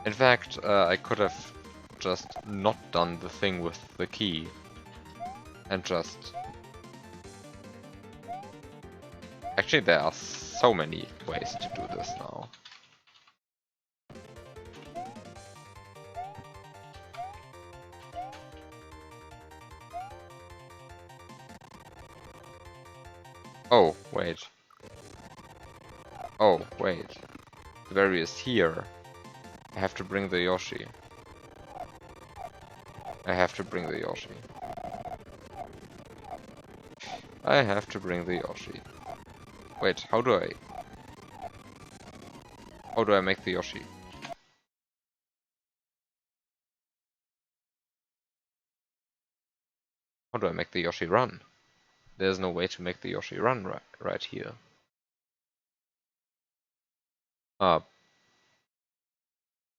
In fact, I could have just not done the thing with the key and just... Actually, there are so many ways to do this now. Oh, wait. Oh, wait. The berry is here. I have to bring the Yoshi. I have to bring the Yoshi. I have to bring the Yoshi. Wait, how do I make the Yoshi? How do I make the Yoshi run? There's no way to make the Yoshi run right here.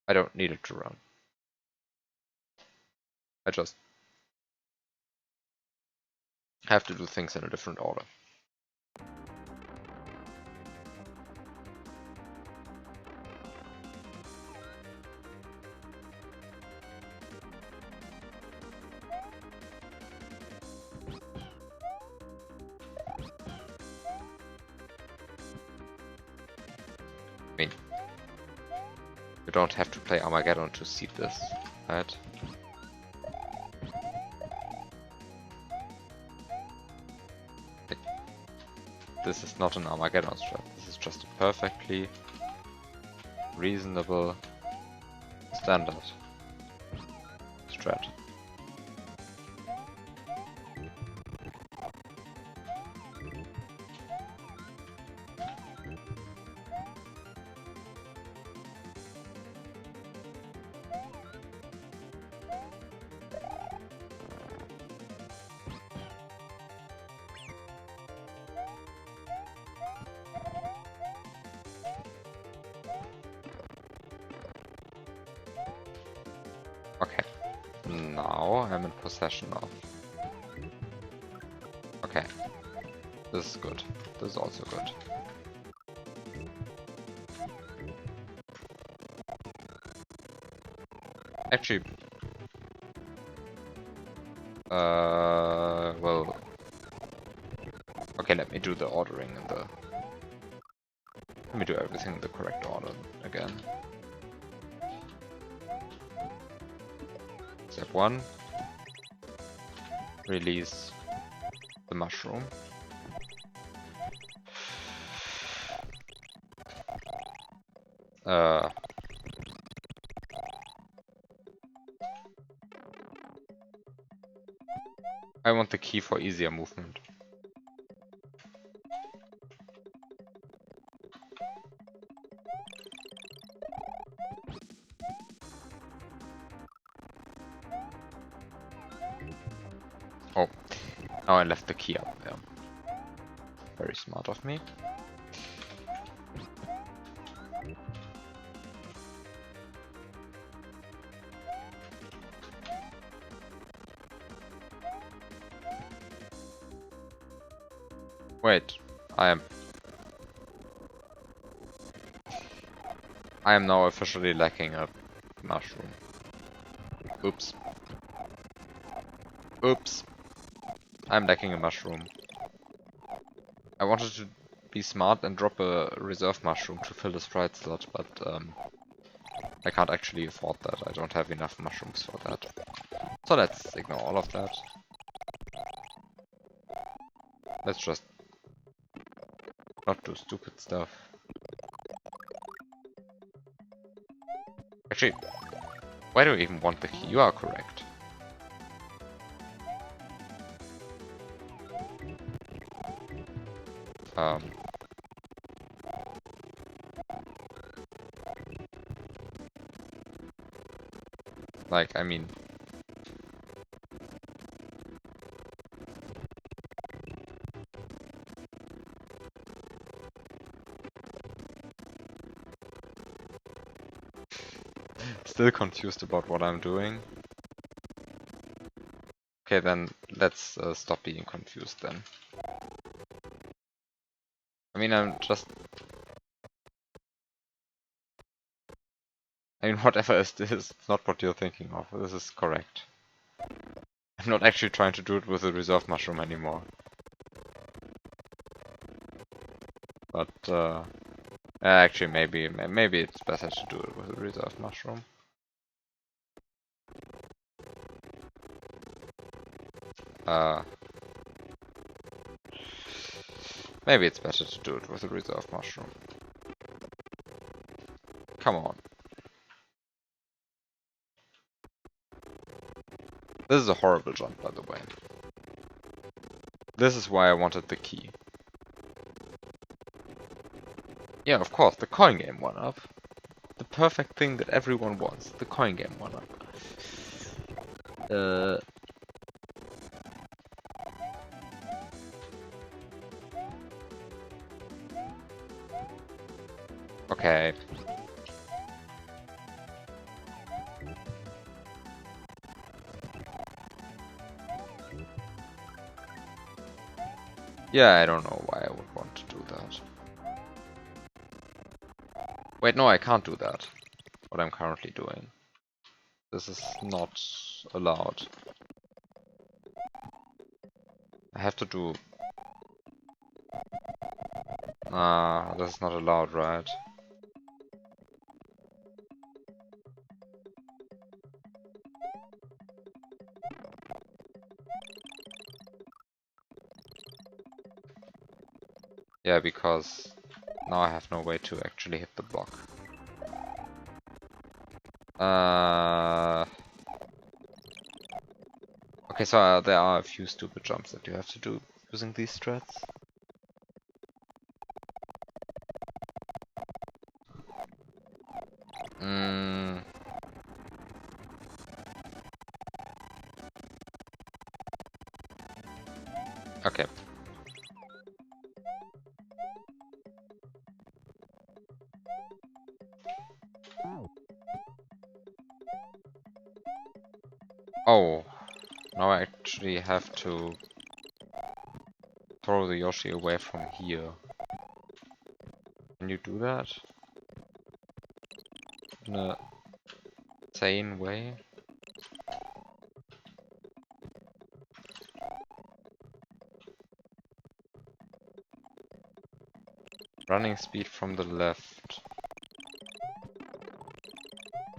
I don't need it to run. I just have to do things in a different order. I mean, you don't have to play Armageddon to see this, right? This is not an Armageddon strat. This is just a perfectly reasonable standard strat. Okay, now I'm in possession of... Okay, this is good. This is also good. Actually... well... Okay, let me do the ordering in the... Let me do everything in the correct order again. Step 1. Release the mushroom. I want the key for easier movement. Oh, now I left the key up there. Very smart of me. Wait, I am now officially lacking a mushroom. Oops. Oops. I'm lacking a mushroom. I wanted to be smart and drop a reserve mushroom to fill the sprite slot, but I can't actually afford that. I don't have enough mushrooms for that. So let's ignore all of that. Let's just not do stupid stuff. Actually, why do we even want the key? You are correct. Like, I mean... Still confused about what I'm doing. Okay, then let's stop being confused then. I mean, I mean, whatever is this, it's not what you're thinking of. This is correct. I'm not actually trying to do it with a reserve mushroom anymore. But, actually, maybe it's better to do it with a reserve mushroom. Maybe it's better to do it with a reserve mushroom. Come on. This is a horrible jump, by the way. This is why I wanted the key. Yeah, of course, the coin game one-up. The perfect thing that everyone wants. The coin game one-up. Okay. Yeah, I don't know why I would want to do that. Wait, no, I can't do that. What I'm currently doing. This is not allowed. I have to do... Nah, this is not allowed, right? Yeah, because now I have no way to actually hit the block. Okay, so there are a few stupid jumps that you have to do using these strats. Okay. Oh, now I actually have to throw the Yoshi away from here. Can you do that? In a sane way? Running speed from the left.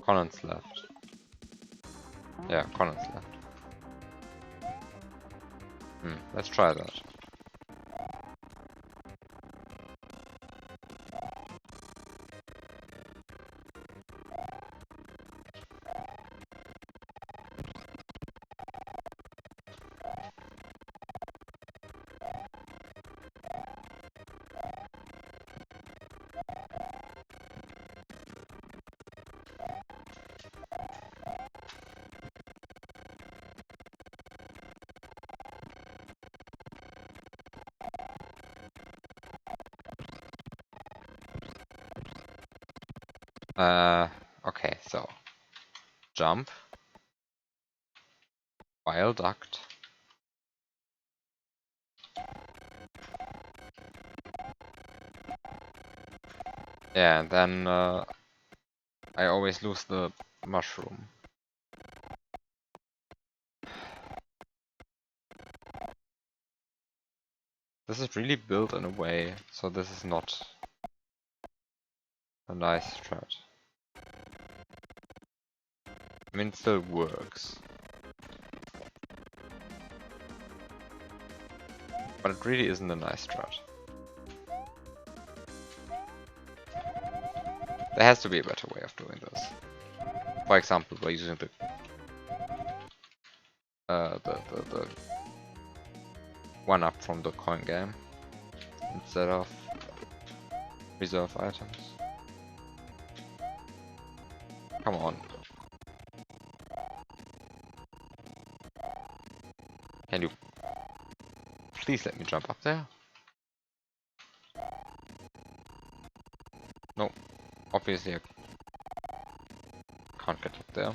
Conan's left. Yeah, Conan's left. Let's try that. Okay, so jump, wild duct, yeah, and then I always lose the mushroom. This is really built in a way, so this is not a nice strat. I mean, it still works. But it really isn't a nice strat. There has to be a better way of doing this. For example, by using the one up from the coin game instead of reserve items. Come on. Can you please let me jump up there? No, obviously I can't get up there.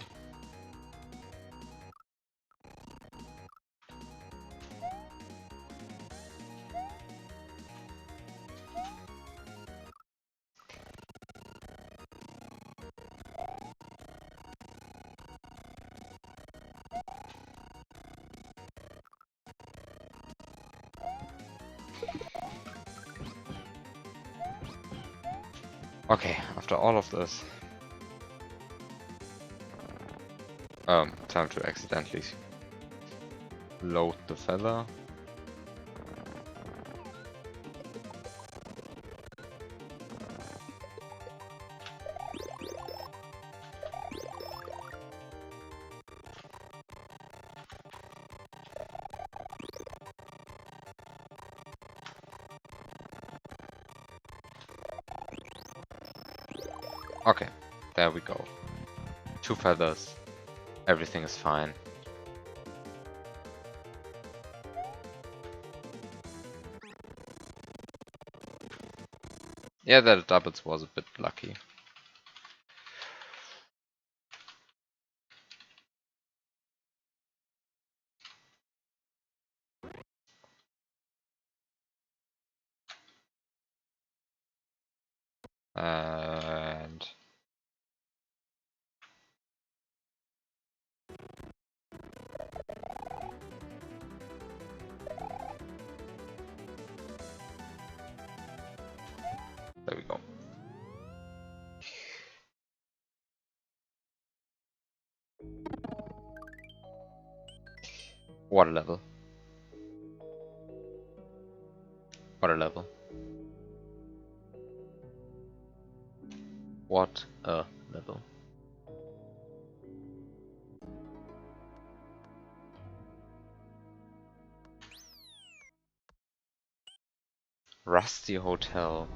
Okay, after all of this, time to accidentally load the feather. Okay, there we go. 2 feathers. Everything is fine. Yeah, that doubles was a bit lucky. And there we go. Water level. Water level. What a level. Rusty Hotel.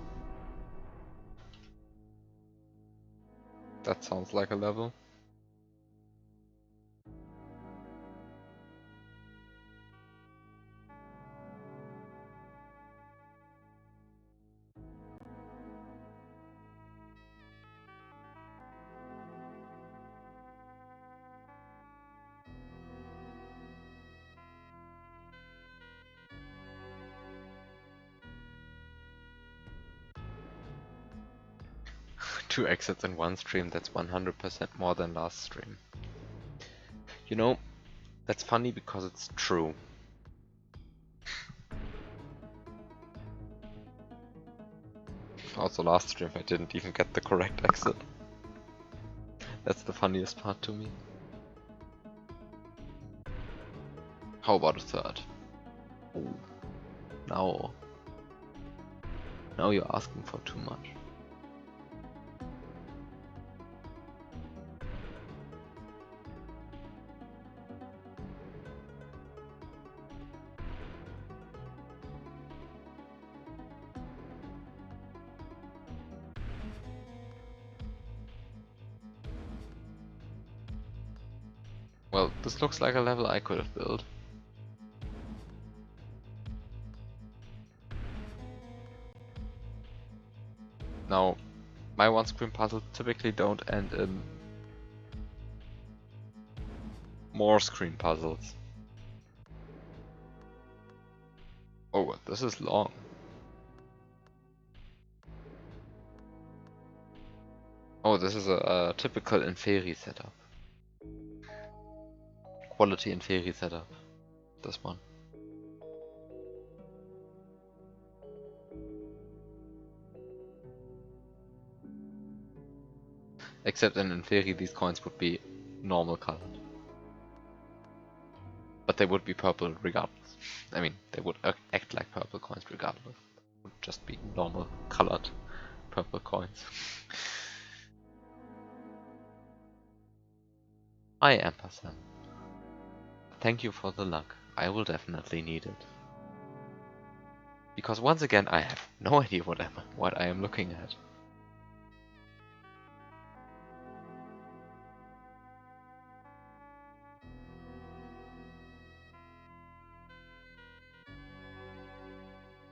That sounds like a level. Two exits in one stream, that's 100% more than last stream. You know, that's funny because it's true. Also last stream I didn't even get the correct exit. That's the funniest part to me. How about a third? Ooh. Now you're asking for too much. Well, this looks like a level I could have built. Now, my one-screen puzzles typically don't end in more screen puzzles. Oh, this is long. Oh, this is a typical Inferi setup. Quality Inferi setup. This one. Except in theory these coins would be normal colored. But they would be purple regardless. I mean, they would act like purple coins regardless. They would just be normal colored purple coins. Hi Ampersand. Thank you for the luck. I will definitely need it. Because once again I have no idea what I am looking at.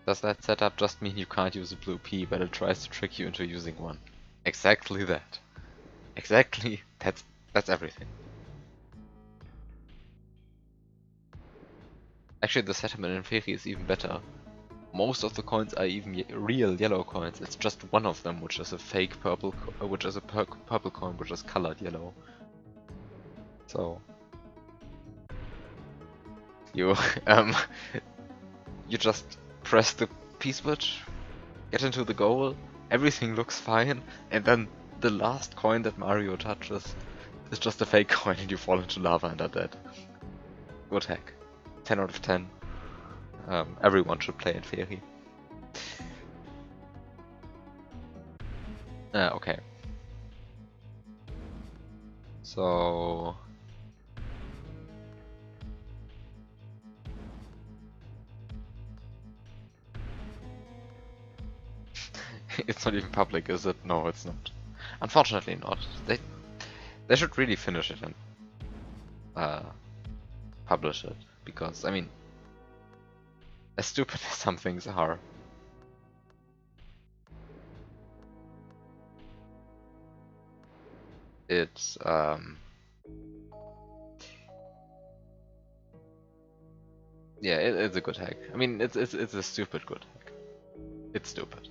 Does that setup just mean you can't use a blue pea, but it tries to trick you into using one? Exactly that. Exactly. That's everything. Actually, the settlement in theory is even better. Most of the coins are even real yellow coins. It's just one of them which is a fake purple, which is a purple coin which is colored yellow. So you you just press the P switch, get into the goal, everything looks fine, and then the last coin that Mario touches is just a fake coin and you fall into lava and are dead. Good hack. 10 out of 10. Everyone should play in theory. Okay. So... it's not even public, is it? No, it's not. Unfortunately not. They should really finish it and publish it. Because, I mean, as stupid as some things are, it's yeah, it's a good hack. I mean, it's a stupid good hack. It's stupid.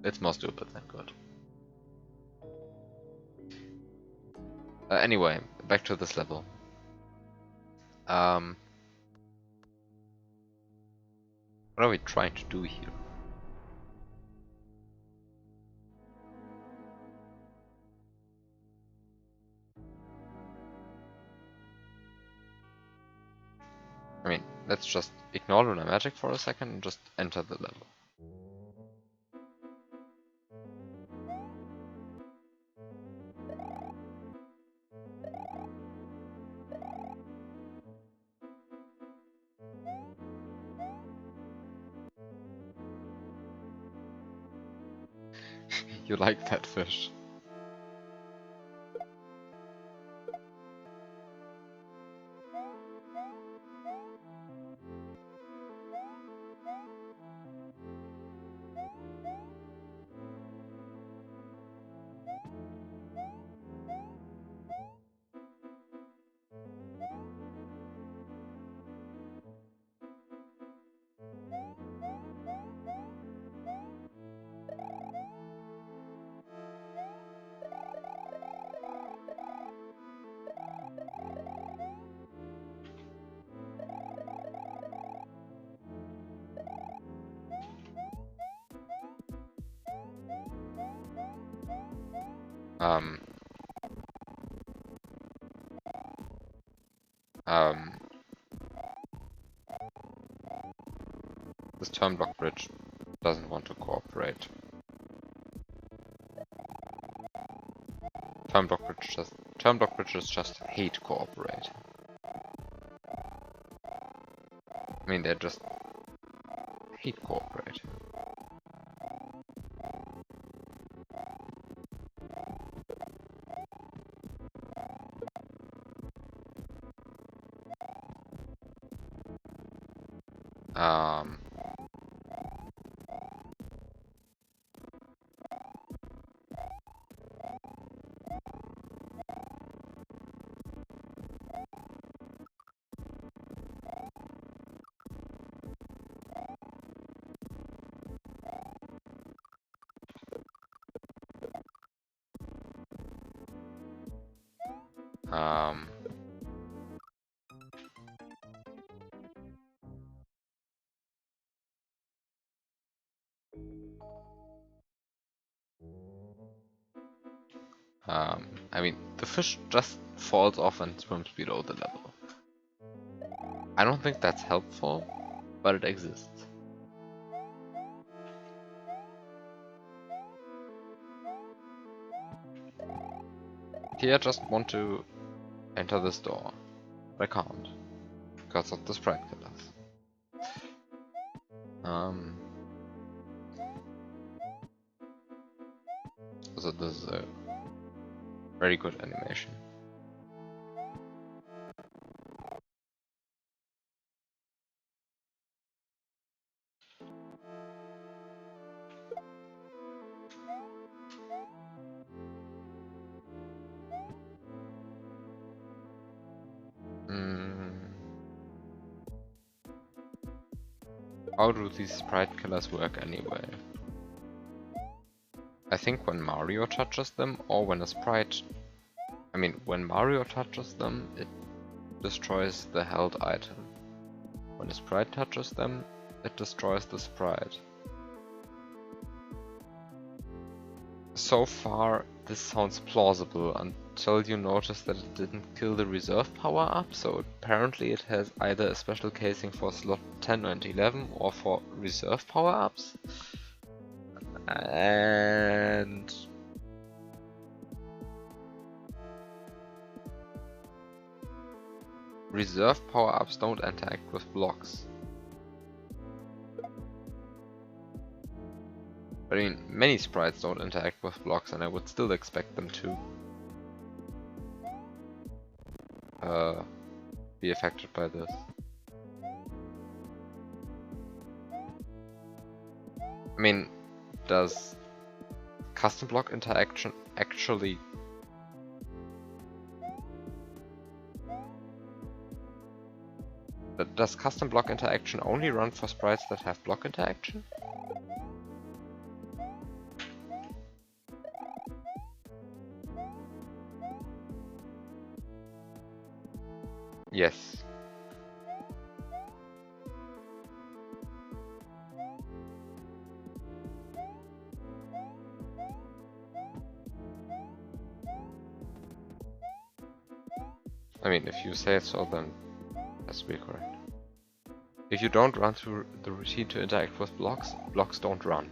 It's more stupid than good. Anyway, back to this level. What are we trying to do here? I mean, let's just ignore Lunar Magic for a second and just enter the level. You like that fish? Um, um, this turn block bridge doesn't want to cooperate. Turn block bridges just hate cooperating. I mean, they just hate cooperating. Um, um, I mean, the fish just falls off and swims below the level. I don't think that's helpful, but it exists. Here I just want to enter this door, but I can't, because of the sprite killers. So this is a very good animation. How do these sprite killers work anyway? I think when Mario touches them, or when a sprite... I mean, when Mario touches them, it destroys the held item. When a sprite touches them, it destroys the sprite. So far, this sounds plausible until you notice that it didn't kill the reserve power-up, so apparently it has either a special casing for slot 10 and 11 or for reserve power-ups. And... reserve power-ups don't interact with blocks. I mean, many sprites don't interact with blocks, and I would still expect them to be affected by this. I mean, does custom block interaction actually... Does custom block interaction only run for sprites that have block interaction? Yes. I mean, if you say so, then that's be correct. If you don't run through the routine to interact with blocks, blocks don't run.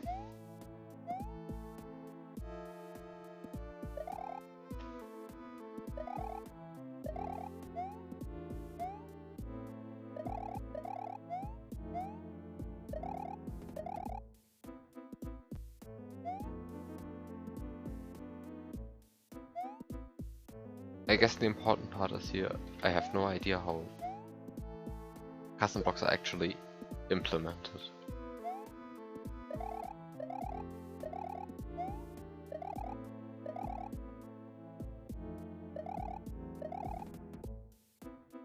I guess the important part is here, I have no idea how custom blocks are actually implemented.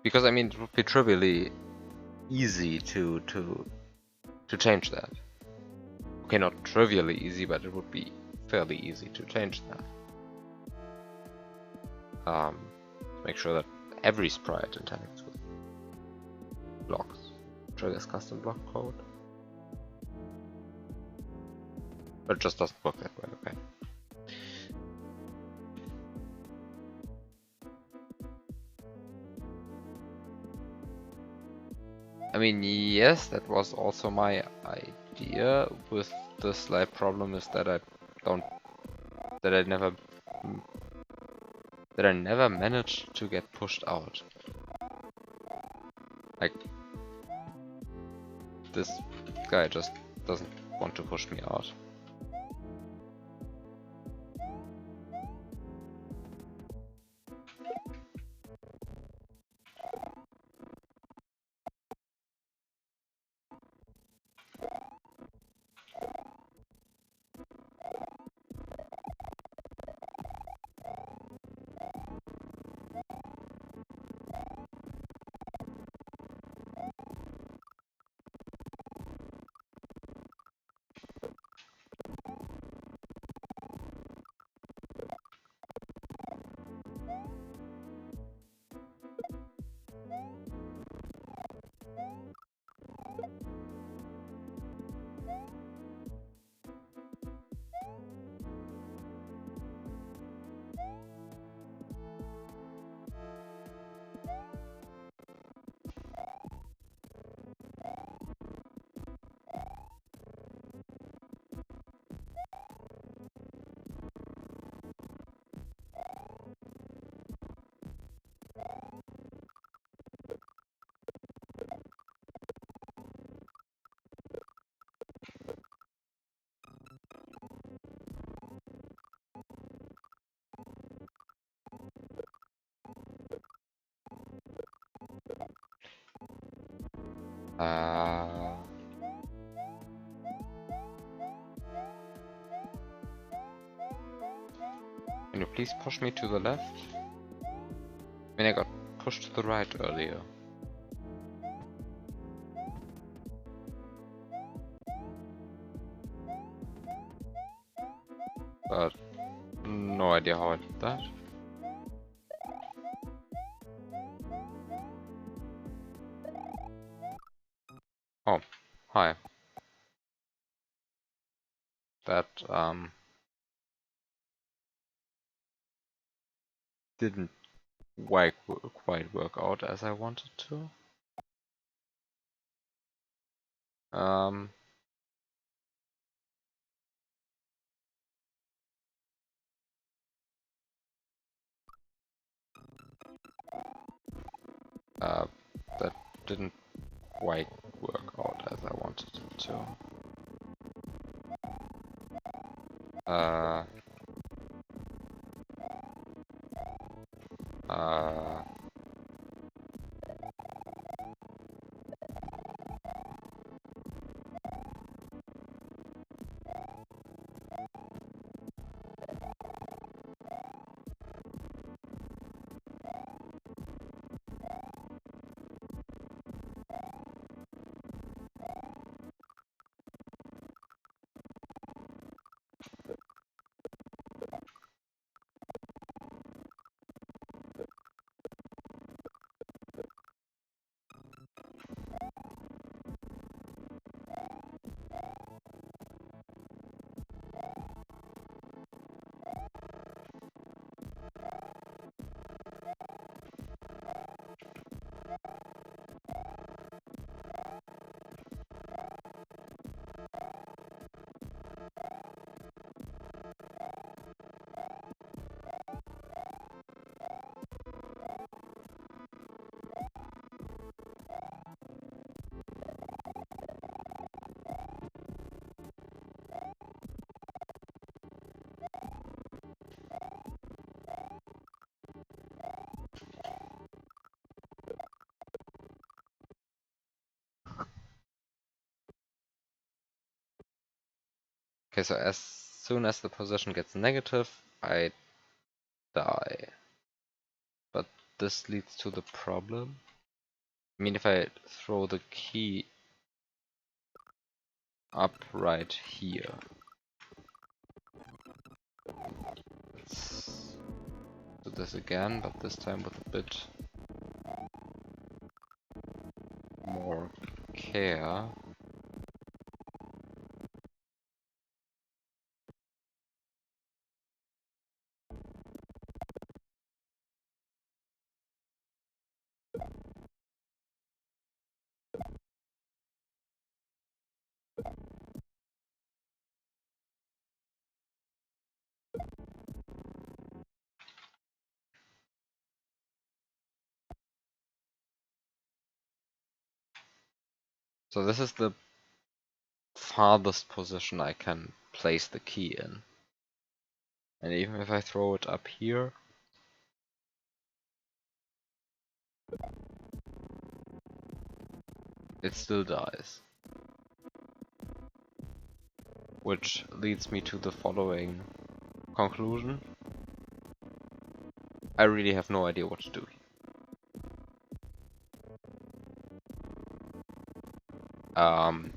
Because I mean, it would be trivially easy to change that. Okay, not trivially easy, but it would be fairly easy to change that. Make sure that every sprite interacts with blocks. Triggers custom block code. But it just doesn't work that way, okay. I mean, yes, that was also my idea. With the slight problem is that I never managed to get pushed out. Like, this guy just doesn't want to push me out. Uh, can you please push me to the left? I mean, I got pushed to the right earlier. But no idea how I did that. Oh, hi. That didn't quite work out as I wanted to. Um, uh, that didn't quite work out as I wanted it to. Uh, uh, okay, so as soon as the position gets negative, I die. But this leads to the problem. I mean, if I throw the key up right here, let's do this again, but this time with a bit more care. So this is the farthest position I can place the key in. And even if I throw it up here, it still dies. Which leads me to the following conclusion. I really have no idea what to do. Um,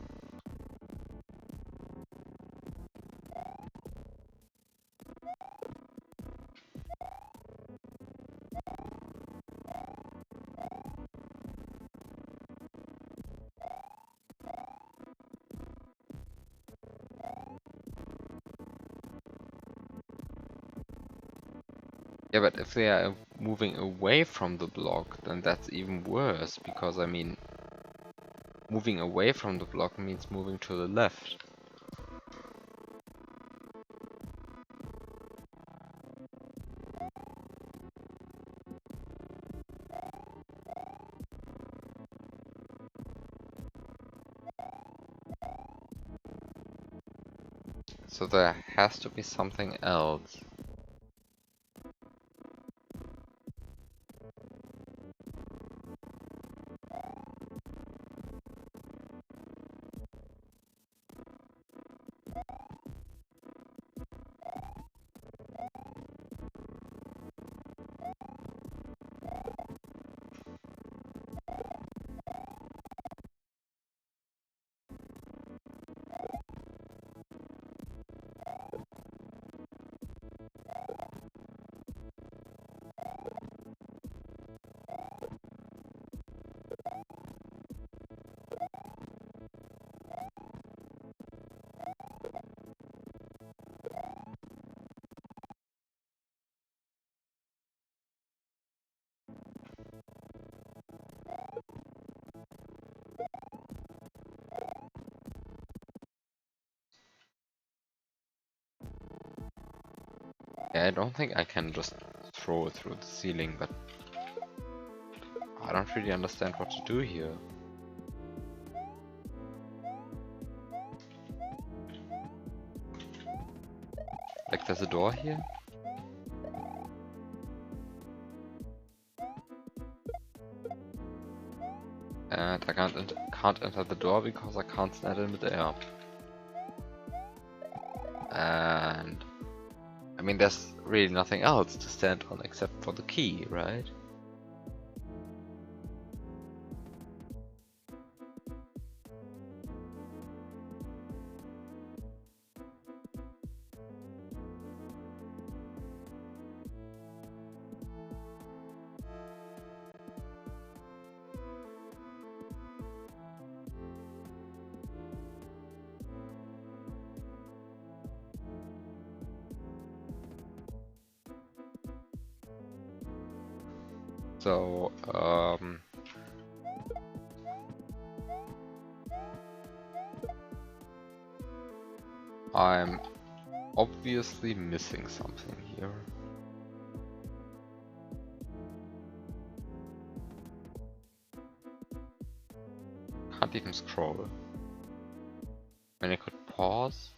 yeah, but if they are moving away from the block, then that's even worse, because I mean, moving away from the block means moving to the left. So there has to be something else. Yeah, I don't think I can just throw it through the ceiling, but I don't really understand what to do here. Like, there's a door here? And I can't enter the door because I can't stand in midair. And I mean, there's really nothing else to stand on except for the key, right? So, I'm obviously missing something here. Can't even scroll. I mean, I could pause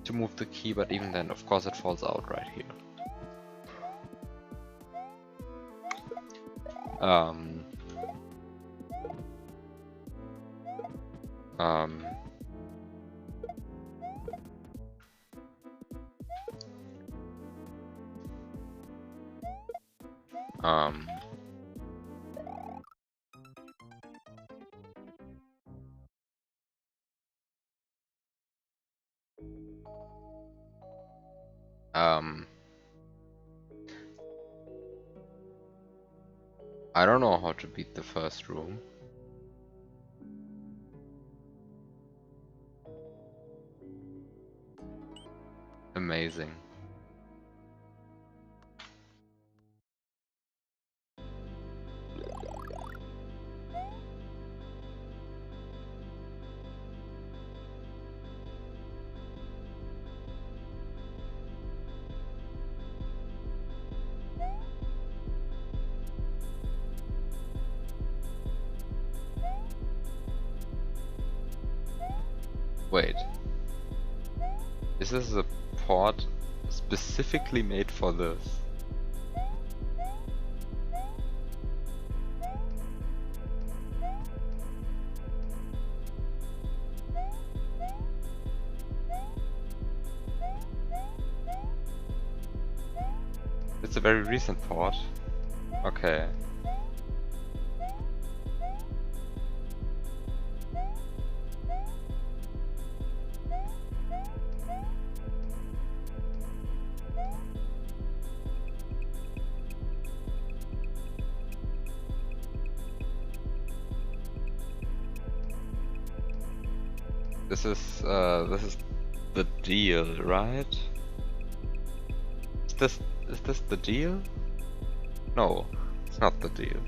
to move the key, but even then, of course, it falls out right here. Um, um, um, I don't know how to beat the first room. Amazing. Wait. Is this a port specifically made for this? It's a very recent port. Okay. This is the deal, right? Is this the deal? No, it's not the deal.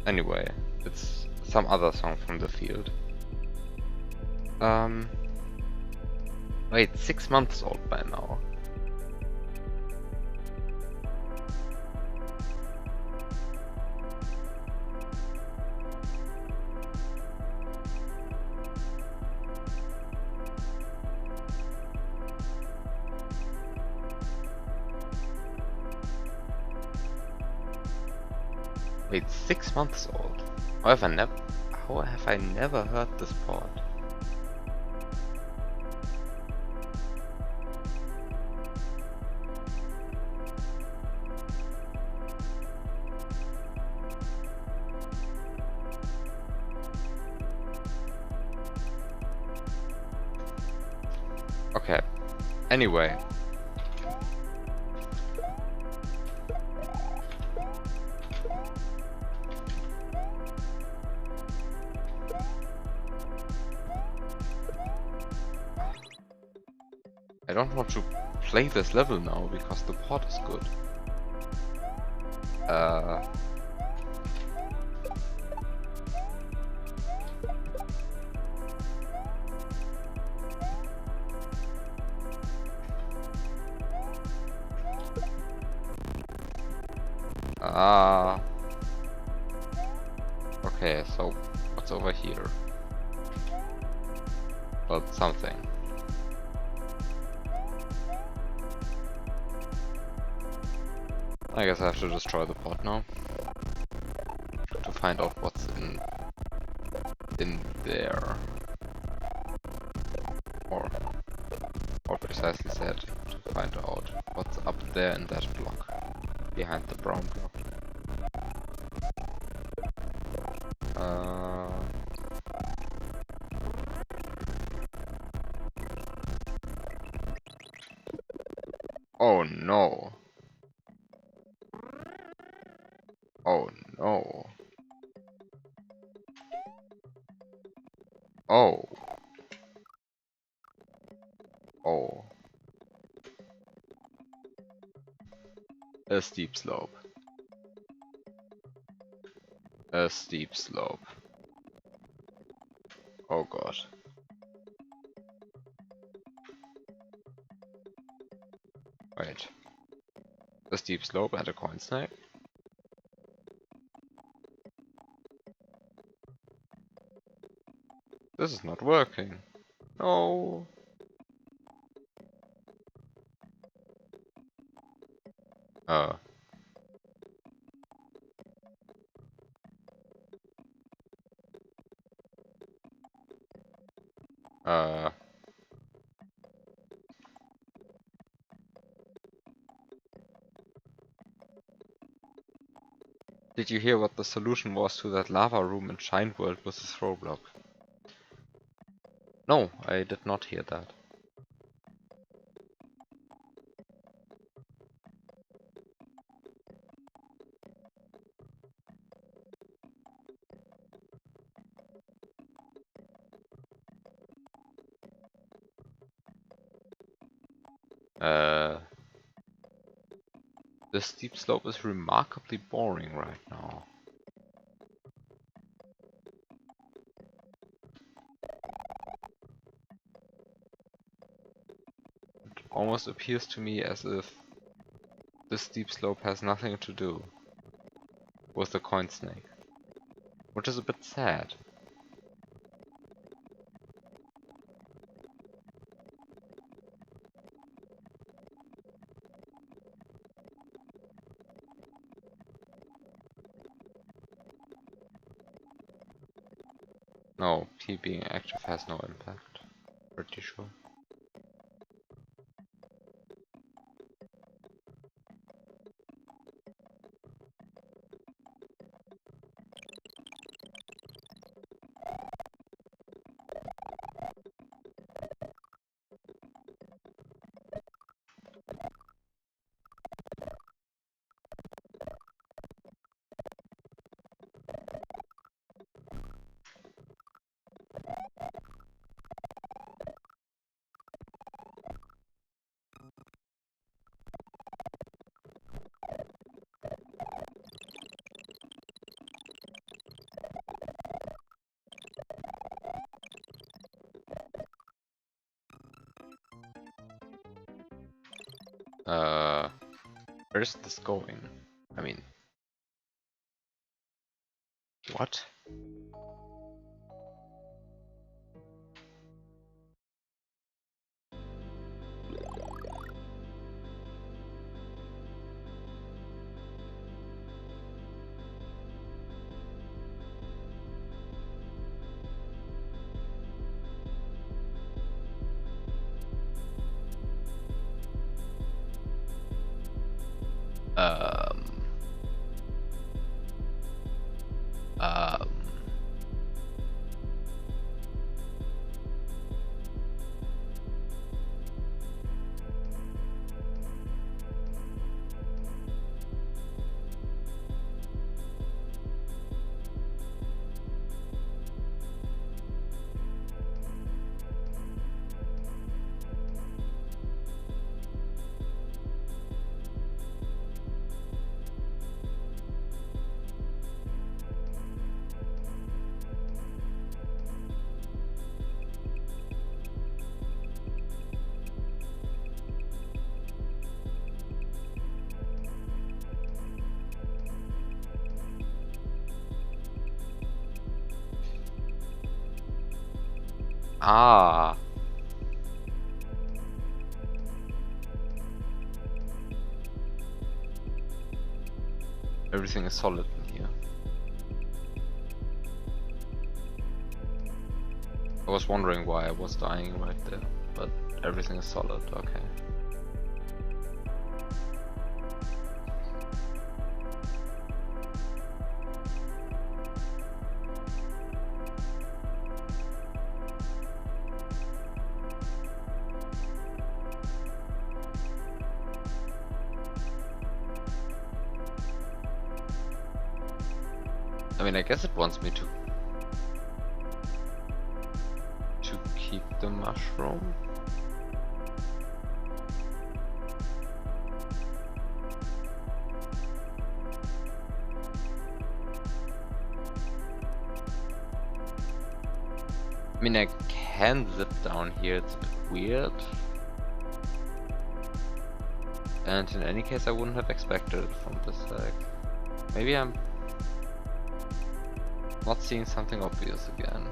Anyway, it's some other song from the field. Wait, 6 months old by now. Wait, 6 months old? How have I never heard this port? Okay, anyway. I don't want to play this level now because the port is good. Ah. Okay, so what's over here? Well, something. I guess I have to destroy the pot now to find out what's in there, or more precisely said, to find out what's up there in that block behind the brown block. Oh no. Oh no. Oh. Oh. A steep slope. A steep slope. Oh god. Wait. A steep slope and a coin snake? This is not working. No. Uh. Uh. Did you hear what the solution was to that lava room in Shine World with the throw block? No, I did not hear that. The steep slope is remarkably boring right now. It almost appears to me as if this steep slope has nothing to do with the coin snake, which is a bit sad. No, P being active has no impact. Pretty sure. Where is this going? I mean, what? Um, um, Ah. Everything is solid in here. I was wondering why I was dying right there, but everything is solid, okay. I mean, I guess it wants me to keep the mushroom. I mean, I can zip down here, it's a bit weird. And in any case, I wouldn't have expected it from this deck. Maybe I'm not seeing something obvious again.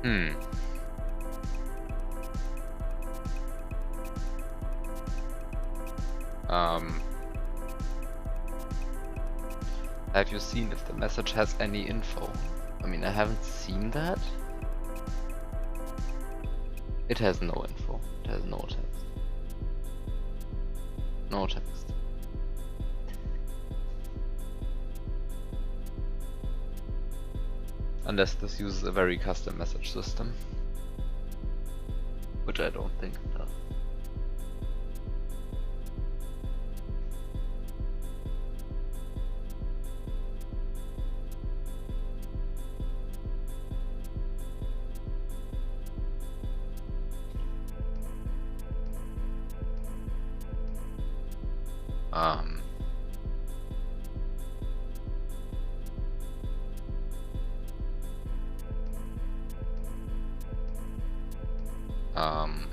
Hmm. Hmm. Have you seen if the message has any info? I mean, I haven't seen that. It has no info. It has no text. No text. Unless this uses a very custom message system. Which I don't think it does. Um, um,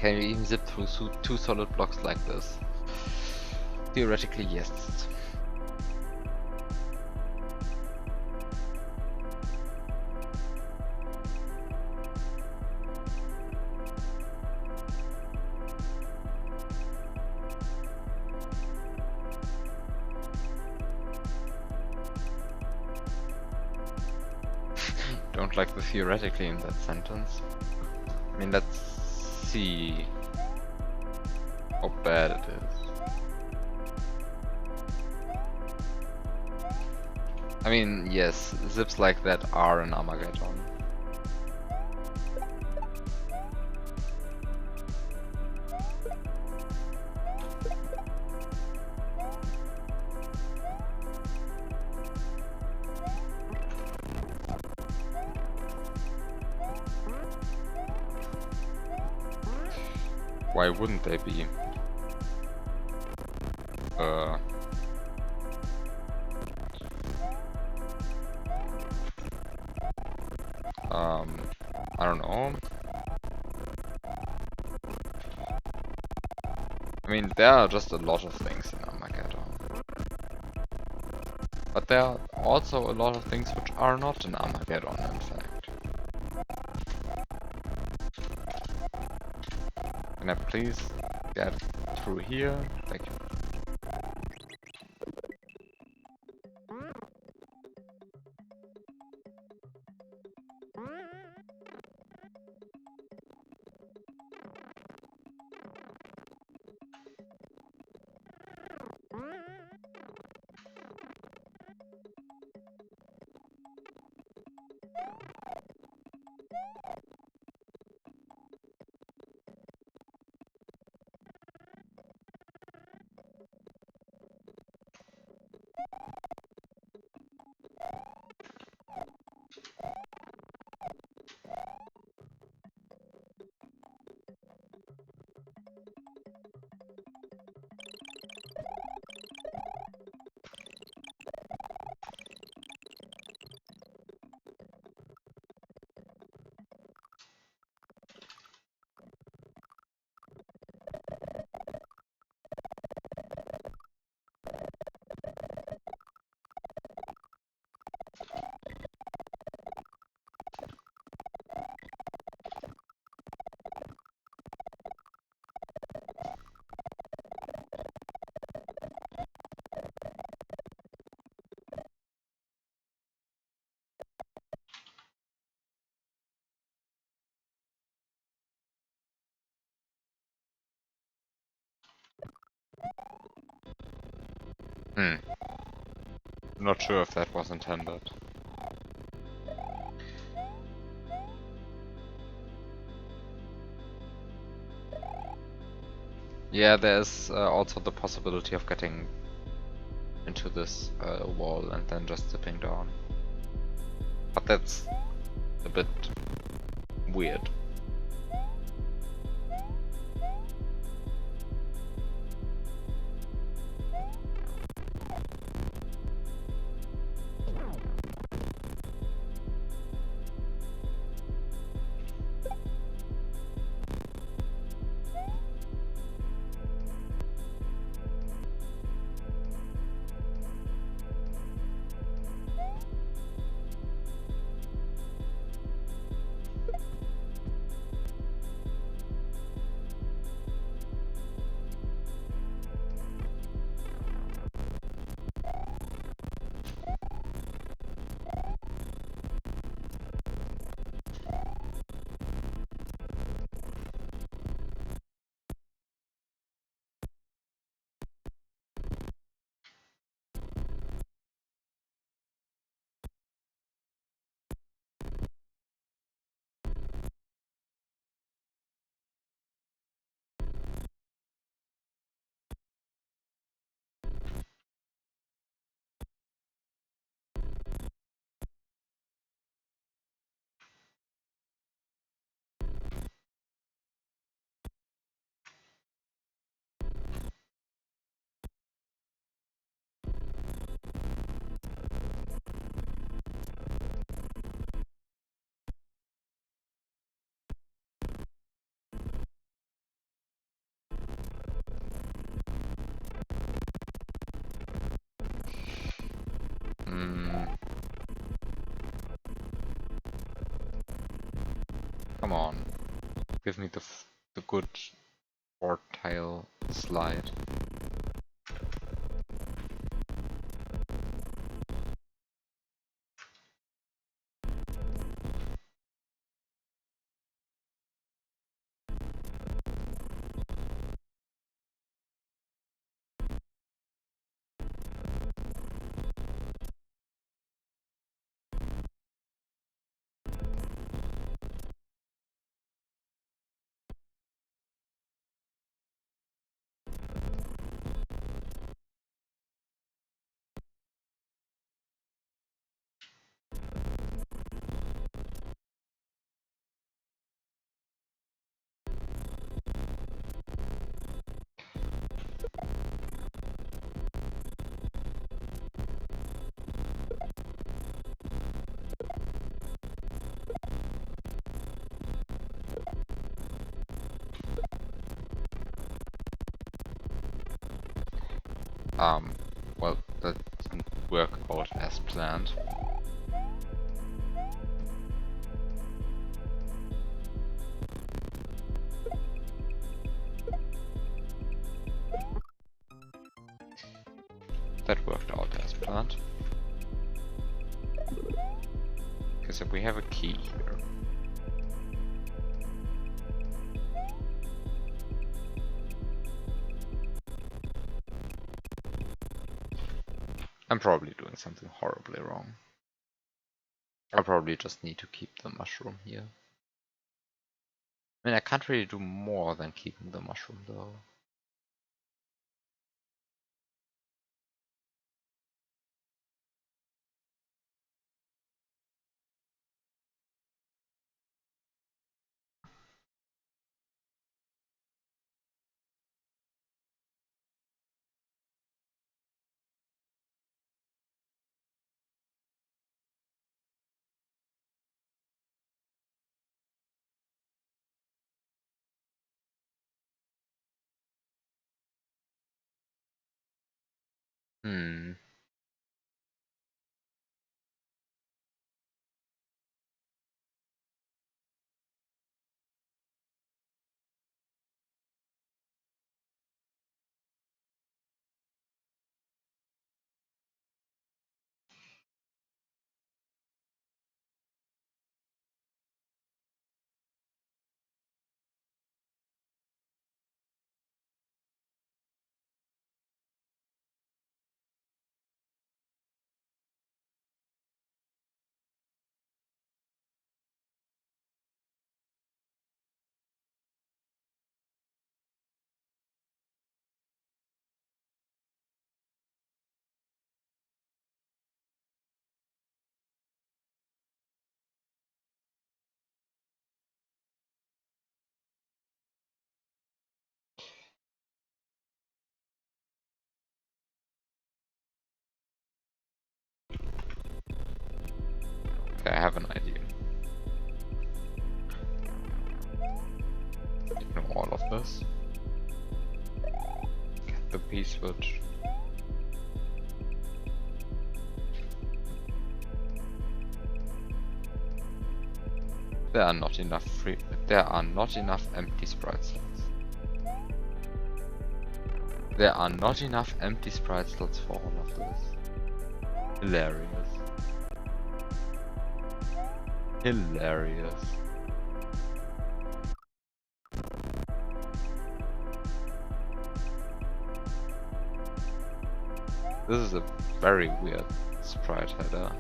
Can you even zip through two solid blocks like this? Theoretically, yes. Don't like the theoretically in that sentence. I mean, let's see how bad it is. I mean, yes, zips like that are an Armageddon. Why wouldn't they be? I don't know. I mean, there are just a lot of things in Armageddon. But there are also a lot of things which are not in Armageddon, in fact. Can I please get through here? Thank you. Not sure if that was intended. Yeah, there's also the possibility of getting into this wall and then just zipping down. But that's a bit weird. Come on. Give me the good four-tail slide. Well, that didn't work out as planned. That worked out as planned. Because we have a key here. I'm probably doing something horribly wrong. I probably just need to keep the mushroom here. I mean, I can't really do more than keeping the mushroom though. Hmm. Okay, I have an idea. Ignore all of this. Get the P-switch. There are not enough empty sprite slots. There are not enough empty sprite slots for all of this. Hilarious. Hilarious. This is a very weird sprite header.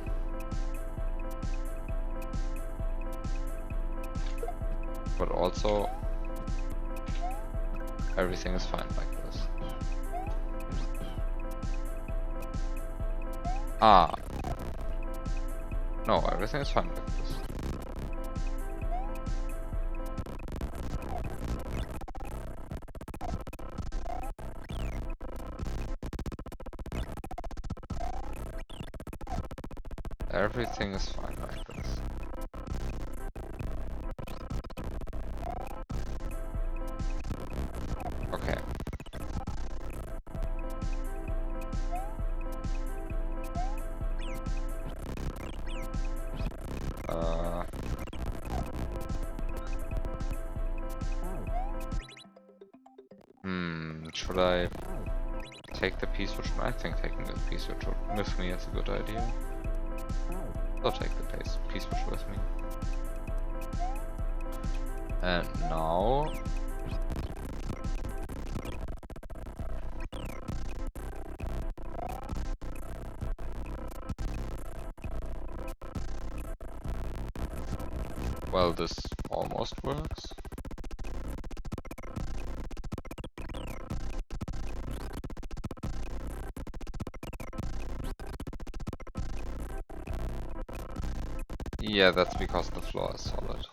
But also, everything is fine like this. Ah. No, everything is fine like this. Everything is fine like this. Okay. Should I take the piece which I think taking the piece which with me is a good idea. I'll take the piece which with me. And now well, this almost works. Yeah, that's because the floor is solid.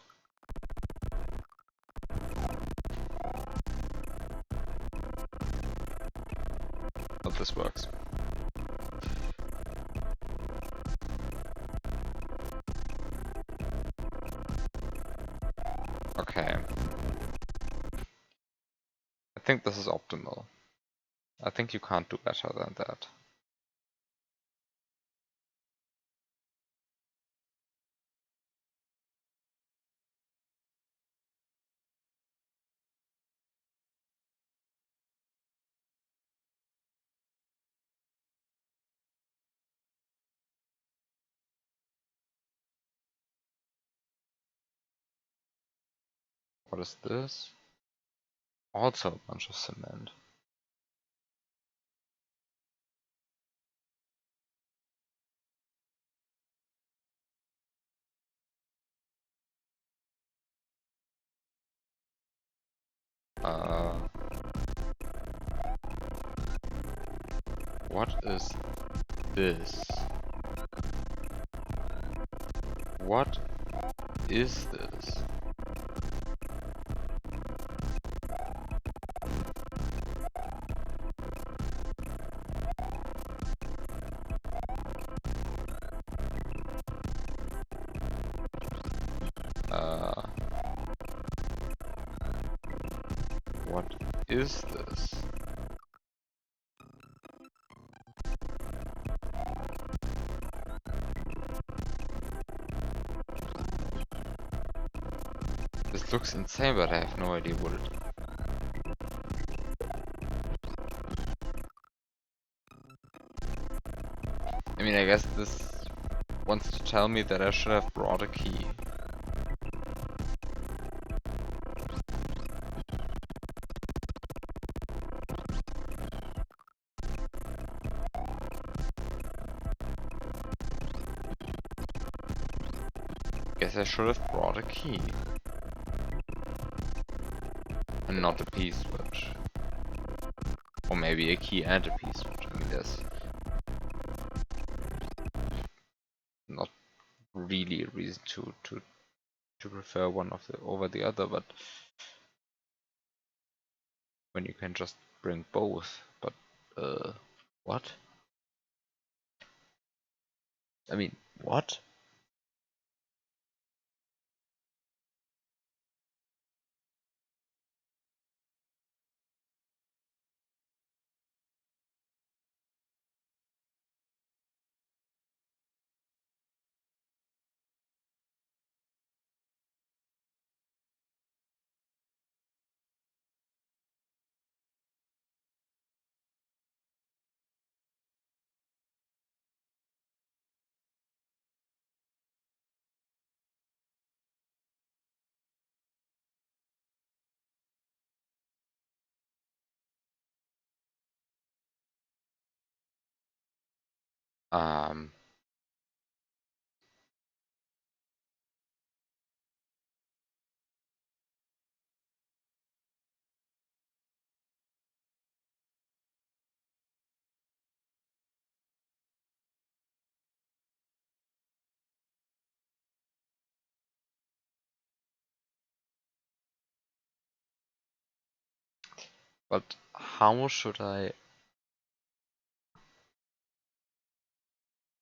But this works. Okay. I think this is optimal. I think you can't do better than that. What is this? Also a bunch of cement. What is this? What is this? What is this? This looks insane, but I have no idea what it is. I mean, I guess this wants to tell me that I should have brought a key. Guess I should have brought a key. And not a P-switch. Or maybe a key and a P-switch. I mean, there's not really a reason to prefer one of the over the other, but when you can just bring both. But what? I mean, what? Um, but how should I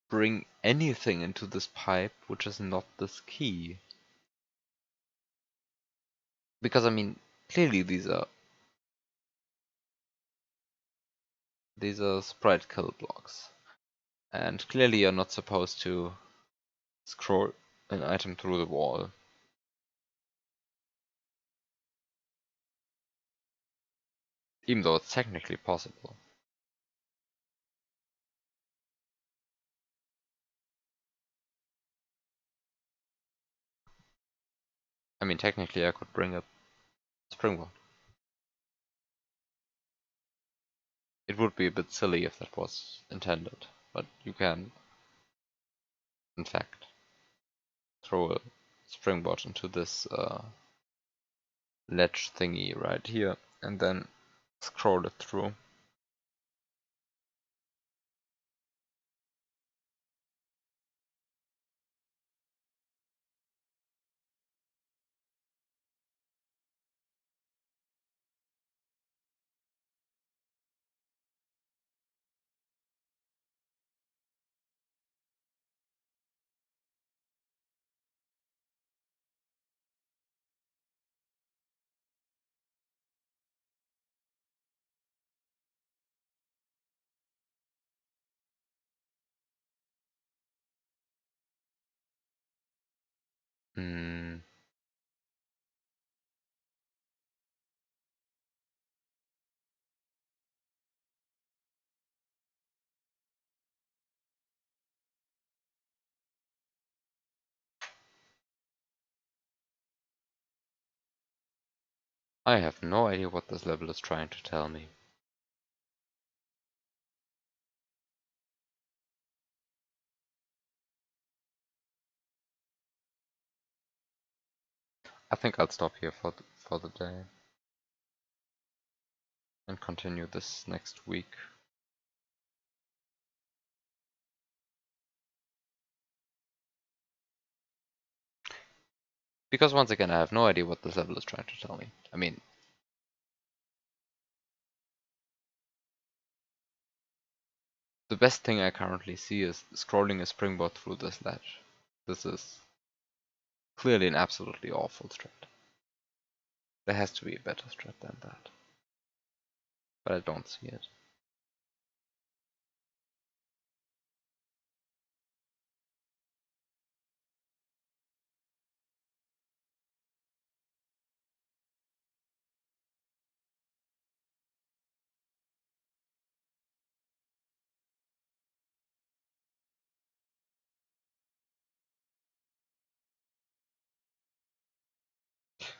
bring anything into this pipe which is not this key? Because I mean, clearly these are sprite kill blocks, and clearly you're not supposed to scroll an item through the wall. Even though it's technically possible. I mean, technically I could bring a springboard. It would be a bit silly if that was intended, but you can, in fact, throw a springboard into this ledge thingy right here, and then scroll it through. Hmm. I have no idea what this level is trying to tell me. I think I'll stop here for the day and continue this next week. Because once again, I have no idea what this level is trying to tell me. I mean, the best thing I currently see is scrolling a springboard through this ledge. This is clearly an absolutely awful strat. There has to be a better strat than that. But I don't see it.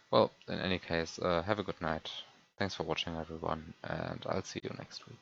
Well, in any case, have a good night. Thanks for watching everyone, and I'll see you next week.